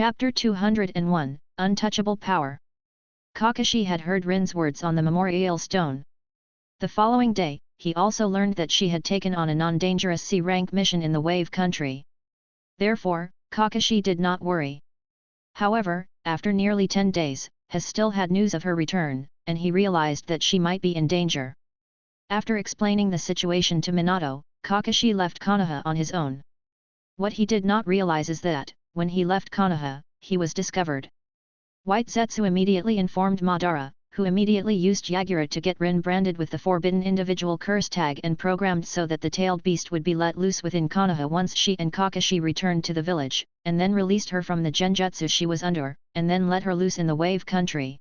Chapter 201, Untouchable Power. Kakashi had heard Rin's words on the memorial stone. The following day, he also learned that she had taken on a non-dangerous C-rank mission in the Wave Country. Therefore, Kakashi did not worry. However, after nearly 10 days, has still had news of her return, and he realized that she might be in danger. After explaining the situation to Minato, Kakashi left Konoha on his own. What he did not realize is that, when he left Konoha, he was discovered. White Zetsu immediately informed Madara, who immediately used Yagura to get Rin branded with the Forbidden Individual curse tag and programmed so that the tailed beast would be let loose within Konoha once she and Kakashi returned to the village, and then released her from the genjutsu she was under, and then let her loose in the Wave Country.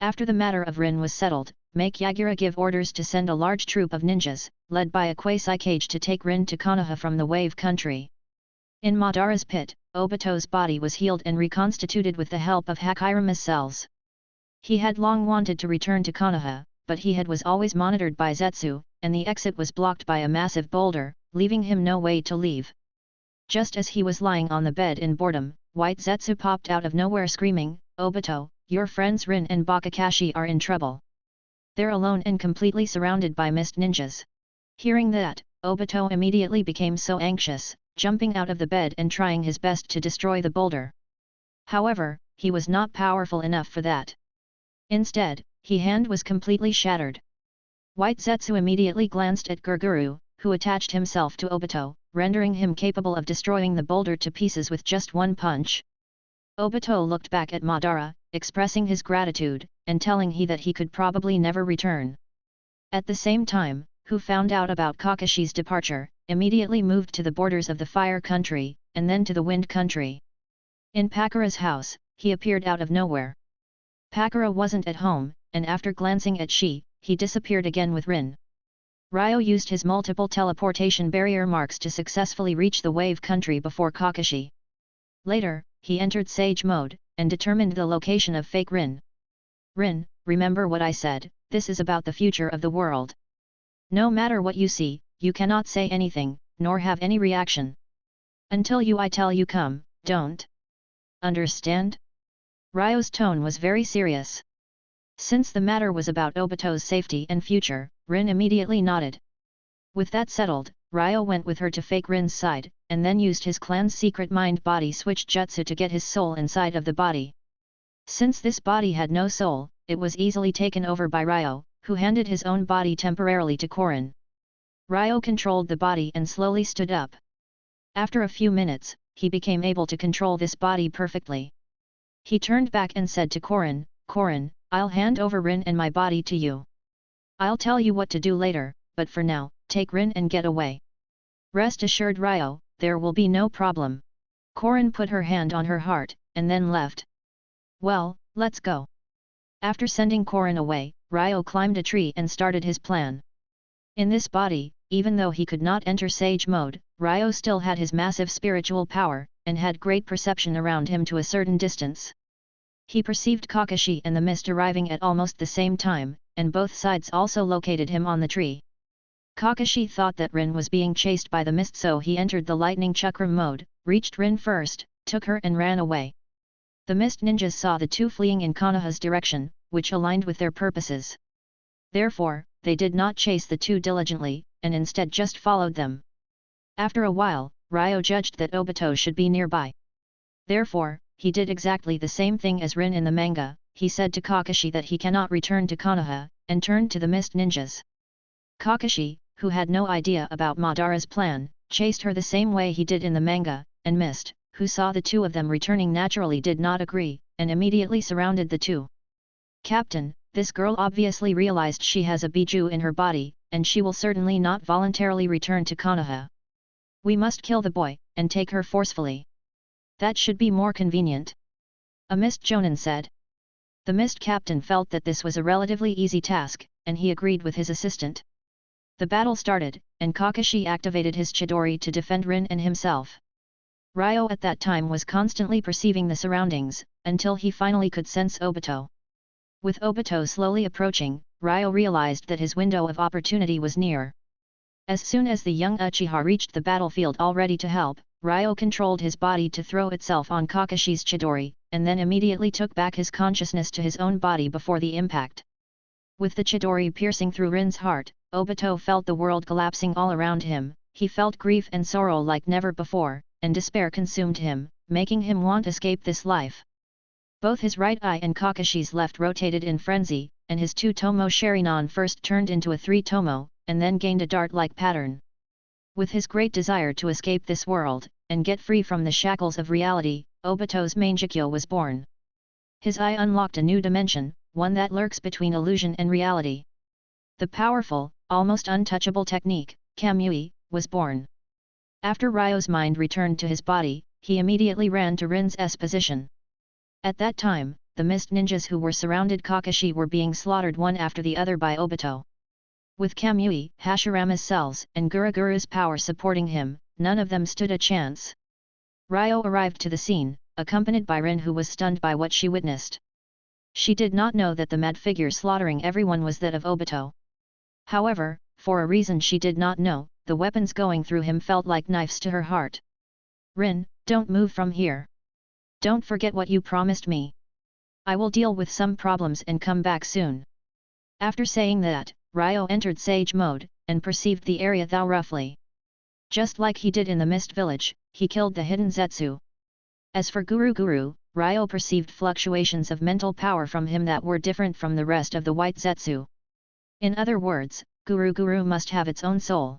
After the matter of Rin was settled, make Yagura give orders to send a large troop of ninjas, led by a Hokage to take Rin to Konoha from the Wave Country. In Madara's pit, Obito's body was healed and reconstituted with the help of Hakirama's cells. He had long wanted to return to Konoha, but he was always monitored by Zetsu, and the exit was blocked by a massive boulder, leaving him no way to leave. Just as he was lying on the bed in boredom, White Zetsu popped out of nowhere screaming, "Obito, your friends Rin and Bakakashi are in trouble. They're alone and completely surrounded by mist ninjas." Hearing that, Obito immediately became so anxious, jumping out of the bed and trying his best to destroy the boulder. However, he was not powerful enough for that. Instead, his hand was completely shattered. White Zetsu immediately glanced at Gurguru, who attached himself to Obito, rendering him capable of destroying the boulder to pieces with just one punch. Obito looked back at Madara, expressing his gratitude, and telling he that he could probably never return. At the same time, who found out about Kakashi's departure, immediately moved to the borders of the Fire Country, and then to the Wind Country. In Pakura's house, he appeared out of nowhere. Pakura wasn't at home, and after glancing at he disappeared again with Rin. Ryo used his multiple teleportation barrier marks to successfully reach the Wave Country before Kakashi. Later, he entered Sage mode, and determined the location of fake Rin. "Rin, remember what I said, this is about the future of the world. No matter what you see, you cannot say anything, nor have any reaction. Until I tell you come, don't. Understand?" Ryo's tone was very serious. Since the matter was about Obito's safety and future, Rin immediately nodded. With that settled, Ryo went with her to fake Rin's side, and then used his clan's secret mind-body switch jutsu to get his soul inside of the body. Since this body had no soul, it was easily taken over by Ryo, who handed his own body temporarily to Korin. Ryo controlled the body and slowly stood up. After a few minutes, he became able to control this body perfectly. He turned back and said to Korin, "Korin, I'll hand over Rin and my body to you. I'll tell you what to do later, but for now, take Rin and get away." "Rest assured Ryo, there will be no problem." Korin put her hand on her heart, and then left. "Well, let's go." After sending Korin away, Ryo climbed a tree and started his plan. In this body, even though he could not enter Sage mode, Ryo still had his massive spiritual power, and had great perception around him to a certain distance. He perceived Kakashi and the mist arriving at almost the same time, and both sides also located him on the tree. Kakashi thought that Rin was being chased by the mist, so he entered the lightning chakram mode, reached Rin first, took her and ran away. The mist ninjas saw the two fleeing in Konoha's direction, which aligned with their purposes. Therefore, they did not chase the two diligently, and instead just followed them. After a while, Ryo judged that Obito should be nearby. Therefore, he did exactly the same thing as Rin in the manga. He said to Kakashi that he cannot return to Konoha, and turned to the mist ninjas. Kakashi, who had no idea about Madara's plan, chased her the same way he did in the manga, and Mist, who saw the two of them returning naturally, did not agree, and immediately surrounded the two. "Captain, this girl obviously realized she has a Biju in her body, and she will certainly not voluntarily return to Konoha. We must kill the boy, and take her forcefully. That should be more convenient," a Mist Jonin said. The Mist Captain felt that this was a relatively easy task, and he agreed with his assistant. The battle started, and Kakashi activated his Chidori to defend Rin and himself. Ryo at that time was constantly perceiving the surroundings, until he finally could sense Obito. With Obito slowly approaching, Ryo realized that his window of opportunity was near. As soon as the young Uchiha reached the battlefield all ready to help, Ryo controlled his body to throw itself on Kakashi's chidori, and then immediately took back his consciousness to his own body before the impact. With the chidori piercing through Rin's heart, Obito felt the world collapsing all around him. He felt grief and sorrow like never before, and despair consumed him, making him want to escape this life. Both his right eye and Kakashi's left rotated in frenzy, and his 2-tomo Sharingan first turned into a 3-tomo, and then gained a dart-like pattern. With his great desire to escape this world, and get free from the shackles of reality, Obito's Mangekyo was born. His eye unlocked a new dimension, one that lurks between illusion and reality. The powerful, almost untouchable technique, Kamui, was born. After Ryo's mind returned to his body, he immediately ran to Rin's position. At that time, the mist ninjas who were surrounded Kakashi were being slaughtered one after the other by Obito. With Kamui, Hashirama's cells, and Guruguru's power supporting him, none of them stood a chance. Ryo arrived to the scene, accompanied by Rin, who was stunned by what she witnessed. She did not know that the mad figure slaughtering everyone was that of Obito. However, for a reason she did not know, the weapons going through him felt like knives to her heart. Rin, don't move from here. Don't forget what you promised me. I will deal with some problems and come back soon. After saying that, Ryo entered Sage mode, and perceived the area roughly. Just like he did in the Mist Village, he killed the hidden Zetsu. As for Guru, Ryo perceived fluctuations of mental power from him that were different from the rest of the white Zetsu. In other words, Guru must have its own soul.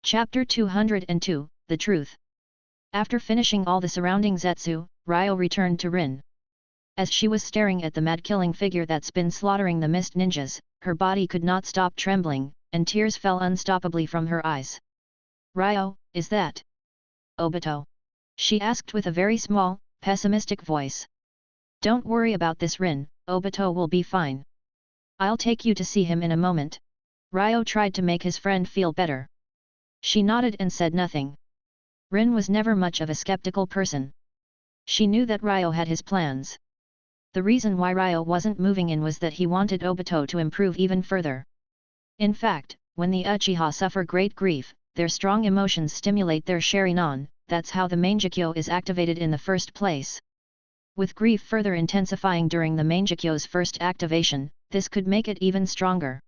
Chapter 202, The Truth. After finishing all the surrounding Zetsu, Ryo returned to Rin. As she was staring at the mad-killing figure that's been slaughtering the mist ninjas, her body could not stop trembling, and tears fell unstoppably from her eyes. Ryo, is that Obito? She asked with a very small, pessimistic voice. Don't worry about this, Rin, Obito will be fine. I'll take you to see him in a moment. Ryo tried to make his friend feel better. She nodded and said nothing. Rin was never much of a skeptical person. She knew that Ryo had his plans. The reason why Ryo wasn't moving in was that he wanted Obito to improve even further. In fact, when the Uchiha suffer great grief, their strong emotions stimulate their Sharingan, that's how the Mangekyo is activated in the first place. With grief further intensifying during the Mangekyo's first activation, this could make it even stronger.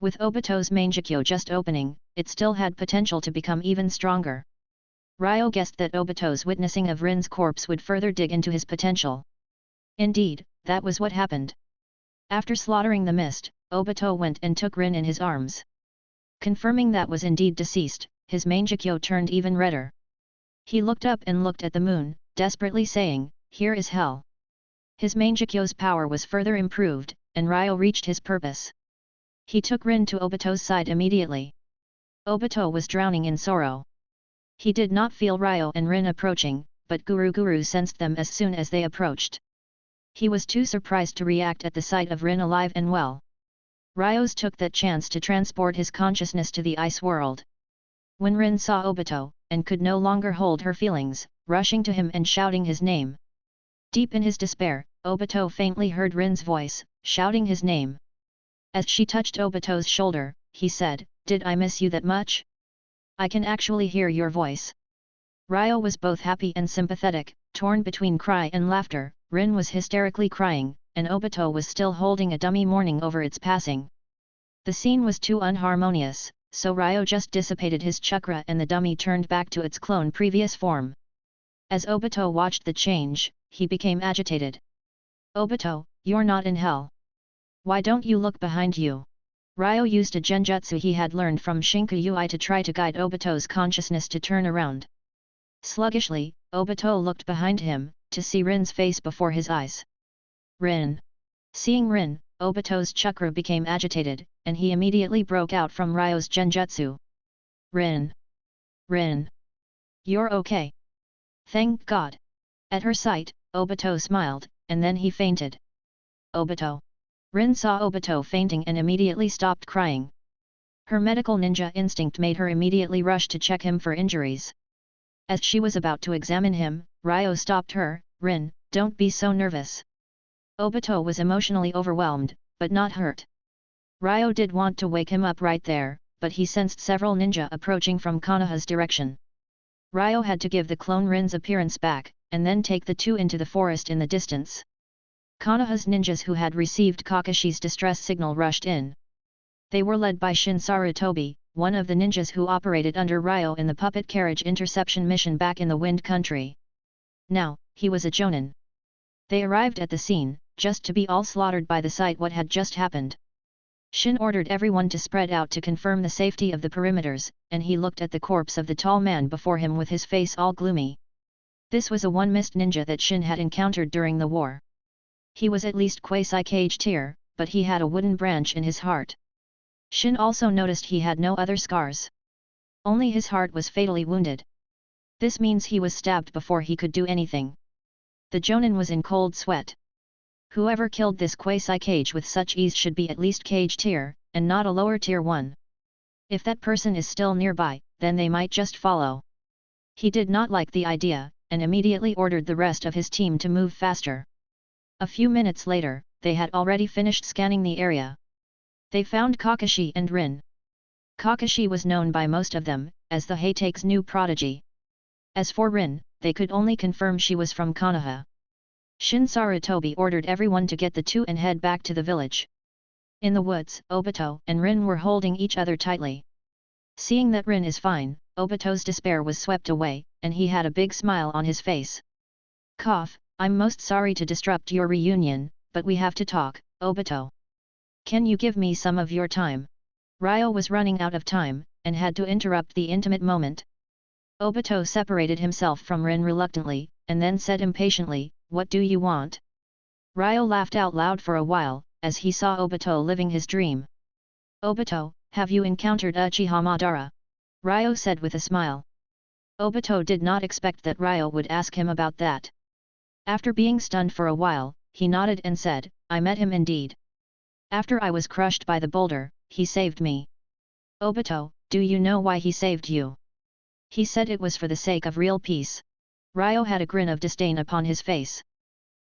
With Obito's Mangekyo just opening, it still had potential to become even stronger. Ryo guessed that Obito's witnessing of Rin's corpse would further dig into his potential. Indeed, that was what happened. After slaughtering the mist, Obito went and took Rin in his arms. Confirming that was indeed deceased, his Mangekyo turned even redder. He looked up and looked at the moon, desperately saying, "Here is hell." His Mangekyo's power was further improved, and Ryo reached his purpose. He took Rin to Obito's side immediately. Obito was drowning in sorrow. He did not feel Ryo and Rin approaching, but Guru sensed them as soon as they approached. He was too surprised to react at the sight of Rin alive and well. Ryo's took that chance to transport his consciousness to the ice world. When Rin saw Obito, and could no longer hold her feelings, rushing to him and shouting his name. Deep in his despair, Obito faintly heard Rin's voice, shouting his name. As she touched Obito's shoulder, he said, "Did I miss you that much? I can actually hear your voice." Ryo was both happy and sympathetic, torn between cry and laughter. Rin was hysterically crying, and Obito was still holding a dummy mourning over its passing. The scene was too unharmonious, so Ryo just dissipated his chakra and the dummy turned back to its clone previous form. As Obito watched the change, he became agitated. "Obito, you're not in hell. Why don't you look behind you?" Ryo used a genjutsu he had learned from Shinkayui to try to guide Obito's consciousness to turn around. Sluggishly, Obito looked behind him, to see Rin's face before his eyes. "Rin." Seeing Rin, Obito's chakra became agitated, and he immediately broke out from Ryo's genjutsu. "Rin. Rin. You're okay. Thank God." At her sight, Obito smiled, and then he fainted. "Obito." Rin saw Obito fainting and immediately stopped crying. Her medical ninja instinct made her immediately rush to check him for injuries. As she was about to examine him, Ryo stopped her. "Rin, don't be so nervous." Obito was emotionally overwhelmed, but not hurt. Ryo did want to wake him up right there, but he sensed several ninja approaching from Konoha's direction. Ryo had to give the clone Rin's appearance back, and then take the two into the forest in the distance. Konoha's ninjas who had received Kakashi's distress signal rushed in. They were led by Shin Sarutobi, one of the ninjas who operated under Ryo in the puppet carriage interception mission back in the Wind Country. Now, he was a Jonin. They arrived at the scene, just to be all slaughtered by the sight what had just happened. Shin ordered everyone to spread out to confirm the safety of the perimeters, and he looked at the corpse of the tall man before him with his face all gloomy. This was a one-missed ninja that Shin had encountered during the war. He was at least quasi-Kage tier, but he had a wooden branch in his heart. Shin also noticed he had no other scars. Only his heart was fatally wounded. This means he was stabbed before he could do anything. The Jonin was in cold sweat. Whoever killed this quasi-Kage with such ease should be at least Kage tier, and not a lower tier one. If that person is still nearby, then they might just follow. He did not like the idea, and immediately ordered the rest of his team to move faster. A few minutes later, they had already finished scanning the area. They found Kakashi and Rin. Kakashi was known by most of them, as the Heitake's new prodigy. As for Rin, they could only confirm she was from Konoha. Shin Sarutobi ordered everyone to get the two and head back to the village. In the woods, Obito and Rin were holding each other tightly. Seeing that Rin is fine, Obito's despair was swept away, and he had a big smile on his face. Cough, I'm most sorry to disrupt your reunion, but we have to talk, Obito. Can you give me some of your time? Ryo was running out of time, and had to interrupt the intimate moment. Obito separated himself from Rin reluctantly, and then said impatiently, "What do you want?" Ryo laughed out loud for a while, as he saw Obito living his dream. "Obito, have you encountered Uchiha Madara?" Ryo said with a smile. Obito did not expect that Ryo would ask him about that. After being stunned for a while, he nodded and said, "I met him indeed. After I was crushed by the boulder, he saved me." "Obito, do you know why he saved you?" "He said it was for the sake of real peace." Ryo had a grin of disdain upon his face.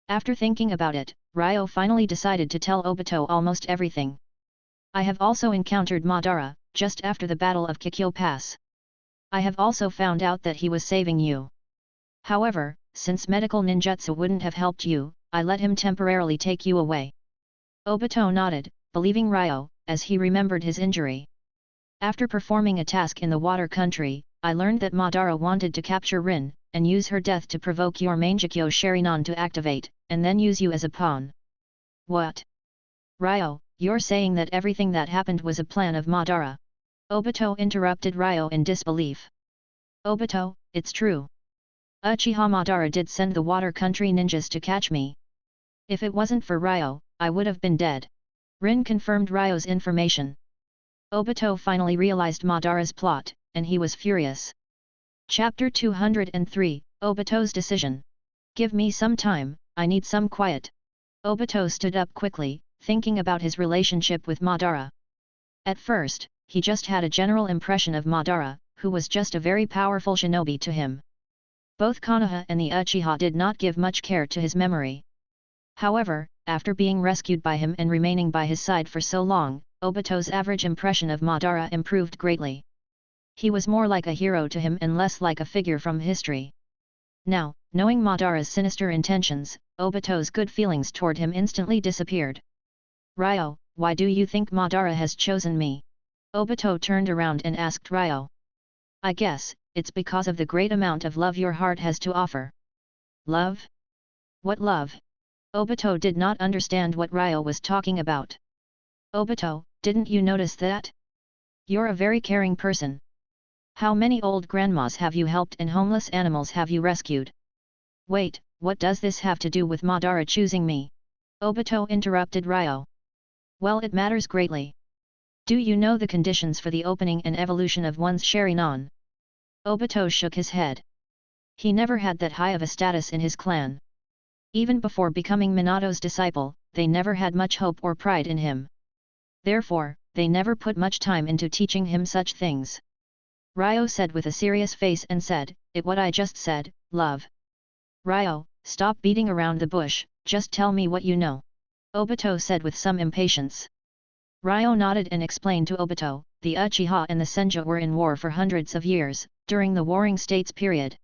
After thinking about it, Ryo finally decided to tell Obito almost everything. "I have also encountered Madara, just after the Battle of Kikyo Pass. I have also found out that he was saving you. However, since medical ninjutsu wouldn't have helped you, I let him temporarily take you away." Obito nodded, believing Ryo, as he remembered his injury. "After performing a task in the water country, I learned that Madara wanted to capture Rin, and use her death to provoke your Mangekyo Sharingan to activate, and then use you as a pawn." "What? Ryo, you're saying that everything that happened was a plan of Madara?" Obito interrupted Ryo in disbelief. "Obito, it's true. Uchiha Madara did send the water country ninjas to catch me. If it wasn't for Ryo, I would have been dead." Rin confirmed Ryo's information. Obito finally realized Madara's plot, and he was furious. Chapter 203, Obito's Decision. "Give me some time, I need some quiet." Obito stood up quickly, thinking about his relationship with Madara. At first, he just had a general impression of Madara, who was just a very powerful shinobi to him. Both Konoha and the Uchiha did not give much care to his memory. However, after being rescued by him and remaining by his side for so long, Obito's average impression of Madara improved greatly. He was more like a hero to him and less like a figure from history. Now, knowing Madara's sinister intentions, Obito's good feelings toward him instantly disappeared. "Ryo, why do you think Madara has chosen me?" Obito turned around and asked Ryo. "I guess, it's because of the great amount of love your heart has to offer." "Love? What love?" Obito did not understand what Ryo was talking about. "Obito, didn't you notice that? You're a very caring person. How many old grandmas have you helped and homeless animals have you rescued?" "Wait, what does this have to do with Madara choosing me?" Obito interrupted Ryo. "Well, it matters greatly. Do you know the conditions for the opening and evolution of one's Sharingan?" Obito shook his head. He never had that high of a status in his clan. Even before becoming Minato's disciple, they never had much hope or pride in him. Therefore, they never put much time into teaching him such things. Ryo said with a serious face and said, "It what I just said, love." "Ryo, stop beating around the bush, just tell me what you know," Obito said with some impatience. Ryo nodded and explained to Obito, "The Uchiha and the Senju were in war for hundreds of years, During the Warring States period,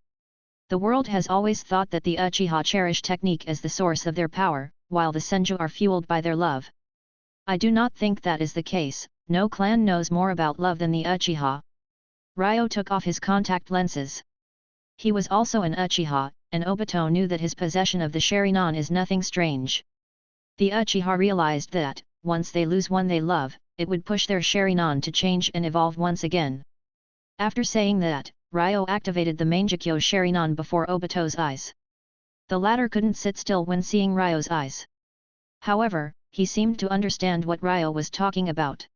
the world has always thought that the Uchiha cherish technique as the source of their power, while the Senju are fueled by their love. I do not think that is the case. No clan knows more about love than the Uchiha. Ryo took off his contact lenses. He was also an Uchiha, and Obito knew that his possession of the Sharingan is nothing strange. The Uchiha realized that, once they lose one they love, it would push their Sharingan to change and evolve once again. After saying that, Ryo activated the Mangekyo Sharingan before Obito's eyes. The latter couldn't sit still when seeing Ryo's eyes. However, he seemed to understand what Ryo was talking about.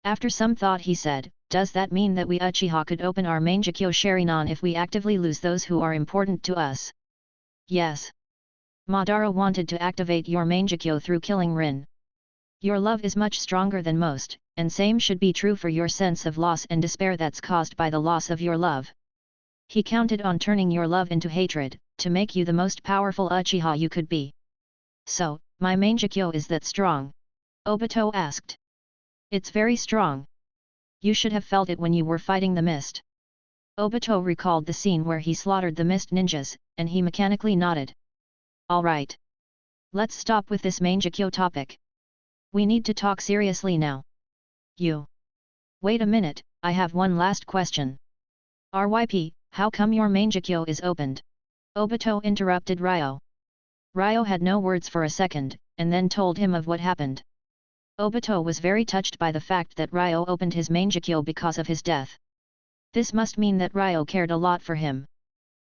After some thought he said, "Does that mean that we Uchiha could open our Mangekyo Sharingan if we actively lose those who are important to us?" "Yes. Madara wanted to activate your Mangekyo through killing Rin. Your love is much stronger than most, and same should be true for your sense of loss and despair that's caused by the loss of your love. He counted on turning your love into hatred, to make you the most powerful Uchiha you could be. So, my Mangekyo is that strong?" Obito asked. "It's very strong. You should have felt it when you were fighting the mist." Obito recalled the scene where he slaughtered the mist ninjas, and he mechanically nodded. "Alright. Let's stop with this Mangekyo topic. We need to talk seriously now. You. Wait a minute, I have one last question. RYP, how come your Mangekyo is opened?" Obito interrupted Ryo. Ryo had no words for a second, and then told him of what happened. Obito was very touched by the fact that Ryo opened his Mangekyo because of his death. This must mean that Ryo cared a lot for him.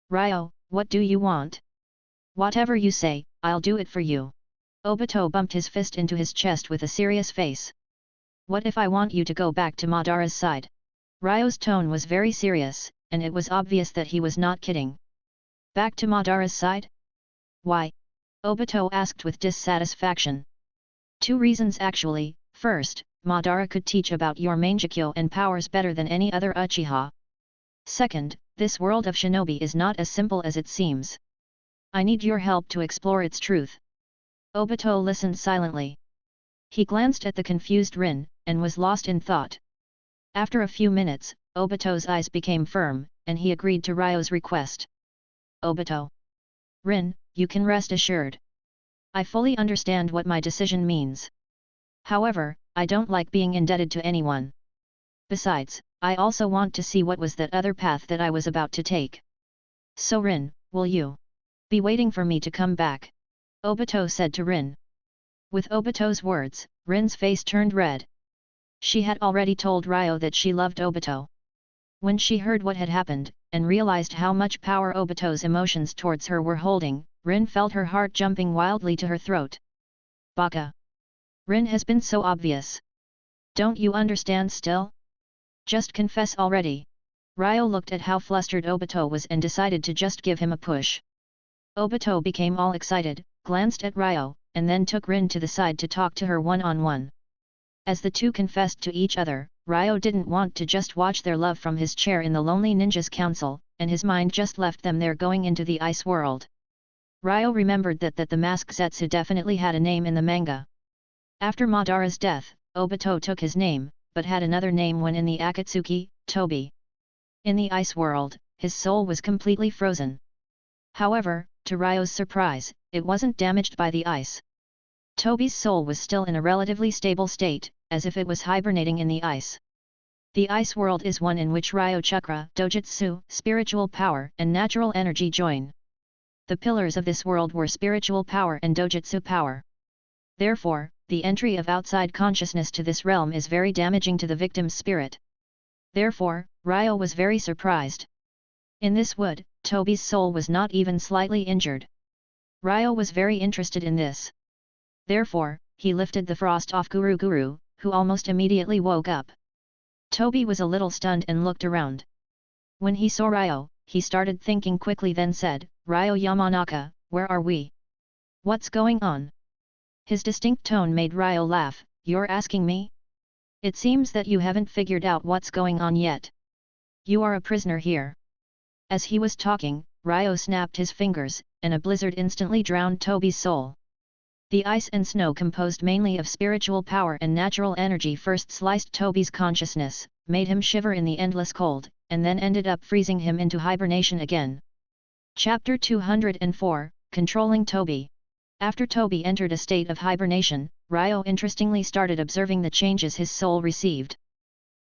"Ryo, what do you want?" "Whatever you say, I'll do it for you." Obito bumped his fist into his chest with a serious face. "What if I want you to go back to Madara's side?" Ryo's tone was very serious, and it was obvious that he was not kidding. "Back to Madara's side? Why?" Obito asked with dissatisfaction. "Two reasons actually. First, Madara could teach about your Mangekyo and powers better than any other Uchiha. Second, this world of shinobi is not as simple as it seems. I need your help to explore its truth." Obito listened silently. He glanced at the confused Rin, and was lost in thought. After a few minutes, Obito's eyes became firm, and he agreed to Ryo's request. "Obito. Rin, you can rest assured. I fully understand what my decision means. However, I don't like being indebted to anyone. Besides, I also want to see what was that other path that I was about to take. So Rin, will you be waiting for me to come back?" Obito said to Rin. With Obito's words, Rin's face turned red. She had already told Ryo that she loved Obito. When she heard what had happened, and realized how much power Obito's emotions towards her were holding, Rin felt her heart jumping wildly to her throat. "Baka! Rin has been so obvious. Don't you understand still? Just confess already." Ryo looked at how flustered Obito was and decided to just give him a push. Obito became all excited, glanced at Ryo, and then took Rin to the side to talk to her one-on-one. As the two confessed to each other, Ryo didn't want to just watch their love from his chair in the Lonely Ninjas Council, and his mind just left them there going into the ice world. Ryo remembered that the mask Zetsu definitely had a name in the manga. After Madara's death, Obito took his name, but had another name when in the Akatsuki, Tobi. In the ice world, his soul was completely frozen. However, to Ryo's surprise, it wasn't damaged by the ice. Tobi's soul was still in a relatively stable state, as if it was hibernating in the ice. The ice world is one in which Ryo chakra, dojutsu, spiritual power, and natural energy join. The pillars of this world were spiritual power and dojutsu power. Therefore, the entry of outside consciousness to this realm is very damaging to the victim's spirit. Therefore, Ryo was very surprised. In this wood, Tobi's soul was not even slightly injured. Ryo was very interested in this. Therefore, he lifted the frost off Guru, who almost immediately woke up. Tobi was a little stunned and looked around. When he saw Ryo, he started thinking quickly, then said, "Ryo Yamanaka, where are we? What's going on?" His distinct tone made Ryo laugh. "You're asking me? It seems that you haven't figured out what's going on yet. You are a prisoner here." As he was talking, Ryo snapped his fingers, and a blizzard instantly drowned Tobi's soul. The ice and snow, composed mainly of spiritual power and natural energy, first sliced Tobi's consciousness, made him shiver in the endless cold, and then ended up freezing him into hibernation again. Chapter 204, Controlling Toby. After Toby entered a state of hibernation, Ryo interestingly started observing the changes his soul received.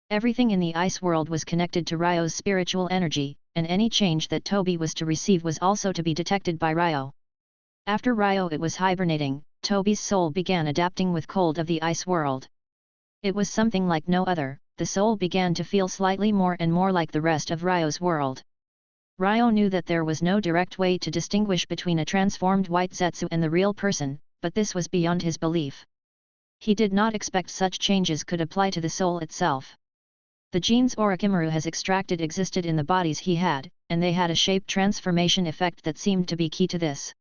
Everything in the ice world was connected to Ryo's spiritual energy, and any change that Toby was to receive was also to be detected by Ryo. After Ryo was hibernating, Toby's soul began adapting with cold of the ice world. It was something like no other. The soul began to feel slightly more and more like the rest of Ryo's world. Ryo knew that there was no direct way to distinguish between a transformed white Zetsu and the real person, but this was beyond his belief. He did not expect such changes could apply to the soul itself. The genes Orochimaru has extracted existed in the bodies he had, and they had a shape transformation effect that seemed to be key to this.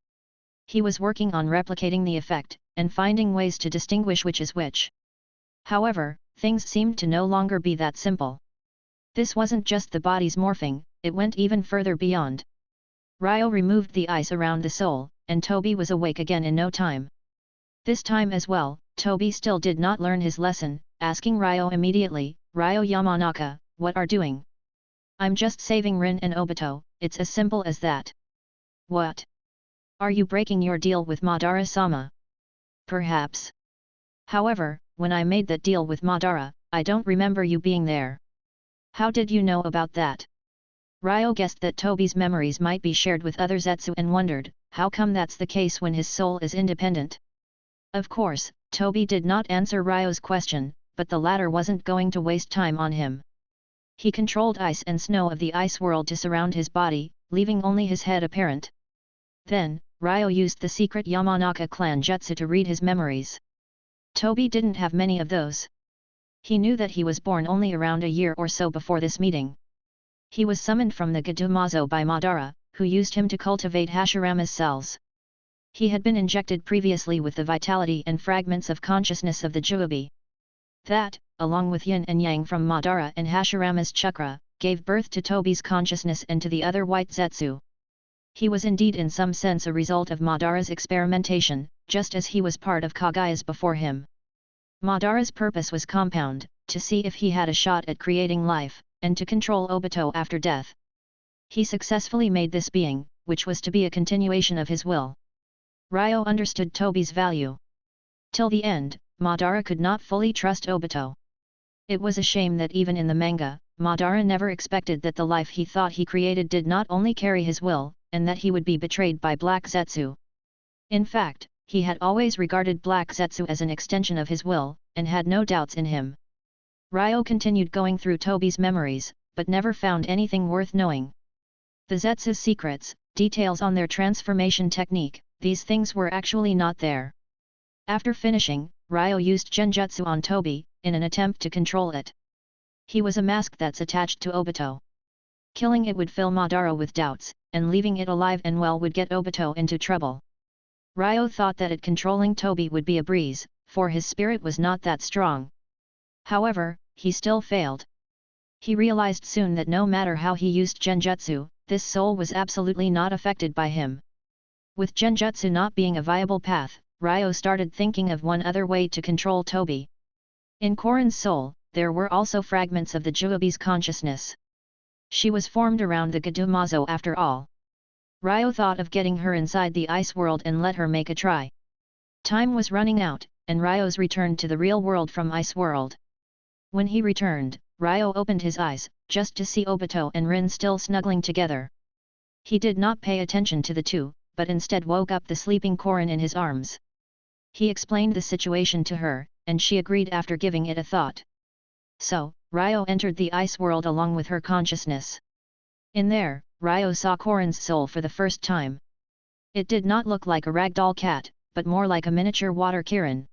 He was working on replicating the effect, and finding ways to distinguish which is which. However, things seemed to no longer be that simple. This wasn't just the bodies morphing, it went even further beyond. Ryo removed the ice around the soul, and Toby was awake again in no time. This time as well, Toby still did not learn his lesson, asking Ryo immediately, "Ryo Yamanaka, what are doing?" "I'm just saving Rin and Obito, it's as simple as that." "What? Are you breaking your deal with Madara-sama?" "Perhaps. However, when I made that deal with Madara, I don't remember you being there." "How did you know about that?" Ryo guessed that Toby's memories might be shared with other Zetsu and wondered, how come that's the case when his soul is independent? Of course, Toby did not answer Ryo's question, but the latter wasn't going to waste time on him. He controlled ice and snow of the ice world to surround his body, leaving only his head apparent. Then, Ryo used the secret Yamanaka clan jutsu to read his memories. Toby didn't have many of those. He knew that he was born only around a year or so before this meeting. He was summoned from the Gadumazo by Madara, who used him to cultivate Hashirama's cells. He had been injected previously with the vitality and fragments of consciousness of the Juubi. That, along with yin and yang from Madara and Hashirama's chakra, gave birth to Toby's consciousness and to the other white Zetsu. He was indeed in some sense a result of Madara's experimentation, just as he was part of Kagaya's before him. Madara's purpose was compound, to see if he had a shot at creating life, and to control Obito after death. He successfully made this being, which was to be a continuation of his will. Ryo understood Toby's value. Till the end, Madara could not fully trust Obito. It was a shame that even in the manga, Madara never expected that the life he thought he created did not only carry his will, and that he would be betrayed by Black Zetsu. In fact, he had always regarded Black Zetsu as an extension of his will, and had no doubts in him. Ryo continued going through Toby's memories, but never found anything worth knowing. The Zetsu's secrets, details on their transformation technique, these things were actually not there. After finishing, Ryo used Genjutsu on Toby, in an attempt to control it. He was a mask that's attached to Obito. Killing it would fill Madara with doubts, and leaving it alive and well would get Obito into trouble. Ryo thought that it controlling Toby would be a breeze, for his spirit was not that strong. However, he still failed. He realized soon that no matter how he used Genjutsu, this soul was absolutely not affected by him. With Genjutsu not being a viable path, Ryo started thinking of one other way to control Toby. In Korin's soul, there were also fragments of the Juubi's consciousness. She was formed around the Gadumazo after all. Ryo thought of getting her inside the ice world and let her make a try. Time was running out, and Ryo's returned to the real world from ice world. When he returned, Ryo opened his eyes, just to see Obito and Rin still snuggling together. He did not pay attention to the two, but instead woke up the sleeping Korin in his arms. He explained the situation to her, and she agreed after giving it a thought. So, Ryo entered the ice world along with her consciousness. In there, Ryo saw Korin's soul for the first time. It did not look like a ragdoll cat, but more like a miniature water Kirin.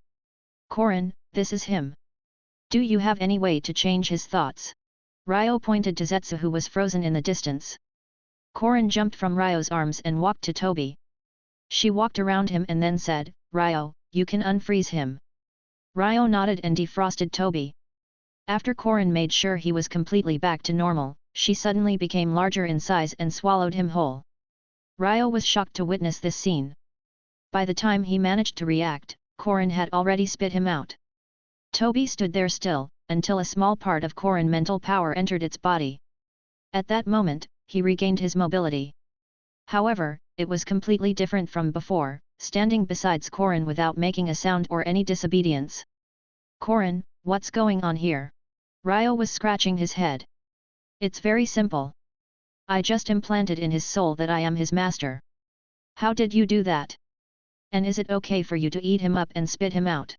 "Korin, this is him. Do you have any way to change his thoughts?" Ryo pointed to Zetsu who was frozen in the distance. Korin jumped from Ryo's arms and walked to Toby. She walked around him and then said, "Ryo, you can unfreeze him." Ryo nodded and defrosted Toby. After Korin made sure he was completely back to normal, she suddenly became larger in size and swallowed him whole. Ryo was shocked to witness this scene. By the time he managed to react, Korin had already spit him out. Toby stood there still, until a small part of Korin mental power entered its body. At that moment, he regained his mobility. However, it was completely different from before, standing beside Korin without making a sound or any disobedience. Korin, what's going on here? Ryo was scratching his head. It's very simple. I just implanted in his soul that I am his master. How did you do that? And is it okay for you to eat him up and spit him out?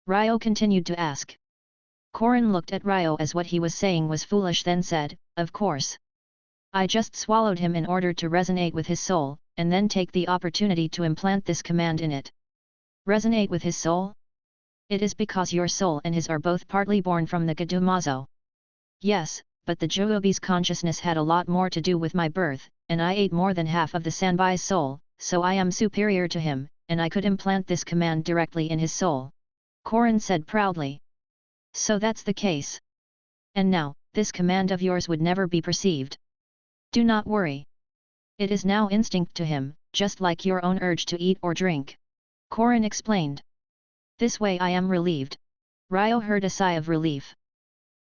Ryo continued to ask. Korin looked at Ryo as what he was saying was foolish, then said, of course. I just swallowed him in order to resonate with his soul, and then take the opportunity to implant this command in it. Resonate with his soul? It is because your soul and his are both partly born from the Gadumazo. Yes, but the Joyobi's consciousness had a lot more to do with my birth, and I ate more than half of the Sanbai's soul, so I am superior to him, and I could implant this command directly in his soul. Korin said proudly. So that's the case. And now, this command of yours would never be perceived. Do not worry. It is now instinct to him, just like your own urge to eat or drink. Korin explained. This way I am relieved. Ryo heard a sigh of relief.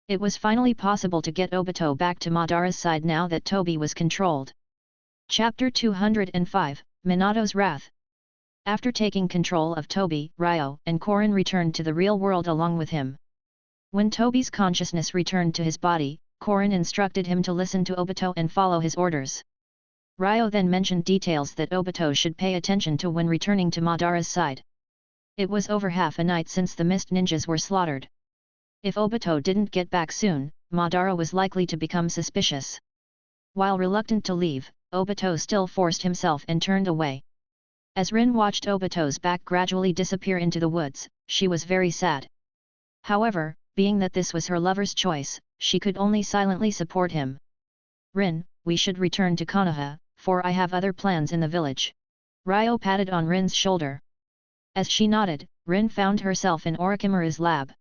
It was finally possible to get Obito back to Madara's side now that Tobi was controlled. Chapter 205, Minato's Wrath. After taking control of Tobi, Ryo and Korin returned to the real world along with him. When Tobi's consciousness returned to his body, Korin instructed him to listen to Obito and follow his orders. Ryo then mentioned details that Obito should pay attention to when returning to Madara's side. It was over half a night since the mist ninjas were slaughtered. If Obito didn't get back soon, Madara was likely to become suspicious. While reluctant to leave, Obito still forced himself and turned away. As Rin watched Obito's back gradually disappear into the woods, she was very sad. However, being that this was her lover's choice, she could only silently support him. Rin, we should return to Konoha, for I have other plans in the village. Ryo patted on Rin's shoulder. As she nodded, Rin found herself in Orochimaru's lab.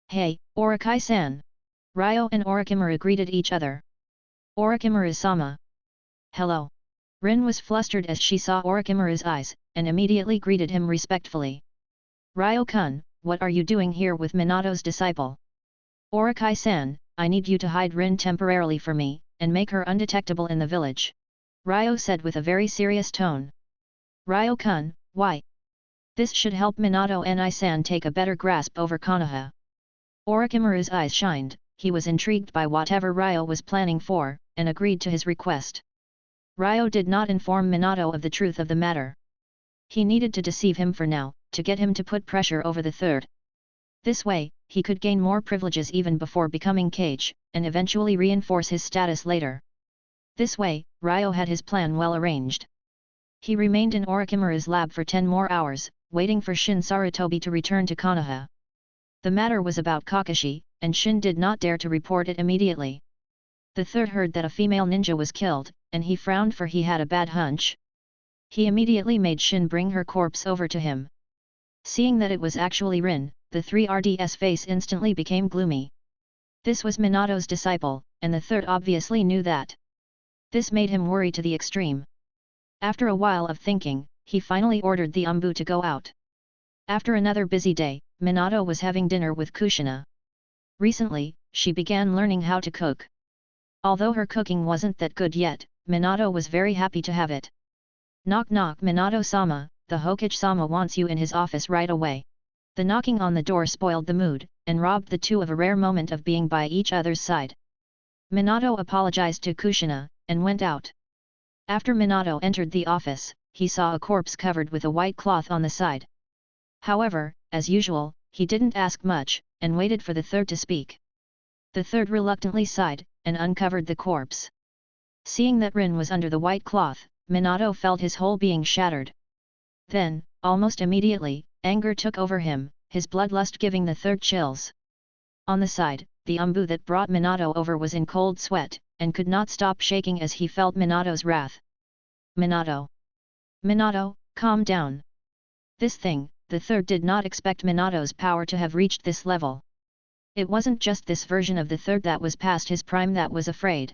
Hey, Orochi-san! Ryo and Orochimaru greeted each other. Orochimaru-sama. Hello. Rin was flustered as she saw Orochimaru's eyes, and immediately greeted him respectfully. Ryo-kun, what are you doing here with Minato's disciple? Orochi-san, I need you to hide Rin temporarily for me, and make her undetectable in the village. Ryo said with a very serious tone. Ryo-kun, why? This should help Minato and I-san take a better grasp over Konoha. Orochimaru's eyes shined, he was intrigued by whatever Ryo was planning for, and agreed to his request. Ryo did not inform Minato of the truth of the matter. He needed to deceive him for now, to get him to put pressure over the third. This way, he could gain more privileges even before becoming Kage, and eventually reinforce his status later. This way, Ryo had his plan well arranged. He remained in Orochimaru's lab for 10 more hours, waiting for Shin Sarutobi to return to Konoha. The matter was about Kakashi, and Shin did not dare to report it immediately. The third heard that a female ninja was killed, and he frowned for he had a bad hunch. He immediately made Shin bring her corpse over to him. Seeing that it was actually Rin, the 3Rd's face instantly became gloomy. This was Minato's disciple, and the third obviously knew that. This made him worry to the extreme. After a while of thinking, he finally ordered the Umbu to go out. After another busy day, Minato was having dinner with Kushina. Recently, she began learning how to cook. Although her cooking wasn't that good yet, Minato was very happy to have it. Knock knock Minato-sama, the Hokage-sama wants you in his office right away. The knocking on the door spoiled the mood, and robbed the two of a rare moment of being by each other's side. Minato apologized to Kushina, and went out. After Minato entered the office, he saw a corpse covered with a white cloth on the side. However, as usual, he didn't ask much, and waited for the third to speak. The third reluctantly sighed, and uncovered the corpse. Seeing that Rin was under the white cloth, Minato felt his whole being shattered. Then, almost immediately, anger took over him, his bloodlust giving the third chills. On the side, the Umbu that brought Minato over was in cold sweat, and could not stop shaking as he felt Minato's wrath. Minato! Minato, calm down! This thing, the third did not expect Minato's power to have reached this level. It wasn't just this version of the third that was past his prime that was afraid.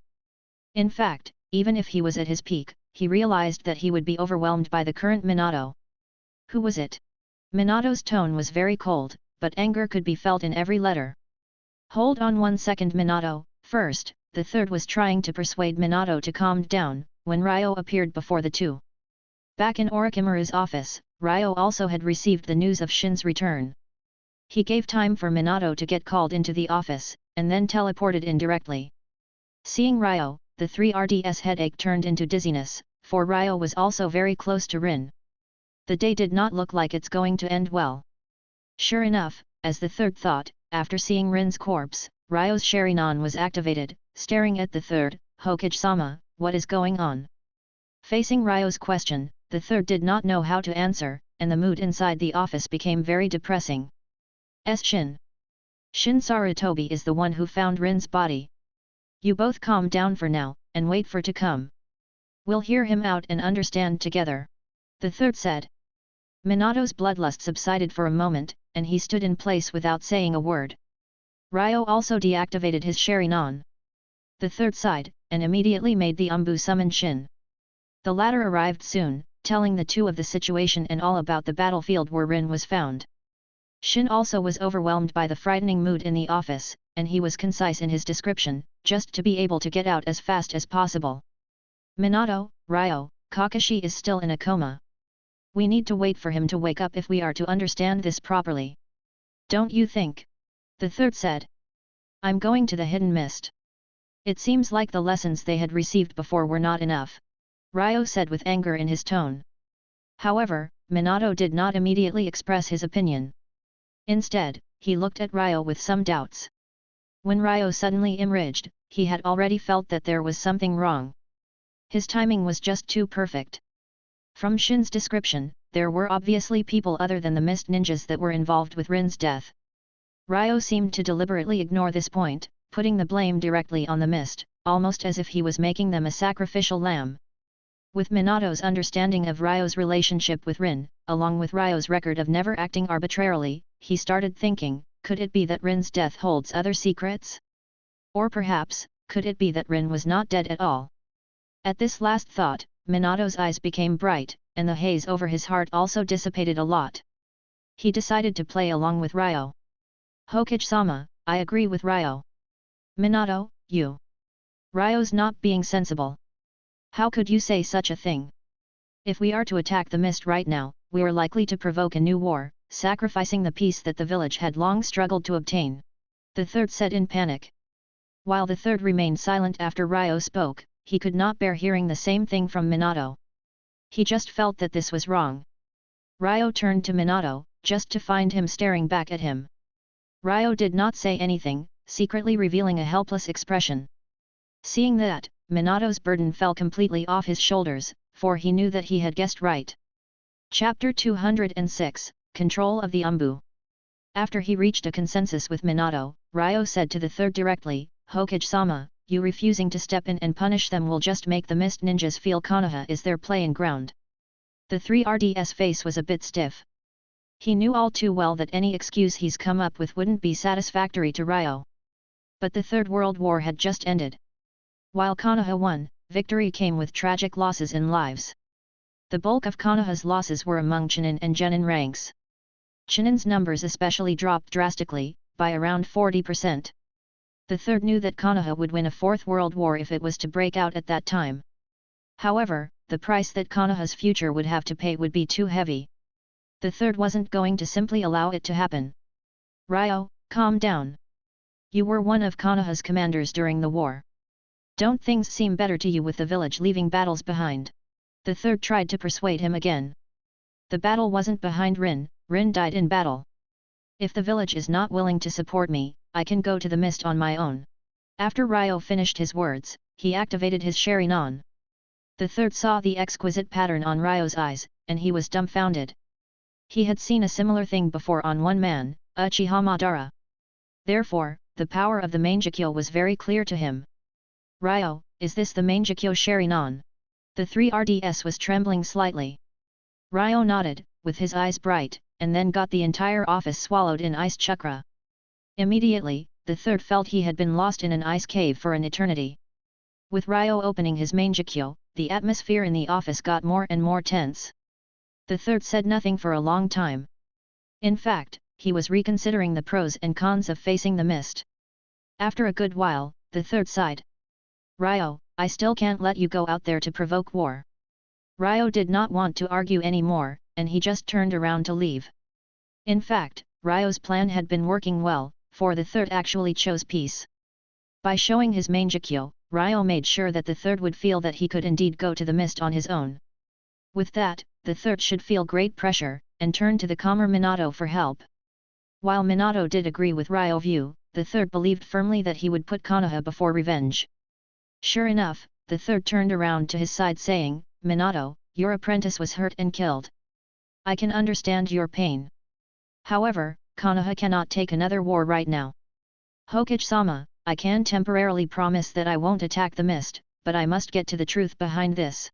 In fact, even if he was at his peak, he realized that he would be overwhelmed by the current Minato. Who was it? Minato's tone was very cold, but anger could be felt in every letter. Hold on 1 second Minato, first, the third was trying to persuade Minato to calm down, when Ryo appeared before the two. Back in Orochimaru's office, Ryo also had received the news of Shin's return. He gave time for Minato to get called into the office, and then teleported in directly. Seeing Ryo, the 3Rd's headache turned into dizziness, for Ryo was also very close to Rin. The day did not look like it's going to end well. Sure enough, as the third thought, after seeing Rin's corpse, Ryo's Sharingan was activated, staring at the third. Hokage-sama, what is going on? Facing Ryo's question, the third did not know how to answer, and the mood inside the office became very depressing. Shin Sarutobi is the one who found Rin's body. You both calm down for now, and wait for to come. We'll hear him out and understand together. The third said. Minato's bloodlust subsided for a moment, and he stood in place without saying a word. Ryo also deactivated his Sharingan. The third sighed, and immediately made the Umbu summon Shin. The latter arrived soon, telling the two of the situation and all about the battlefield where Rin was found. Shin also was overwhelmed by the frightening mood in the office, and he was concise in his description, just to be able to get out as fast as possible. Minato, Ryo, Kakashi is still in a coma. We need to wait for him to wake up if we are to understand this properly. Don't you think? The third said. I'm going to the hidden mist. It seems like the lessons they had received before were not enough. Ryo said with anger in his tone. However, Minato did not immediately express his opinion. Instead, he looked at Ryo with some doubts. When Ryo suddenly emerged, he had already felt that there was something wrong. His timing was just too perfect. From Shin's description, there were obviously people other than the mist ninjas that were involved with Rin's death. Ryo seemed to deliberately ignore this point, putting the blame directly on the mist, almost as if he was making them a sacrificial lamb. With Minato's understanding of Ryo's relationship with Rin, along with Ryo's record of never acting arbitrarily, he started thinking, could it be that Rin's death holds other secrets? Or perhaps, could it be that Rin was not dead at all? At this last thought, Minato's eyes became bright, and the haze over his heart also dissipated a lot. He decided to play along with Ryo. Hokage-sama, I agree with Ryo. Minato, you. Ryo's not being sensible. How could you say such a thing? If we are to attack the mist right now, we are likely to provoke a new war, sacrificing the peace that the village had long struggled to obtain. The third said in panic. While the third remained silent after Ryo spoke, he could not bear hearing the same thing from Minato. He just felt that this was wrong. Ryo turned to Minato, just to find him staring back at him. Ryo did not say anything, secretly revealing a helpless expression. Seeing that, Minato's burden fell completely off his shoulders, for he knew that he had guessed right. Chapter 206, Control of the Umbu. After he reached a consensus with Minato, Ryo said to the third directly, Hokage-sama, you refusing to step in and punish them will just make the mist ninjas feel Konoha is their playing ground. The 3Rd's face was a bit stiff. He knew all too well that any excuse he's come up with wouldn't be satisfactory to Ryo. But the Third World War had just ended. While Konoha won, victory came with tragic losses in lives. The bulk of Konoha's losses were among Chunin and Genin ranks. Chunin's numbers especially dropped drastically, by around 40%. The third knew that Konoha would win a Fourth World War if it was to break out at that time. However, the price that Konoha's future would have to pay would be too heavy. The third wasn't going to simply allow it to happen. Ryo, calm down. You were one of Konoha's commanders during the war. Don't things seem better to you with the village leaving battles behind? The third tried to persuade him again. The battle wasn't behind Rin, Rin died in battle. If the village is not willing to support me, I can go to the mist on my own. After Ryo finished his words, he activated his Sharingan. The third saw the exquisite pattern on Ryo's eyes, and he was dumbfounded. He had seen a similar thing before on one man, Uchiha Madara. Therefore, the power of the Mangekyo was very clear to him. Ryo, is this the Mangekyo Sharingan? The 3Rds was trembling slightly. Ryo nodded, with his eyes bright, and then got the entire office swallowed in ice chakra. Immediately, the third felt he had been lost in an ice cave for an eternity. With Ryo opening his Mangekyo, the atmosphere in the office got more and more tense. The third said nothing for a long time. In fact, he was reconsidering the pros and cons of facing the mist. After a good while, the third sighed. Ryo, I still can't let you go out there to provoke war. Ryo did not want to argue anymore, and he just turned around to leave. In fact, Ryo's plan had been working well, for the third actually chose peace. By showing his Mangekyo, Ryo made sure that the third would feel that he could indeed go to the mist on his own. With that, the third should feel great pressure, and turn to the calmer Minato for help. While Minato did agree with Ryo's view, the third believed firmly that he would put Konoha before revenge. Sure enough, the third turned around to his side saying, Minato, your apprentice was hurt and killed. I can understand your pain. However, Konoha cannot take another war right now. Hokage-sama, I can temporarily promise that I won't attack the mist, but I must get to the truth behind this.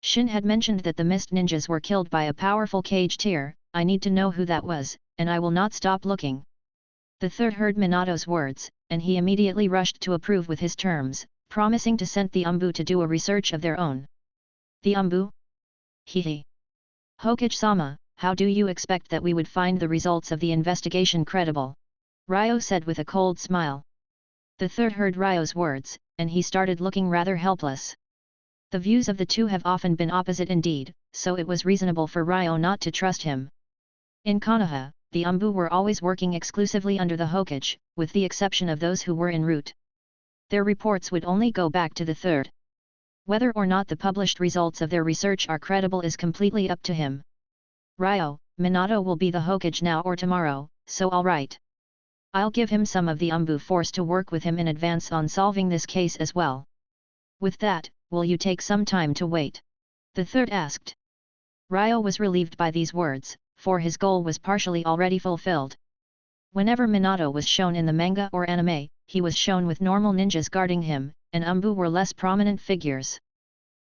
Shin had mentioned that the mist ninjas were killed by a powerful Kage tier. I need to know who that was, and I will not stop looking. The third heard Minato's words, and he immediately rushed to approve with his terms, promising to send the Umbu to do a research of their own. The Umbu? Hehe. Hokage-sama, how do you expect that we would find the results of the investigation credible? Ryo said with a cold smile. The third heard Ryo's words, and he started looking rather helpless. The views of the two have often been opposite indeed, so it was reasonable for Ryo not to trust him. In Konoha, the Umbu were always working exclusively under the Hokage, with the exception of those who were en route. Their reports would only go back to the third. Whether or not the published results of their research are credible is completely up to him. Ryo, Minato will be the Hokage now or tomorrow, so alright. I'll give him some of the Umbu force to work with him in advance on solving this case as well. With that, will you take some time to wait? The third asked. Ryo was relieved by these words, for his goal was partially already fulfilled. Whenever Minato was shown in the manga or anime, he was shown with normal ninjas guarding him, and Umbu were less prominent figures.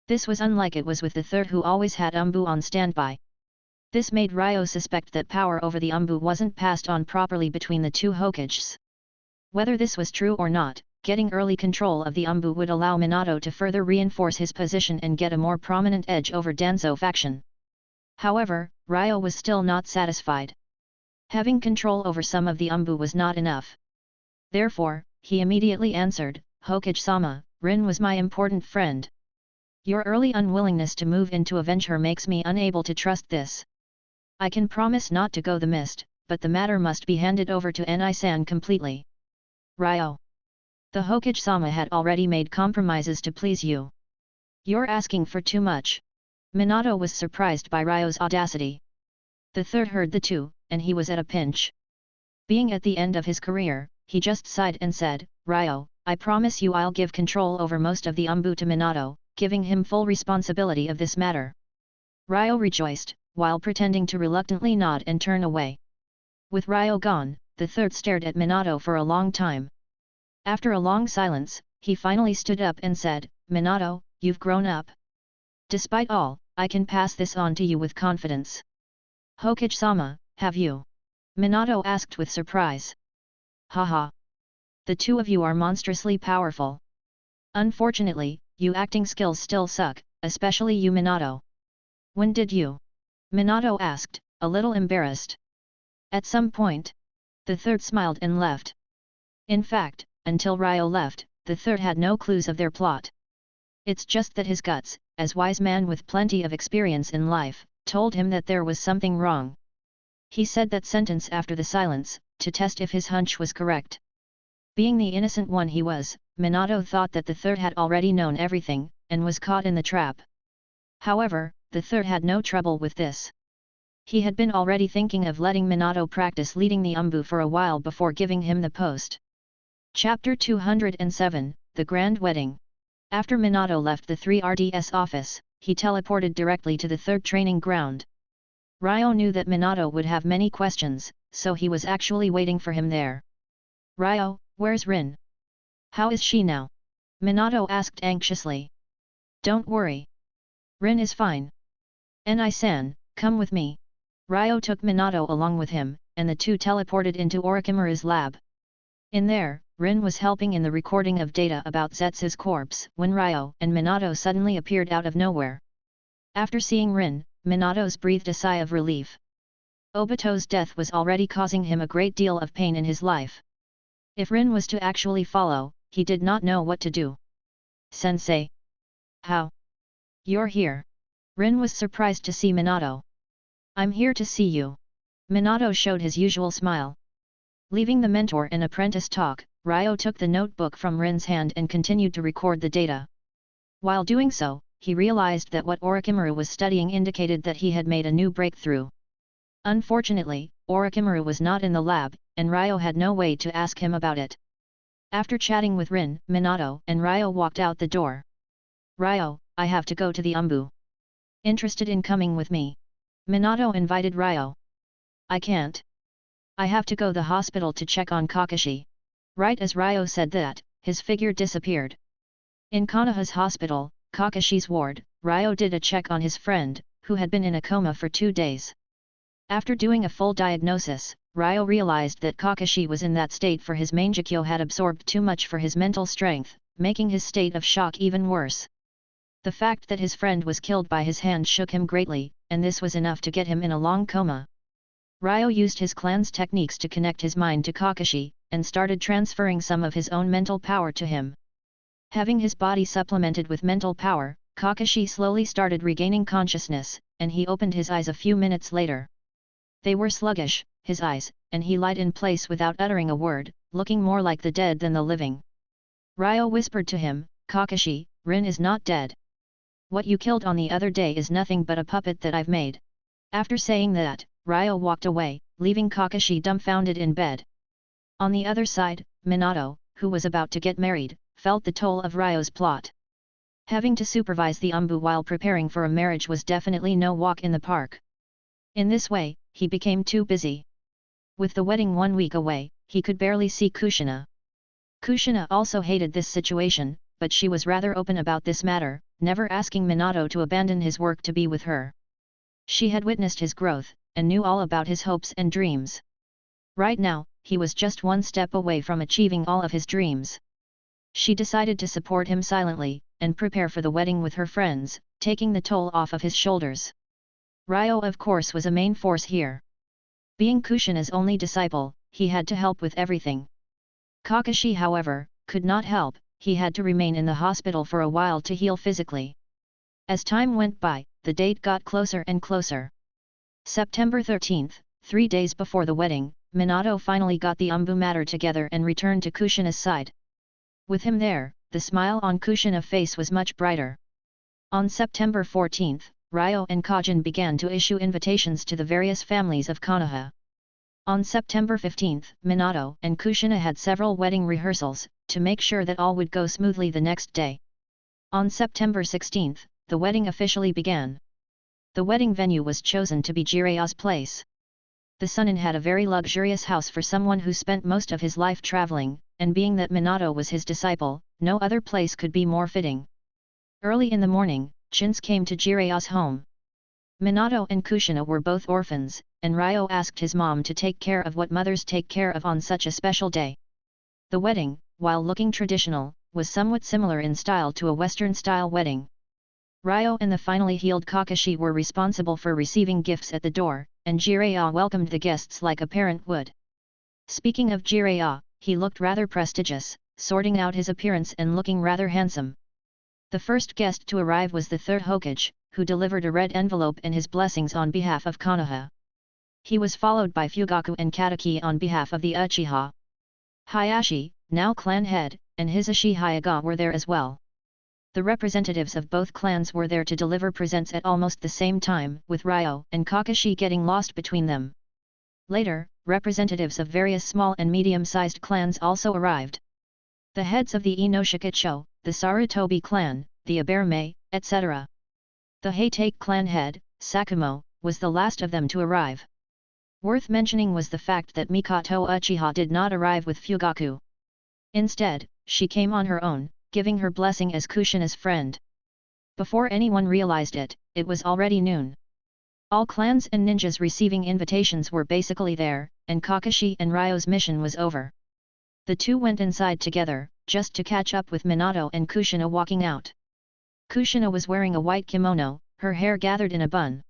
This was unlike it was with the third who always had Umbu on standby. This made Ryo suspect that power over the Umbu wasn't passed on properly between the two Hokages. Whether this was true or not, getting early control of the Umbu would allow Minato to further reinforce his position and get a more prominent edge over Danzo faction. However, Ryo was still not satisfied. Having control over some of the Umbu was not enough. Therefore, he immediately answered, Hokage-sama, Rin was my important friend. Your early unwillingness to move in to avenge her makes me unable to trust this. I can promise not to go the mist, but the matter must be handed over to Ni-san completely. Ryo. The Hokage-sama had already made compromises to please you. You're asking for too much. Minato was surprised by Ryo's audacity. The third heard the two, and he was at a pinch. Being at the end of his career, he just sighed and said, Ryo, I promise you I'll give control over most of the Umbu to Minato, giving him full responsibility of this matter. Ryo rejoiced, while pretending to reluctantly nod and turn away. With Ryo gone, the third stared at Minato for a long time. After a long silence, he finally stood up and said, Minato, you've grown up. Despite all, I can pass this on to you with confidence. Hokage-sama, have you? Minato asked with surprise. Haha. The two of you are monstrously powerful. Unfortunately, you acting skills still suck, especially you Minato. When did you? Minato asked, a little embarrassed. At some point. The third smiled and left. In fact, until Ryo left, the third had no clues of their plot. It's just that his guts, as wise man with plenty of experience in life, told him that there was something wrong. He said that sentence after the silence, to test if his hunch was correct. Being the innocent one he was, Minato thought that the third had already known everything, and was caught in the trap. However, the third had no trouble with this. He had been already thinking of letting Minato practice leading the Umbu for a while before giving him the post. Chapter 207, The Grand Wedding. After Minato left the 3RDS office, he teleported directly to the third training ground. Ryo knew that Minato would have many questions, so he was actually waiting for him there. Ryo, where's Rin? How is she now? Minato asked anxiously. Don't worry. Rin is fine. Ni-san, come with me. Ryo took Minato along with him, and the two teleported into Orochimaru's lab. In there, Rin was helping in the recording of data about Zetsu's corpse when Ryo and Minato suddenly appeared out of nowhere. After seeing Rin, Minato's breathed a sigh of relief. Obito's death was already causing him a great deal of pain in his life. If Rin was to actually follow, he did not know what to do. Sensei. How? You're here. Rin was surprised to see Minato. I'm here to see you. Minato showed his usual smile. Leaving the mentor and apprentice talk, Ryo took the notebook from Rin's hand and continued to record the data. While doing so, he realized that what Orochimaru was studying indicated that he had made a new breakthrough. Unfortunately, Orochimaru was not in the lab, and Ryo had no way to ask him about it. After chatting with Rin, Minato and Ryo walked out the door. Ryo, I have to go to the Umbu. Interested in coming with me? Minato invited Ryo. I can't. I have to go to the hospital to check on Kakashi. Right as Ryo said that, his figure disappeared. In Konoha's hospital, Kakashi's ward, Ryo did a check on his friend, who had been in a coma for 2 days. After doing a full diagnosis, Ryo realized that Kakashi was in that state for his Mangekyo had absorbed too much for his mental strength, making his state of shock even worse. The fact that his friend was killed by his hand shook him greatly, and this was enough to get him in a long coma. Ryo used his clan's techniques to connect his mind to Kakashi, and started transferring some of his own mental power to him. Having his body supplemented with mental power, Kakashi slowly started regaining consciousness, and he opened his eyes a few minutes later. They were sluggish, his eyes, and he lied in place without uttering a word, looking more like the dead than the living. Ryo whispered to him, Kakashi, Rin is not dead. What you killed on the other day is nothing but a puppet that I've made. After saying that, Ryo walked away, leaving Kakashi dumbfounded in bed. On the other side, Minato, who was about to get married, felt the toll of Ryo's plot. Having to supervise the Umbu while preparing for a marriage was definitely no walk in the park. In this way, he became too busy. With the wedding 1 week away, he could barely see Kushina. Kushina also hated this situation, but she was rather open about this matter, never asking Minato to abandon his work to be with her. She had witnessed his growth, and knew all about his hopes and dreams. Right now, he was just one step away from achieving all of his dreams. She decided to support him silently, and prepare for the wedding with her friends, taking the toll off of his shoulders. Ryo of course was a main force here. Being Kushina's only disciple, he had to help with everything. Kakashi however, could not help, he had to remain in the hospital for a while to heal physically. As time went by, the date got closer and closer. September 13th, 3 days before the wedding, Minato finally got the Umbu matter together and returned to Kushina's side. With him there, the smile on Kushina's face was much brighter. On September 14th, Ryo and Kajin began to issue invitations to the various families of Konoha. On September 15th, Minato and Kushina had several wedding rehearsals, to make sure that all would go smoothly the next day. On September 16th, the wedding officially began. The wedding venue was chosen to be Jiraya's place. The Sunin had a very luxurious house for someone who spent most of his life traveling, and being that Minato was his disciple, no other place could be more fitting. Early in the morning, Chins came to Jiraya's home. Minato and Kushina were both orphans, and Ryo asked his mom to take care of what mothers take care of on such a special day. The wedding, while looking traditional, was somewhat similar in style to a Western-style wedding. Ryo and the finally healed Kakashi were responsible for receiving gifts at the door, and Jiraiya welcomed the guests like a parent would. Speaking of Jiraiya, he looked rather prestigious, sorting out his appearance and looking rather handsome. The first guest to arrive was the third Hokage, who delivered a red envelope and his blessings on behalf of Konoha. He was followed by Fugaku and Kataki on behalf of the Uchiha. Hayashi, now clan head, and Hisashi Hyaga were there as well. The representatives of both clans were there to deliver presents at almost the same time, with Ryo and Kakashi getting lost between them. Later, representatives of various small and medium-sized clans also arrived. The heads of the Inoshikacho, the Sarutobi clan, the Aberme, etc. The Heitake clan head, Sakumo, was the last of them to arrive. Worth mentioning was the fact that Mikoto Uchiha did not arrive with Fugaku. Instead, she came on her own, giving her blessing as Kushina's friend. Before anyone realized it, it was already noon. All clans and ninjas receiving invitations were basically there, and Kakashi and Ryo's mission was over. The two went inside together, just to catch up with Minato and Kushina walking out. Kushina was wearing a white kimono, her hair gathered in a bun.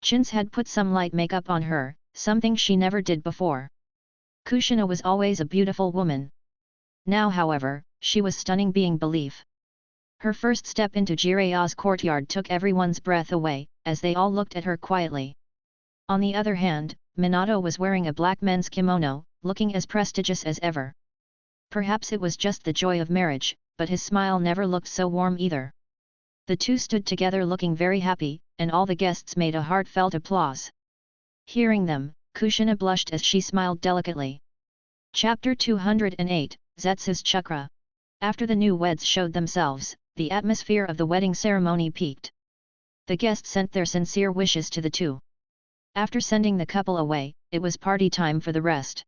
Chins had put some light makeup on her, something she never did before. Kushina was always a beautiful woman. Now however, she was stunning beyond belief. Her first step into Jiraya's courtyard took everyone's breath away, as they all looked at her quietly. On the other hand, Minato was wearing a black men's kimono, looking as prestigious as ever. Perhaps it was just the joy of marriage, but his smile never looked so warm either. The two stood together looking very happy, and all the guests made a heartfelt applause. Hearing them, Kushina blushed as she smiled delicately. Chapter 208, Zetsu's Chakra. After the newlyweds showed themselves, the atmosphere of the wedding ceremony peaked. The guests sent their sincere wishes to the two. After sending the couple away, it was party time for the rest.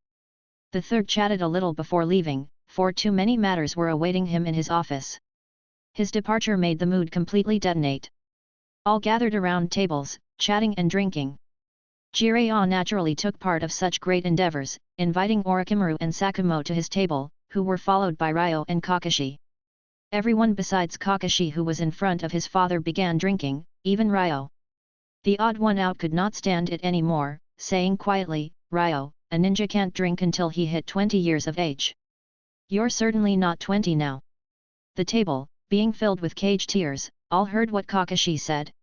The third chatted a little before leaving, for too many matters were awaiting him in his office. His departure made the mood completely detonate. All gathered around tables, chatting and drinking. Jiraiya naturally took part of such great endeavors, inviting Orochimaru and Sakumo to his table, who were followed by Ryo and Kakashi. Everyone besides Kakashi who was in front of his father began drinking, even Ryo. The odd one out could not stand it anymore, saying quietly, "Ryo, a ninja can't drink until he hit 20 years of age. You're certainly not 20 now." The table, being filled with caged tears, all heard what Kakashi said.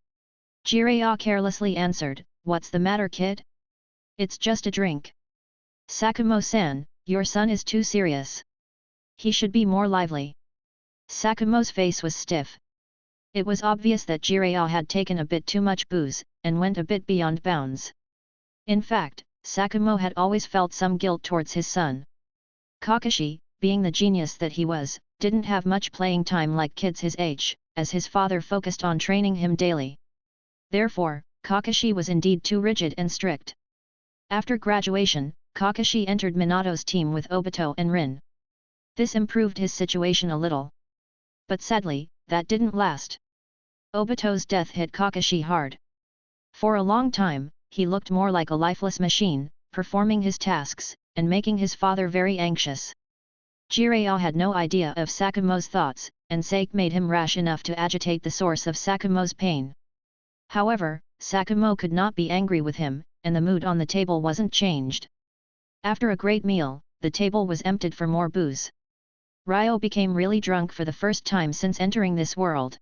Jiraiya carelessly answered, "What's the matter, kid? It's just a drink." "Sakumo-san, your son is too serious. He should be more lively." Sakumo's face was stiff. It was obvious that Jiraiya had taken a bit too much booze, and went a bit beyond bounds. In fact, Sakumo had always felt some guilt towards his son. Kakashi, being the genius that he was, didn't have much playing time like kids his age, as his father focused on training him daily. Therefore, Kakashi was indeed too rigid and strict. After graduation, Kakashi entered Minato's team with Obito and Rin. This improved his situation a little. But sadly, that didn't last. Obito's death hit Kakashi hard. For a long time, he looked more like a lifeless machine, performing his tasks, and making his father very anxious. Jiraiya had no idea of Sakumo's thoughts, and Sake made him rash enough to agitate the source of Sakumo's pain. However, Sakumo could not be angry with him, and the mood on the table wasn't changed. After a great meal, the table was emptied for more booze. Ryo became really drunk for the first time since entering this world.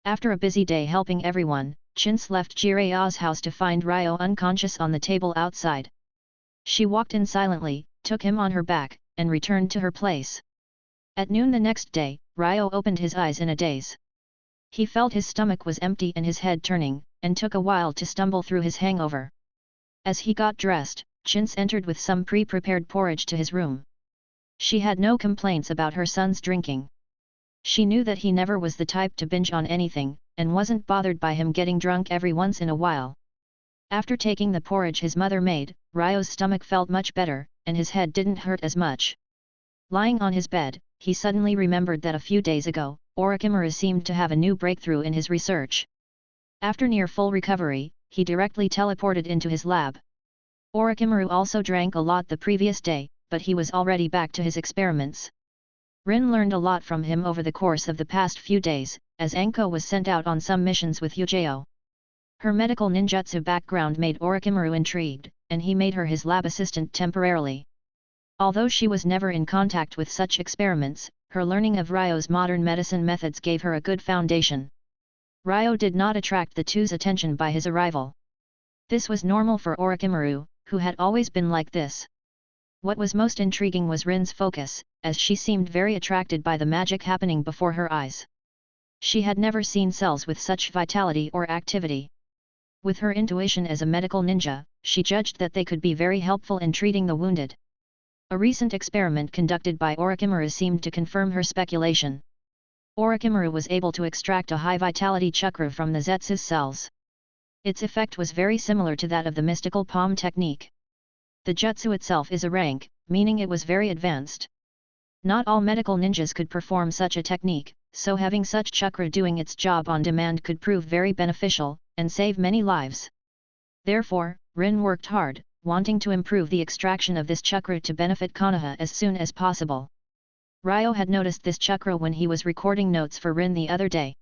After a busy day helping everyone, Chintz left Jiraiya's house to find Ryo unconscious on the table outside. She walked in silently, took him on her back, and returned to her place. At noon the next day, Ryo opened his eyes in a daze. He felt his stomach was empty and his head turning, and took a while to stumble through his hangover. As he got dressed, Chintz entered with some pre-prepared porridge to his room. She had no complaints about her son's drinking. She knew that he never was the type to binge on anything, and wasn't bothered by him getting drunk every once in a while. After taking the porridge his mother made, Ryo's stomach felt much better, and his head didn't hurt as much. Lying on his bed, he suddenly remembered that a few days ago, Orochimaru seemed to have a new breakthrough in his research. After near full recovery, he directly teleported into his lab. Orochimaru also drank a lot the previous day, but he was already back to his experiments. Rin learned a lot from him over the course of the past few days, as Anko was sent out on some missions with Yujao. Her medical ninjutsu background made Orochimaru intrigued, and he made her his lab assistant temporarily. Although she was never in contact with such experiments, her learning of Ryo's modern medicine methods gave her a good foundation. Ryo did not attract the two's attention by his arrival. This was normal for Orochimaru, who had always been like this. What was most intriguing was Rin's focus, as she seemed very attracted by the magic happening before her eyes. She had never seen cells with such vitality or activity. With her intuition as a medical ninja, she judged that they could be very helpful in treating the wounded. A recent experiment conducted by Orochimaru seemed to confirm her speculation. Orochimaru was able to extract a high-vitality chakra from the Zetsu's cells. Its effect was very similar to that of the mystical palm technique. The jutsu itself is a rank, meaning it was very advanced. Not all medical ninjas could perform such a technique, so having such chakra doing its job on demand could prove very beneficial, and save many lives. Therefore, Rin worked hard, wanting to improve the extraction of this chakra to benefit Konoha as soon as possible. Ryo had noticed this chakra when he was recording notes for Rin the other day.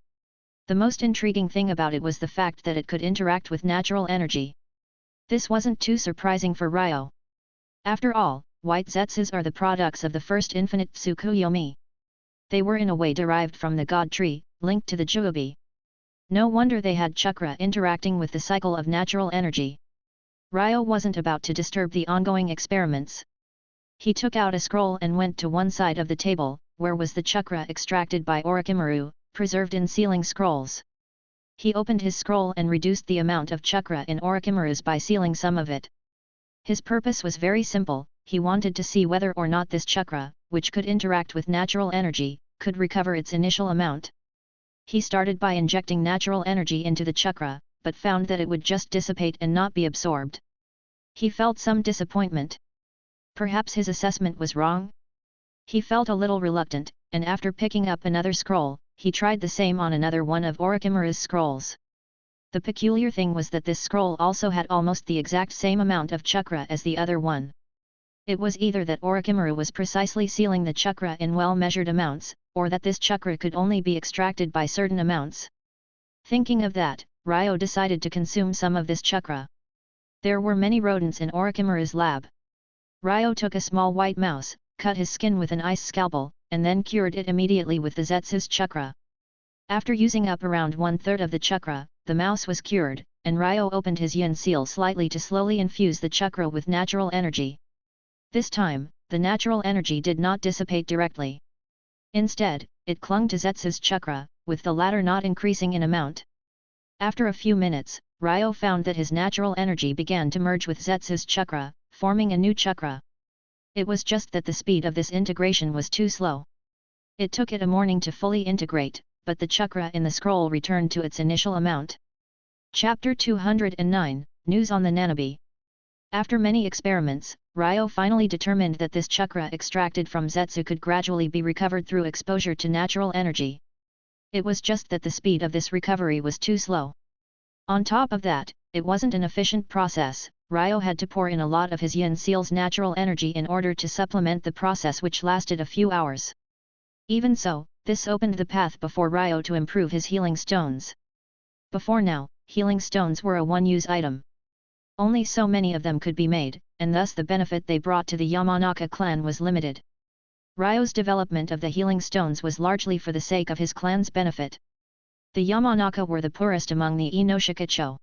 The most intriguing thing about it was the fact that it could interact with natural energy. This wasn't too surprising for Ryo. After all, white Zetsus are the products of the first infinite Tsukuyomi. They were in a way derived from the god tree, linked to the Juobi. No wonder they had chakra interacting with the cycle of natural energy. Ryo wasn't about to disturb the ongoing experiments. He took out a scroll and went to one side of the table, where was the chakra extracted by Orochimaru, preserved in sealing scrolls. He opened his scroll and reduced the amount of chakra in Orochimaru's by sealing some of it. His purpose was very simple, he wanted to see whether or not this chakra, which could interact with natural energy, could recover its initial amount. He started by injecting natural energy into the chakra, but found that it would just dissipate and not be absorbed. He felt some disappointment. Perhaps his assessment was wrong? He felt a little reluctant, and after picking up another scroll, he tried the same on another one of Orochimaru's scrolls. The peculiar thing was that this scroll also had almost the exact same amount of chakra as the other one. It was either that Orochimaru was precisely sealing the chakra in well-measured amounts, or that this chakra could only be extracted by certain amounts. Thinking of that, Ryo decided to consume some of this chakra. There were many rodents in Orochimaru's lab. Ryo took a small white mouse, cut his skin with an ice scalpel, and then cured it immediately with the Zetsu's chakra. After using up around 1/3 of the chakra, the mouse was cured, and Ryo opened his yin seal slightly to slowly infuse the chakra with natural energy. This time, the natural energy did not dissipate directly. Instead, it clung to Zetsu's chakra, with the latter not increasing in amount. After a few minutes, Ryo found that his natural energy began to merge with Zetsu's chakra, forming a new chakra. It was just that the speed of this integration was too slow. It took it a morning to fully integrate, but the chakra in the scroll returned to its initial amount. Chapter 209, News on the Nanabi. After many experiments, Ryo finally determined that this chakra extracted from Zetsu could gradually be recovered through exposure to natural energy. It was just that the speed of this recovery was too slow. On top of that, it wasn't an efficient process. Ryo had to pour in a lot of his yin seal's natural energy in order to supplement the process, which lasted a few hours. Even so, this opened the path before Ryo to improve his healing stones. Before now, healing stones were a one-use item. Only so many of them could be made, and thus the benefit they brought to the Yamanaka clan was limited. Ryo's development of the healing stones was largely for the sake of his clan's benefit. The Yamanaka were the poorest among the Inoshikacho.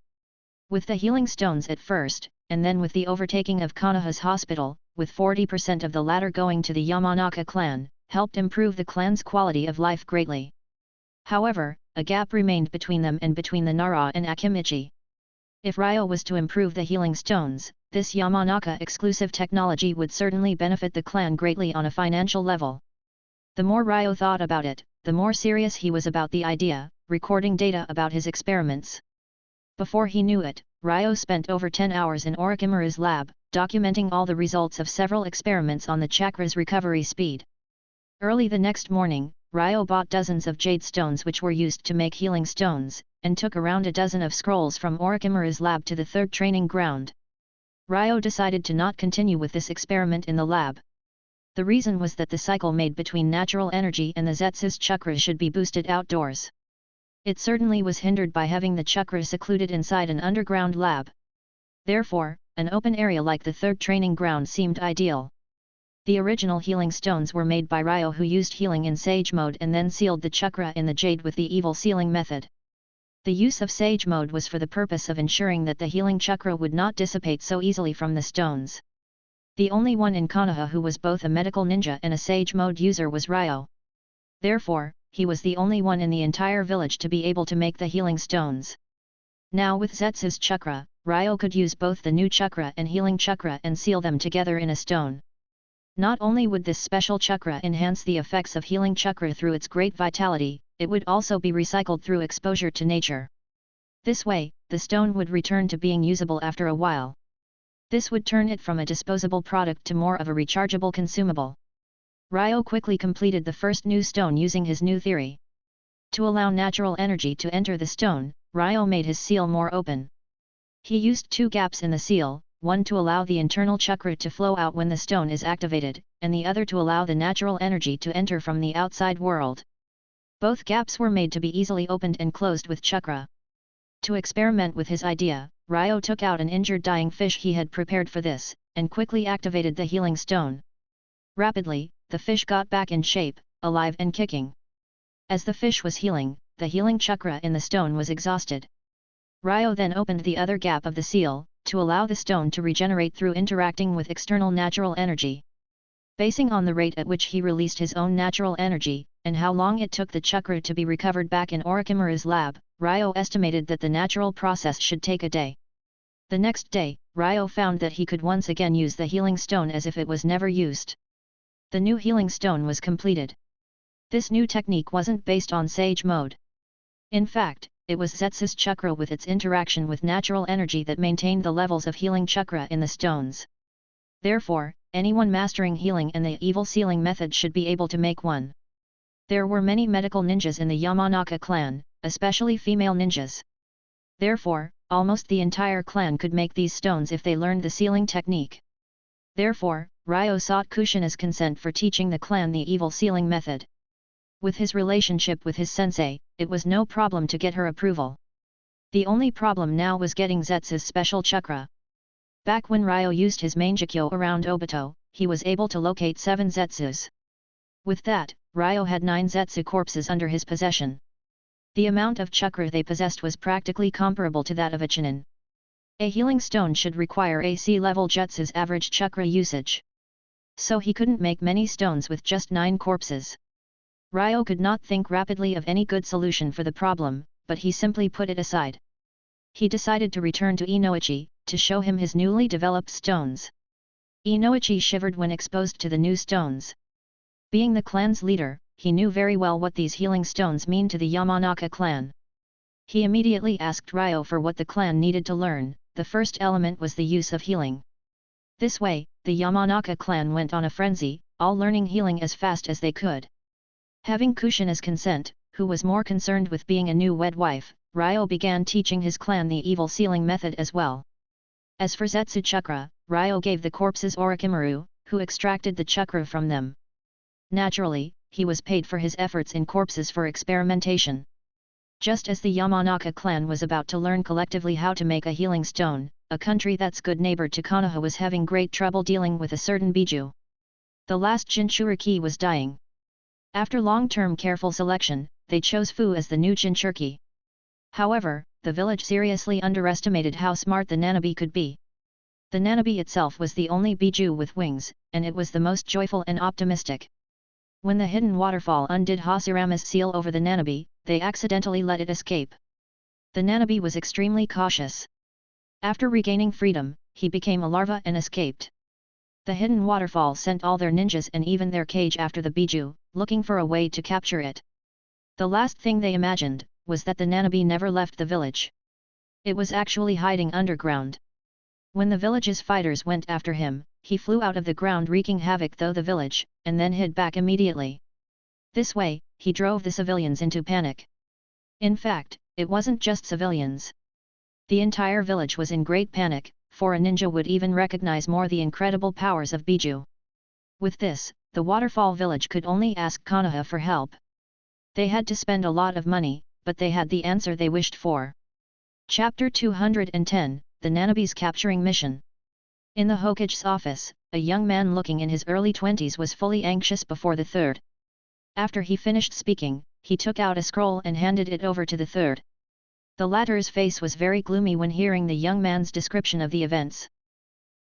With the healing stones at first, and then with the overtaking of Konoha's hospital, with 40% of the latter going to the Yamanaka clan, helped improve the clan's quality of life greatly. However, a gap remained between them and between the Nara and Akimichi. If Ryo was to improve the healing stones, this Yamanaka exclusive technology would certainly benefit the clan greatly on a financial level. The more Ryo thought about it, the more serious he was about the idea, recording data about his experiments. Before he knew it, Ryo spent over 10 hours in Orochimaru's lab, documenting all the results of several experiments on the chakra's recovery speed. Early the next morning, Ryo bought dozens of jade stones which were used to make healing stones, and took around a dozen of scrolls from Orochimaru's lab to the third training ground. Ryo decided to not continue with this experiment in the lab. The reason was that the cycle made between natural energy and the Zetsu's chakra should be boosted outdoors. It certainly was hindered by having the chakra secluded inside an underground lab. Therefore, an open area like the third training ground seemed ideal. The original healing stones were made by Ryo, who used healing in Sage mode and then sealed the chakra in the jade with the evil sealing method. The use of Sage mode was for the purpose of ensuring that the healing chakra would not dissipate so easily from the stones. The only one in Konoha who was both a medical ninja and a Sage mode user was Ryo. Therefore, he was the only one in the entire village to be able to make the healing stones. Now with Zetsu's chakra, Ryo could use both the new chakra and healing chakra and seal them together in a stone. Not only would this special chakra enhance the effects of healing chakra through its great vitality, it would also be recycled through exposure to nature. This way, the stone would return to being usable after a while. This would turn it from a disposable product to more of a rechargeable consumable. Ryo quickly completed the first new stone using his new theory. To allow natural energy to enter the stone, Ryo made his seal more open. He used 2 gaps in the seal, one to allow the internal chakra to flow out when the stone is activated, and the other to allow the natural energy to enter from the outside world. Both gaps were made to be easily opened and closed with chakra. To experiment with his idea, Ryo took out an injured dying fish he had prepared for this, and quickly activated the healing stone. Rapidly, the fish got back in shape, alive and kicking. As the fish was healing, the healing chakra in the stone was exhausted. Ryo then opened the other gap of the seal, to allow the stone to regenerate through interacting with external natural energy. Basing on the rate at which he released his own natural energy, and how long it took the chakra to be recovered back in Orochimaru's lab, Ryo estimated that the natural process should take a day. The next day, Ryo found that he could once again use the healing stone as if it was never used. The new healing stone was completed. This new technique wasn't based on Sage mode. In fact, it was Zetsu's chakra with its interaction with natural energy that maintained the levels of healing chakra in the stones. Therefore, anyone mastering healing and the evil sealing method should be able to make one. There were many medical ninjas in the Yamanaka clan, especially female ninjas. Therefore, almost the entire clan could make these stones if they learned the sealing technique. Therefore, Ryo sought Kushina's consent for teaching the clan the evil sealing method. With his relationship with his sensei, it was no problem to get her approval. The only problem now was getting Zetsu's special chakra. Back when Ryo used his Mangekyo around Obito, he was able to locate 7 Zetsus. With that, Ryo had 9 Zetsu corpses under his possession. The amount of chakra they possessed was practically comparable to that of a Chunin. A healing stone should require a C-level Jutsu's average chakra usage. So he couldn't make many stones with just 9 corpses. Ryo could not think rapidly of any good solution for the problem, but he simply put it aside. He decided to return to Inoichi, to show him his newly developed stones. Inoichi shivered when exposed to the new stones. Being the clan's leader, he knew very well what these healing stones mean to the Yamanaka clan. He immediately asked Ryo for what the clan needed to learn. The first element was the use of healing. This way, the Yamanaka clan went on a frenzy, all learning healing as fast as they could. Having Kushina's consent, who was more concerned with being a new wed wife, Ryo began teaching his clan the evil sealing method as well. As for Zetsu chakra, Ryo gave the corpses Orochimaru, who extracted the chakra from them. Naturally, he was paid for his efforts in corpses for experimentation. Just as the Yamanaka clan was about to learn collectively how to make a healing stone, a country that's good neighbor to Konoha was having great trouble dealing with a certain Biju. The last Jinchuriki was dying. After long-term careful selection, they chose Fu as the new Jinchuriki. However, the village seriously underestimated how smart the Nanabi could be. The Nanabi itself was the only Biju with wings, and it was the most joyful and optimistic. When the hidden waterfall undid Hashirama's seal over the Nanabi, they accidentally let it escape. The Nanabi was extremely cautious. After regaining freedom, he became a larva and escaped. The hidden waterfall sent all their ninjas and even their cage after the Biju, looking for a way to capture it. The last thing they imagined was that the Nanabi never left the village. It was actually hiding underground. When the village's fighters went after him, he flew out of the ground wreaking havoc through the village, and then hid back immediately. This way, he drove the civilians into panic. In fact, it wasn't just civilians. The entire village was in great panic, for a ninja would even recognize more the incredible powers of Biju. With this, the waterfall village could only ask Konoha for help. They had to spend a lot of money, but they had the answer they wished for. Chapter 210, The Nanabi's Capturing Mission. In the Hokage's office, a young man looking in his early 20s was fully anxious before the third. After he finished speaking, he took out a scroll and handed it over to the third. The latter's face was very gloomy when hearing the young man's description of the events.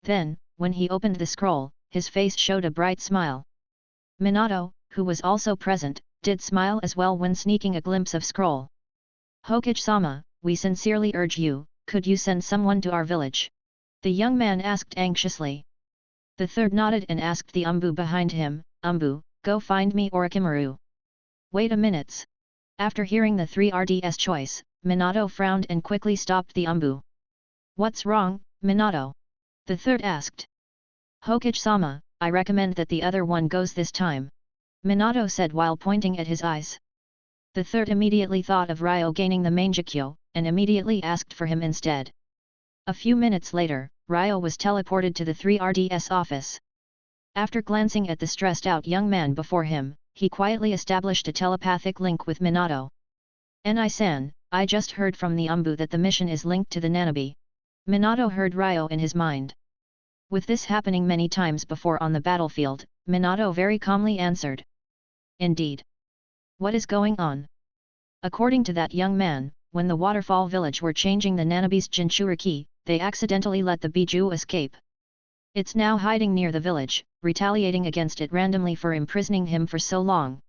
Then, when he opened the scroll, his face showed a bright smile. Minato, who was also present, did smile as well when sneaking a glimpse of scroll. Hokage-sama, we sincerely urge you, could you send someone to our village? The young man asked anxiously. The third nodded and asked the Umbu behind him, Umbu, go find me Orochimaru. Wait a minute. After hearing the 3RD's choice, Minato frowned and quickly stopped the Umbu. What's wrong, Minato? The third asked. Hokage-sama, I recommend that the other one goes this time. Minato said while pointing at his eyes. The third immediately thought of Ryo gaining the Mangekyo, and immediately asked for him instead. A few minutes later, Ryo was teleported to the 3RD's office. After glancing at the stressed-out young man before him, he quietly established a telepathic link with Minato. Ni-san, I just heard from the Umbu that the mission is linked to the Nanabi. Minato heard Ryo in his mind. With this happening many times before on the battlefield, Minato very calmly answered. Indeed. What is going on? According to that young man, when the waterfall village were changing the Nanabe's Jinchuriki, they accidentally let the Biju escape. It's now hiding near the village, retaliating against it randomly for imprisoning him for so long.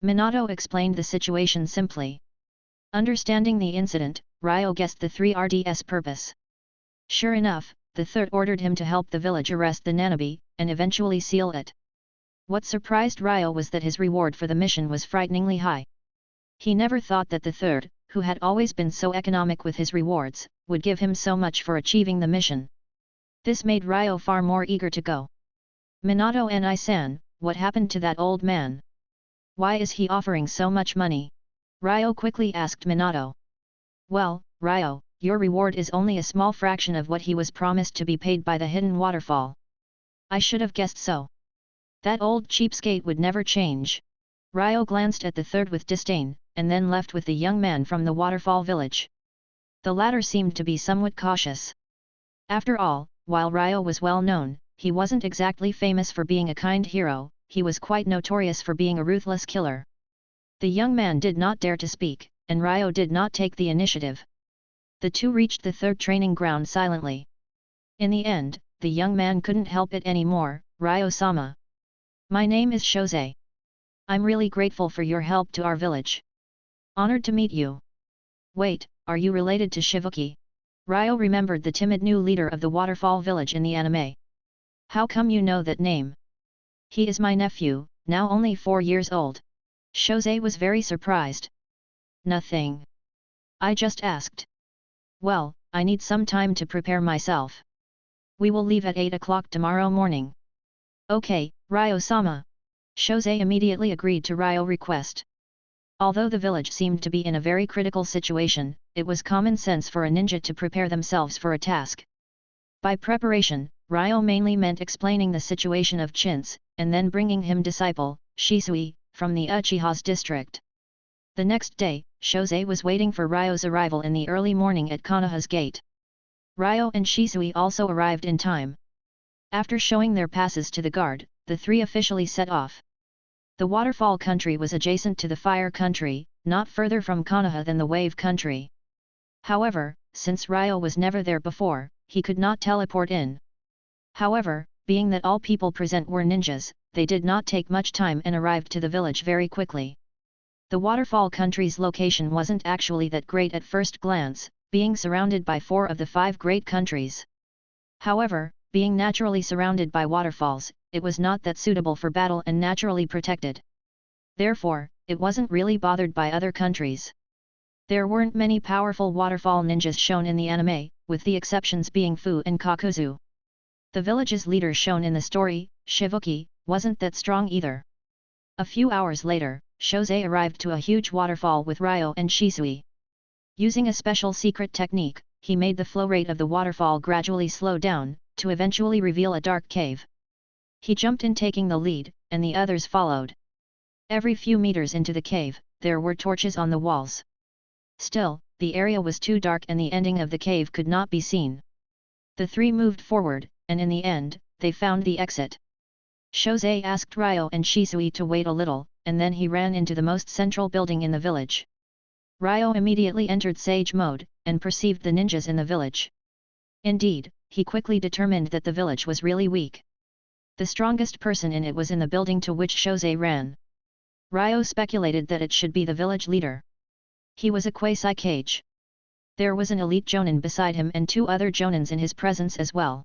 Minato explained the situation simply. Understanding the incident, Ryo guessed the 3Rd's purpose. Sure enough, the third ordered him to help the village arrest the Nanabe, and eventually seal it. What surprised Ryo was that his reward for the mission was frighteningly high. He never thought that the third, who had always been so economic with his rewards, would give him so much for achieving the mission. This made Ryo far more eager to go. Minato and I-san, what happened to that old man? Why is he offering so much money? Ryo quickly asked Minato. Well, Ryo, your reward is only a small fraction of what he was promised to be paid by the hidden waterfall. I should have guessed so. That old cheapskate would never change. Ryo glanced at the third with disdain, and then left with the young man from the waterfall village. The latter seemed to be somewhat cautious. After all, while Ryo was well known, he wasn't exactly famous for being a kind hero, he was quite notorious for being a ruthless killer. The young man did not dare to speak, and Ryo did not take the initiative. The two reached the third training ground silently. In the end, the young man couldn't help it anymore. Ryo-sama. My name is Shosei. I'm really grateful for your help to our village. Honored to meet you. Wait, are you related to Shivuki? Ryo remembered the timid new leader of the waterfall village in the anime. How come you know that name? He is my nephew, now only 4 years old. Shosei was very surprised. Nothing. I just asked. Well, I need some time to prepare myself. We will leave at 8 o'clock tomorrow morning. Okay, Ryo-sama. Shosei immediately agreed to Ryo's request. Although the village seemed to be in a very critical situation, it was common sense for a ninja to prepare themselves for a task. By preparation, Ryo mainly meant explaining the situation of Chintz, and then bringing him disciple, Shisui, from the Uchiha's district. The next day, Shosei was waiting for Ryo's arrival in the early morning at Konoha's gate. Ryo and Shisui also arrived in time. After showing their passes to the guard, the three officially set off. The waterfall country was adjacent to the fire country, not further from Konoha than the wave country. However, since Ryo was never there before, he could not teleport in. However, being that all people present were ninjas, they did not take much time and arrived to the village very quickly. The waterfall country's location wasn't actually that great at first glance, being surrounded by 4 of the 5 great countries. However, being naturally surrounded by waterfalls, it was not that suitable for battle and naturally protected. Therefore, it wasn't really bothered by other countries. There weren't many powerful waterfall ninjas shown in the anime, with the exceptions being Fu and Kakuzu. The village's leader shown in the story, Shivuki, wasn't that strong either. A few hours later, Shosei arrived to a huge waterfall with Ryo and Shisui. Using a special secret technique, he made the flow rate of the waterfall gradually slow down, to eventually reveal a dark cave. He jumped in taking the lead, and the others followed. Every few meters into the cave, there were torches on the walls. Still, the area was too dark and the ending of the cave could not be seen. The three moved forward, and in the end, they found the exit. Shosei asked Ryo and Shisui to wait a little, and then he ran into the most central building in the village. Ryo immediately entered Sage mode, and perceived the ninjas in the village. Indeed, he quickly determined that the village was really weak. The strongest person in it was in the building to which Shosei ran. Ryo speculated that it should be the village leader. He was a quasi-Kage. There was an elite Jonin beside him and 2 other Jonins in his presence as well.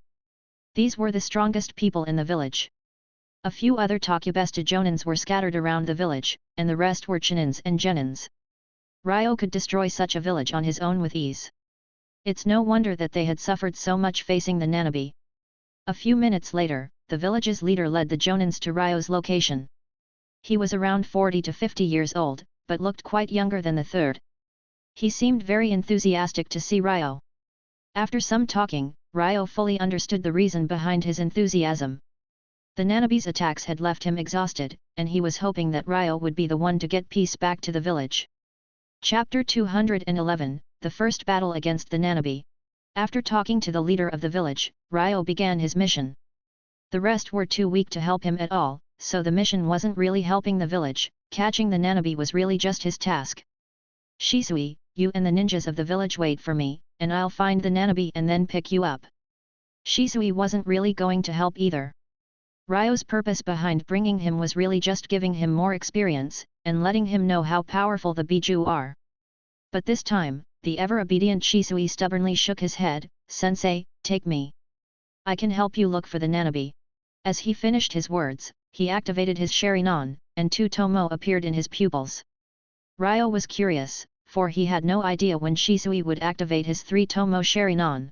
These were the strongest people in the village. A few other Takubesta Jonins were scattered around the village, and the rest were Chinins and Genins. Ryo could destroy such a village on his own with ease. It's no wonder that they had suffered so much facing the Nanabe. A few minutes later, the village's leader led the Jonins to Ryo's location. He was around 40 to 50 years old, but looked quite younger than the third. He seemed very enthusiastic to see Ryo. After some talking, Ryo fully understood the reason behind his enthusiasm. The Nanabe's attacks had left him exhausted, and he was hoping that Ryo would be the one to get peace back to the village. Chapter 211, The First Battle Against the Nanabe. After talking to the leader of the village, Ryo began his mission. The rest were too weak to help him at all, so the mission wasn't really helping the village, catching the Nanabe was really just his task. Shisui, you and the ninjas of the village wait for me, and I'll find the Nanabi and then pick you up. Shisui wasn't really going to help either. Ryo's purpose behind bringing him was really just giving him more experience, and letting him know how powerful the Biju are. But this time, the ever-obedient Shisui stubbornly shook his head. Sensei, take me. I can help you look for the Nanabi. As he finished his words, he activated his Sharingan, and 2 tomo appeared in his pupils. Ryo was curious, for he had no idea when Shisui would activate his 3 tomo Sharingan.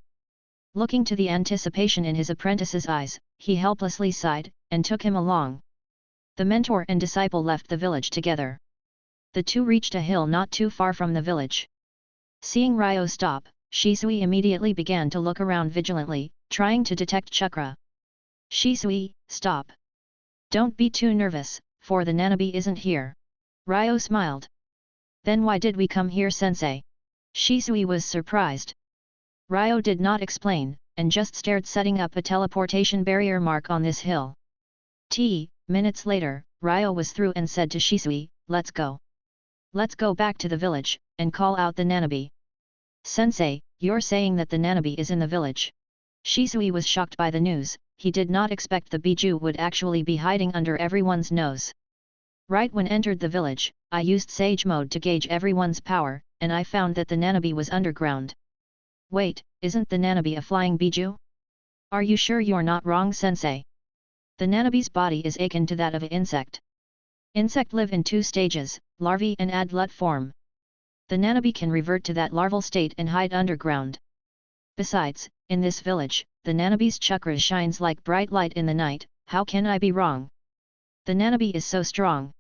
Looking to the anticipation in his apprentice's eyes, he helplessly sighed, and took him along. The mentor and disciple left the village together. The two reached a hill not too far from the village. Seeing Ryo stop, Shisui immediately began to look around vigilantly, trying to detect chakra. Shisui, stop. Don't be too nervous, for the Nanabi isn't here. Ryo smiled. Then why did we come here, sensei? Shisui was surprised. Ryo did not explain, and just stared, setting up a teleportation barrier mark on this hill. Minutes later, Ryo was through and said to Shisui, let's go. Let's go back to the village, and call out the Nanabi. Sensei, you're saying that the Nanabi is in the village? Shisui was shocked by the news. He did not expect the Biju would actually be hiding under everyone's nose. Right when entered the village, I used Sage Mode to gauge everyone's power, and I found that the Nanabi was underground. Wait, isn't the Nanabi a flying Biju? Are you sure you're not wrong, sensei? The Nanabi's body is akin to that of an insect. Insect live in 2 stages, larvae and adult form. The Nanabi can revert to that larval state and hide underground. Besides, in this village, the Nanabi's chakra shines like bright light in the night. How can I be wrong? The Nanabi is so strong.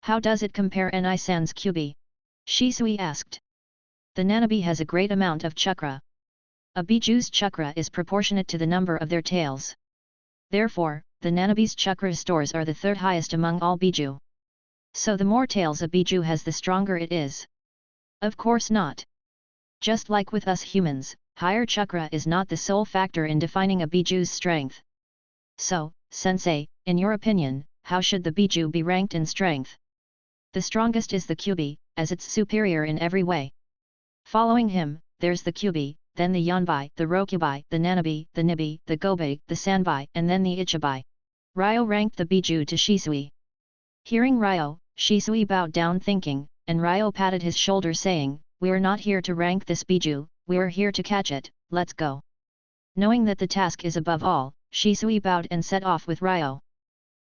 How does it compare Ni-san's Kyubi? Shisui asked. The Nanabi has a great amount of chakra. A Biju's chakra is proportionate to the number of their tails. Therefore, the Nanabi's chakra stores are the 3rd highest among all Biju. So the more tails a Biju has, the stronger it is. Of course not. Just like with us humans, higher chakra is not the sole factor in defining a Biju's strength. So, sensei, in your opinion, how should the Biju be ranked in strength? The strongest is the Kyubi, as it's superior in every way. Following him, there's the Kyubi, then the Yanbai, the Rokubai, the Nanabi, the Nibi, the Gobai, the Sanbai, and then the Ichibai. Ryo ranked the Biju to Shisui. Hearing Ryo, Shisui bowed down thinking, and Ryo patted his shoulder saying, we're not here to rank this Biju, we're here to catch it, let's go. Knowing that the task is above all, Shisui bowed and set off with Ryo.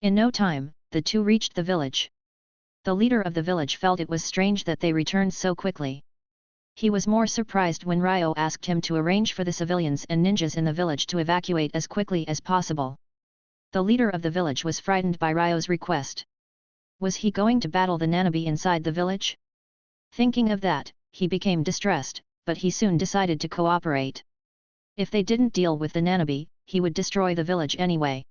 In no time, the two reached the village. The leader of the village felt it was strange that they returned so quickly. He was more surprised when Ryo asked him to arrange for the civilians and ninjas in the village to evacuate as quickly as possible. The leader of the village was frightened by Ryo's request. Was he going to battle the Nanabi inside the village? Thinking of that, he became distressed, but he soon decided to cooperate. If they didn't deal with the Nanabi, he would destroy the village anyway.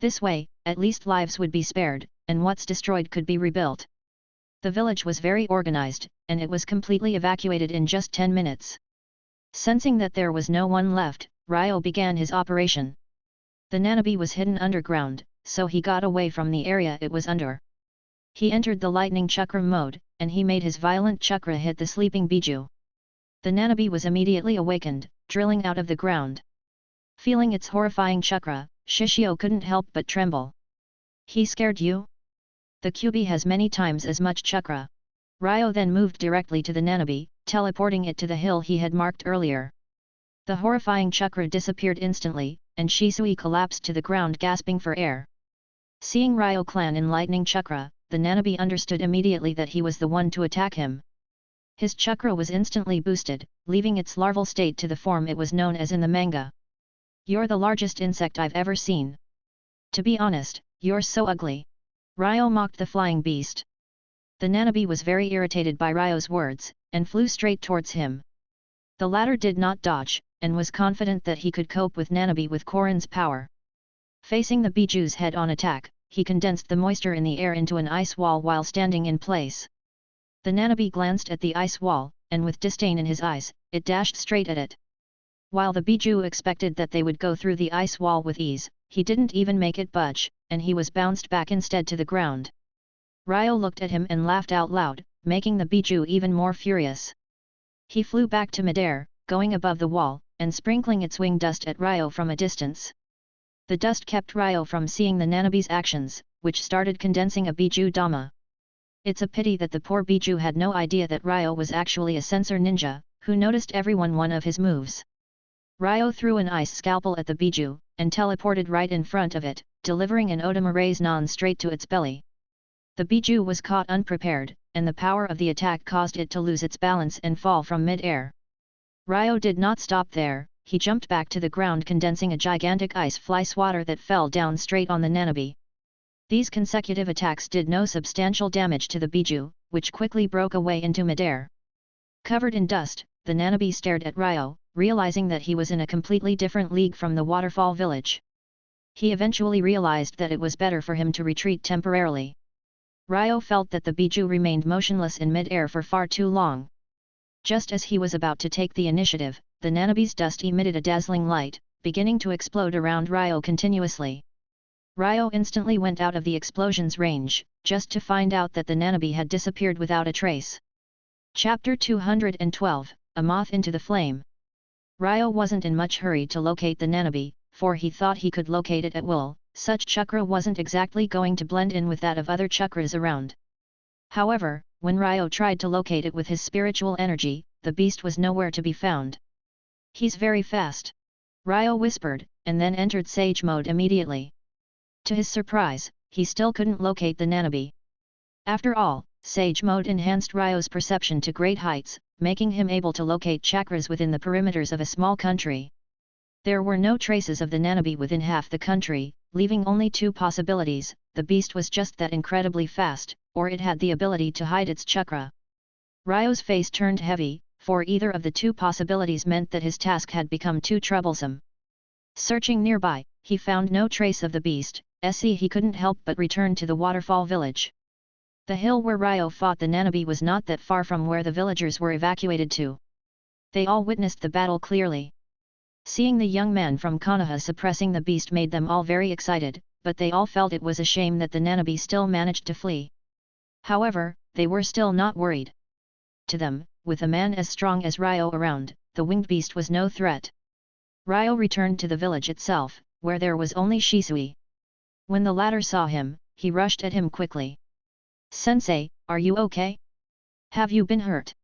This way, at least lives would be spared, and what's destroyed could be rebuilt. The village was very organized, and it was completely evacuated in just 10 minutes. Sensing that there was no one left, Ryo began his operation. The Nanabi was hidden underground, so he got away from the area it was under. He entered the lightning chakra mode, and he made his violent chakra hit the sleeping Biju. The Nanabi was immediately awakened, drilling out of the ground. Feeling its horrifying chakra, Shishio couldn't help but tremble. He scared you? The Kyubi has many times as much chakra. Ryo then moved directly to the Nanabi, teleporting it to the hill he had marked earlier. The horrifying chakra disappeared instantly, and Shisui collapsed to the ground gasping for air. Seeing Ryo clan in lightning chakra, the Nanabi understood immediately that he was the one to attack him. His chakra was instantly boosted, leaving its larval state to the form it was known as in the manga. You're the largest insect I've ever seen. To be honest, you're so ugly. Ryo mocked the flying beast. The Nanabi was very irritated by Ryo's words, and flew straight towards him. The latter did not dodge, and was confident that he could cope with Nanabi with Korin's power. Facing the Biju's head-on attack, he condensed the moisture in the air into an ice wall while standing in place. The Nanabi glanced at the ice wall, and with disdain in his eyes, it dashed straight at it. While the Biju expected that they would go through the ice wall with ease, he didn't even make it budge, and he was bounced back instead to the ground. Ryo looked at him and laughed out loud, making the Biju even more furious. He flew back to midair, going above the wall, and sprinkling its wing dust at Ryo from a distance. The dust kept Ryo from seeing the Nanabi's actions, which started condensing a Biju Dama. It's a pity that the poor Biju had no idea that Ryo was actually a sensor ninja, who noticed one of his moves. Ryo threw an ice scalpel at the Biju, and teleported right in front of it, delivering an Odama non straight to its belly. The Biju was caught unprepared, and the power of the attack caused it to lose its balance and fall from mid-air. Ryo did not stop there, he jumped back to the ground condensing a gigantic ice fly swatter that fell down straight on the Nanabi. These consecutive attacks did no substantial damage to the Biju, which quickly broke away into midair. Covered in dust, the Nanabi stared at Ryo, realizing that he was in a completely different league from the waterfall village. He eventually realized that it was better for him to retreat temporarily. Ryo felt that the Biju remained motionless in mid-air for far too long. Just as he was about to take the initiative, the Nanabi's dust emitted a dazzling light, beginning to explode around Ryo continuously. Ryo instantly went out of the explosion's range, just to find out that the Nanabi had disappeared without a trace. Chapter 212, A Moth into the Flame. Ryo wasn't in much hurry to locate the Nanabi, for he thought he could locate it at will. Such chakra wasn't exactly going to blend in with that of other chakras around. However, when Ryo tried to locate it with his spiritual energy, the beast was nowhere to be found. "He's very fast," Ryo whispered, and then entered Sage mode immediately. To his surprise, he still couldn't locate the Nanabi. After all, Sage mode enhanced Ryo's perception to great heights, making him able to locate chakras within the perimeters of a small country. There were no traces of the Nanabi within half the country, leaving only two possibilities: the beast was just that incredibly fast, or it had the ability to hide its chakra. Ryo's face turned heavy, for either of the two possibilities meant that his task had become too troublesome. Searching nearby, he found no trace of the beast, he couldn't help but return to the waterfall village. The hill where Ryo fought the Nanabi was not that far from where the villagers were evacuated to. They all witnessed the battle clearly. Seeing the young man from Konoha suppressing the beast made them all very excited, but they all felt it was a shame that the Nanabi still managed to flee. However, they were still not worried. To them, with a man as strong as Ryo around, the winged beast was no threat. Ryo returned to the village itself, where there was only Shisui. When the latter saw him, he rushed at him quickly. "Sensei, are you okay? Have you been hurt?"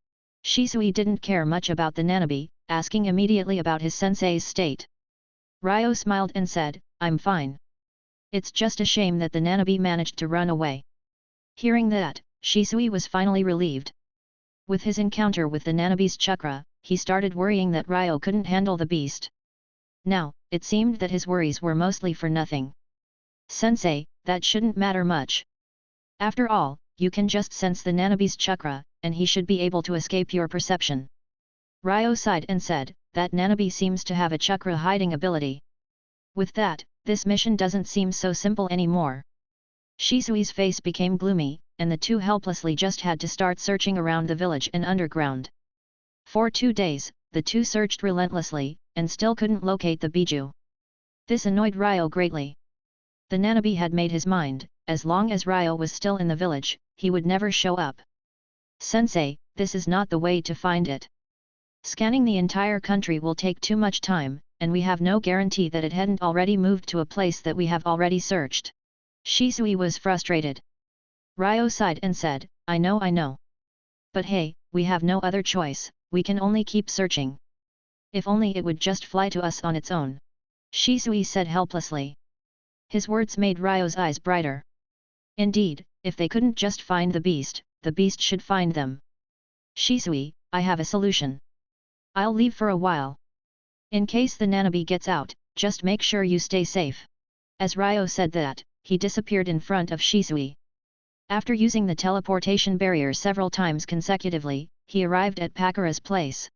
Shisui didn't care much about the Nanabi, asking immediately about his sensei's state. Ryo smiled and said, "I'm fine. It's just a shame that the Nanabi managed to run away." Hearing that, Shisui was finally relieved. With his encounter with the Nanabi's chakra, he started worrying that Ryo couldn't handle the beast. Now, it seemed that his worries were mostly for nothing. "Sensei, that shouldn't matter much. After all, you can just sense the Nanabi's chakra, and he should be able to escape your perception." Ryo sighed and said, "That Nanabi seems to have a chakra hiding ability. With that, this mission doesn't seem so simple anymore." Shisui's face became gloomy, and the two helplessly just had to start searching around the village and underground. For 2 days, the two searched relentlessly, and still couldn't locate the Biju. This annoyed Ryo greatly. The Nanabi had made his mind, as long as Ryo was still in the village, he would never show up. "Sensei, this is not the way to find it. Scanning the entire country will take too much time, and we have no guarantee that it hadn't already moved to a place that we have already searched." Shisui was frustrated. Ryo sighed and said, I know. But hey, we have no other choice, we can only keep searching. If only it would just fly to us on its own." Shisui said helplessly. His words made Ryo's eyes brighter. Indeed, if they couldn't just find the beast should find them. "Shisui, I have a solution. I'll leave for a while. In case the Nanabi gets out, just make sure you stay safe." As Ryo said that, he disappeared in front of Shisui. After using the teleportation barrier several times consecutively, he arrived at Pakura's place.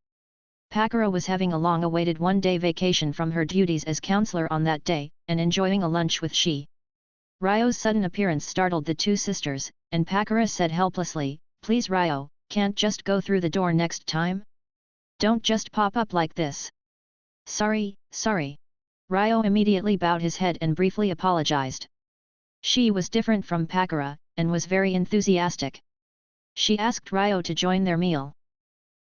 Pakura was having a long-awaited one-day vacation from her duties as counselor on that day, and enjoying a lunch with Shi. Ryo's sudden appearance startled the two sisters, and Pakura said helplessly, "Please Ryo, can't just go through the door next time? Don't just pop up like this." Sorry. Ryo immediately bowed his head and briefly apologized. She was different from Pakura, and was very enthusiastic. She asked Ryo to join their meal.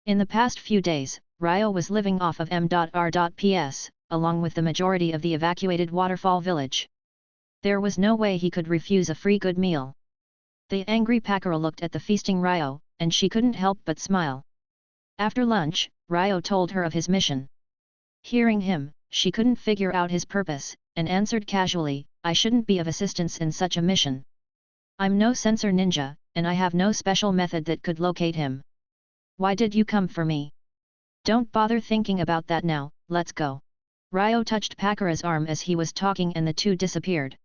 In the past few days, Ryo was living off of M.R.Ps, along with the majority of the evacuated waterfall village. There was no way he could refuse a free good meal. The angry Pakara looked at the feasting Ryo, and she couldn't help but smile. After lunch, Ryo told her of his mission. Hearing him, she couldn't figure out his purpose, and answered casually, I shouldn't be of assistance in such a mission. I'm no sensor ninja, and I have no special method that could locate him. Why did you come for me? Don't bother thinking about that now, let's go. Ryo touched Pakara's arm as he was talking and the two disappeared.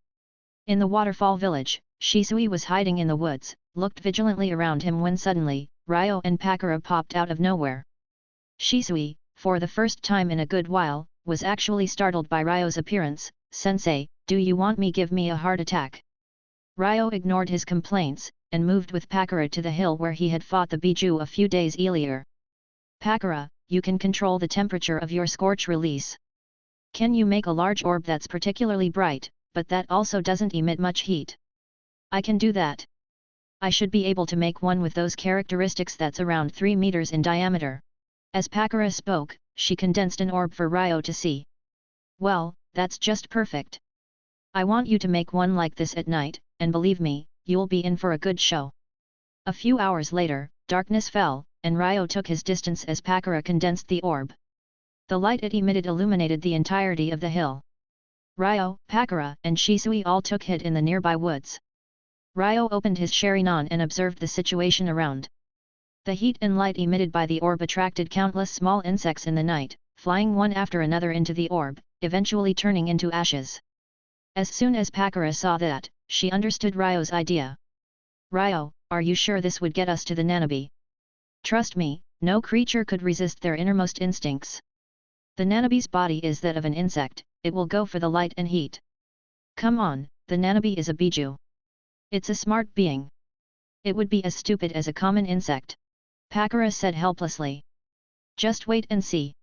In the waterfall village, Shisui was hiding in the woods, looked vigilantly around him when suddenly, Ryo and Pakara popped out of nowhere. Shisui, for the first time in a good while, was actually startled by Ryo's appearance. Sensei, do you want me give me a heart attack? Ryo ignored his complaints, and moved with Pakara to the hill where he had fought the Biju a few days earlier. Pakara, you can control the temperature of your scorch release. Can you make a large orb that's particularly bright, but that also doesn't emit much heat? I can do that. I should be able to make one with those characteristics that's around 3 meters in diameter. As Pakara spoke, she condensed an orb for Ryo to see. Well, that's just perfect. I want you to make one like this at night, and believe me, you'll be in for a good show. A few hours later, darkness fell, and Ryo took his distance as Pakara condensed the orb. The light it emitted illuminated the entirety of the hill. Ryo, Pakara, and Shisui all took hid in the nearby woods. Ryo opened his Sharingan and observed the situation around. The heat and light emitted by the orb attracted countless small insects in the night, flying one after another into the orb, eventually turning into ashes. As soon as Pakara saw that, she understood Ryo's idea. Ryo, are you sure this would get us to the Nanabi? Trust me, no creature could resist their innermost instincts. The Nanabi's body is that of an insect, it will go for the light and heat. Come on, the Nanabi is a Biju. It's a smart being. It would be as stupid as a common insect. Pakara said helplessly. Just wait and see.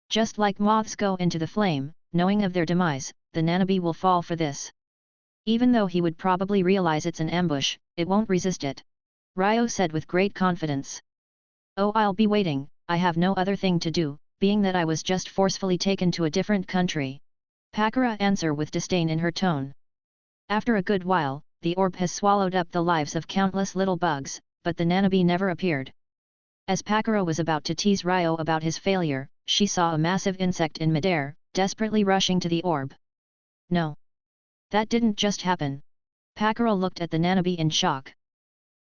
Just like moths go into the flame, knowing of their demise, the Nanabi will fall for this. Even though he would probably realize it's an ambush, it won't resist it. Ryo said with great confidence. Oh, I'll be waiting, I have no other thing to do, being that I was just forcefully taken to a different country. Pakara answered with disdain in her tone. After a good while, the orb has swallowed up the lives of countless little bugs, but the Nanabi never appeared. As Pakara was about to tease Ryo about his failure, she saw a massive insect in midair, desperately rushing to the orb. No. That didn't just happen. Pakara looked at the Nanabi in shock.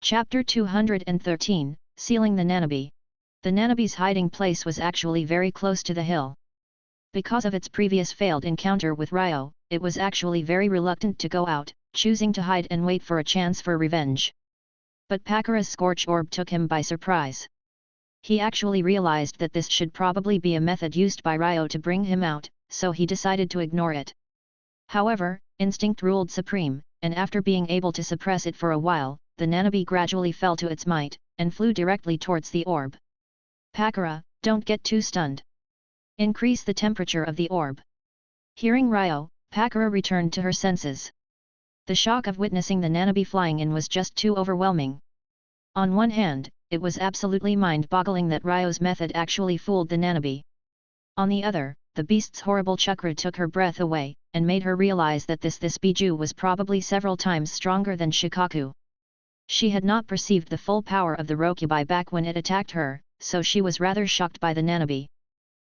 Chapter 213, Sealing the Nanabi. The Nanabi's hiding place was actually very close to the hill. Because of its previous failed encounter with Ryo, it was actually very reluctant to go out, choosing to hide and wait for a chance for revenge. But Pakara's scorch orb took him by surprise. He actually realized that this should probably be a method used by Ryo to bring him out, so he decided to ignore it. However, instinct ruled supreme, and after being able to suppress it for a while, the Nanabi gradually fell to its might, and flew directly towards the orb. Pakara, don't get too stunned. Increase the temperature of the orb. Hearing Ryo, Pakara returned to her senses. The shock of witnessing the Nanabi flying in was just too overwhelming. On one hand, it was absolutely mind-boggling that Ryo's method actually fooled the Nanabi. On the other, the beast's horrible chakra took her breath away, and made her realize that this Biju was probably several times stronger than Shikaku. She had not perceived the full power of the Rokubai back when it attacked her, so she was rather shocked by the Nanabi.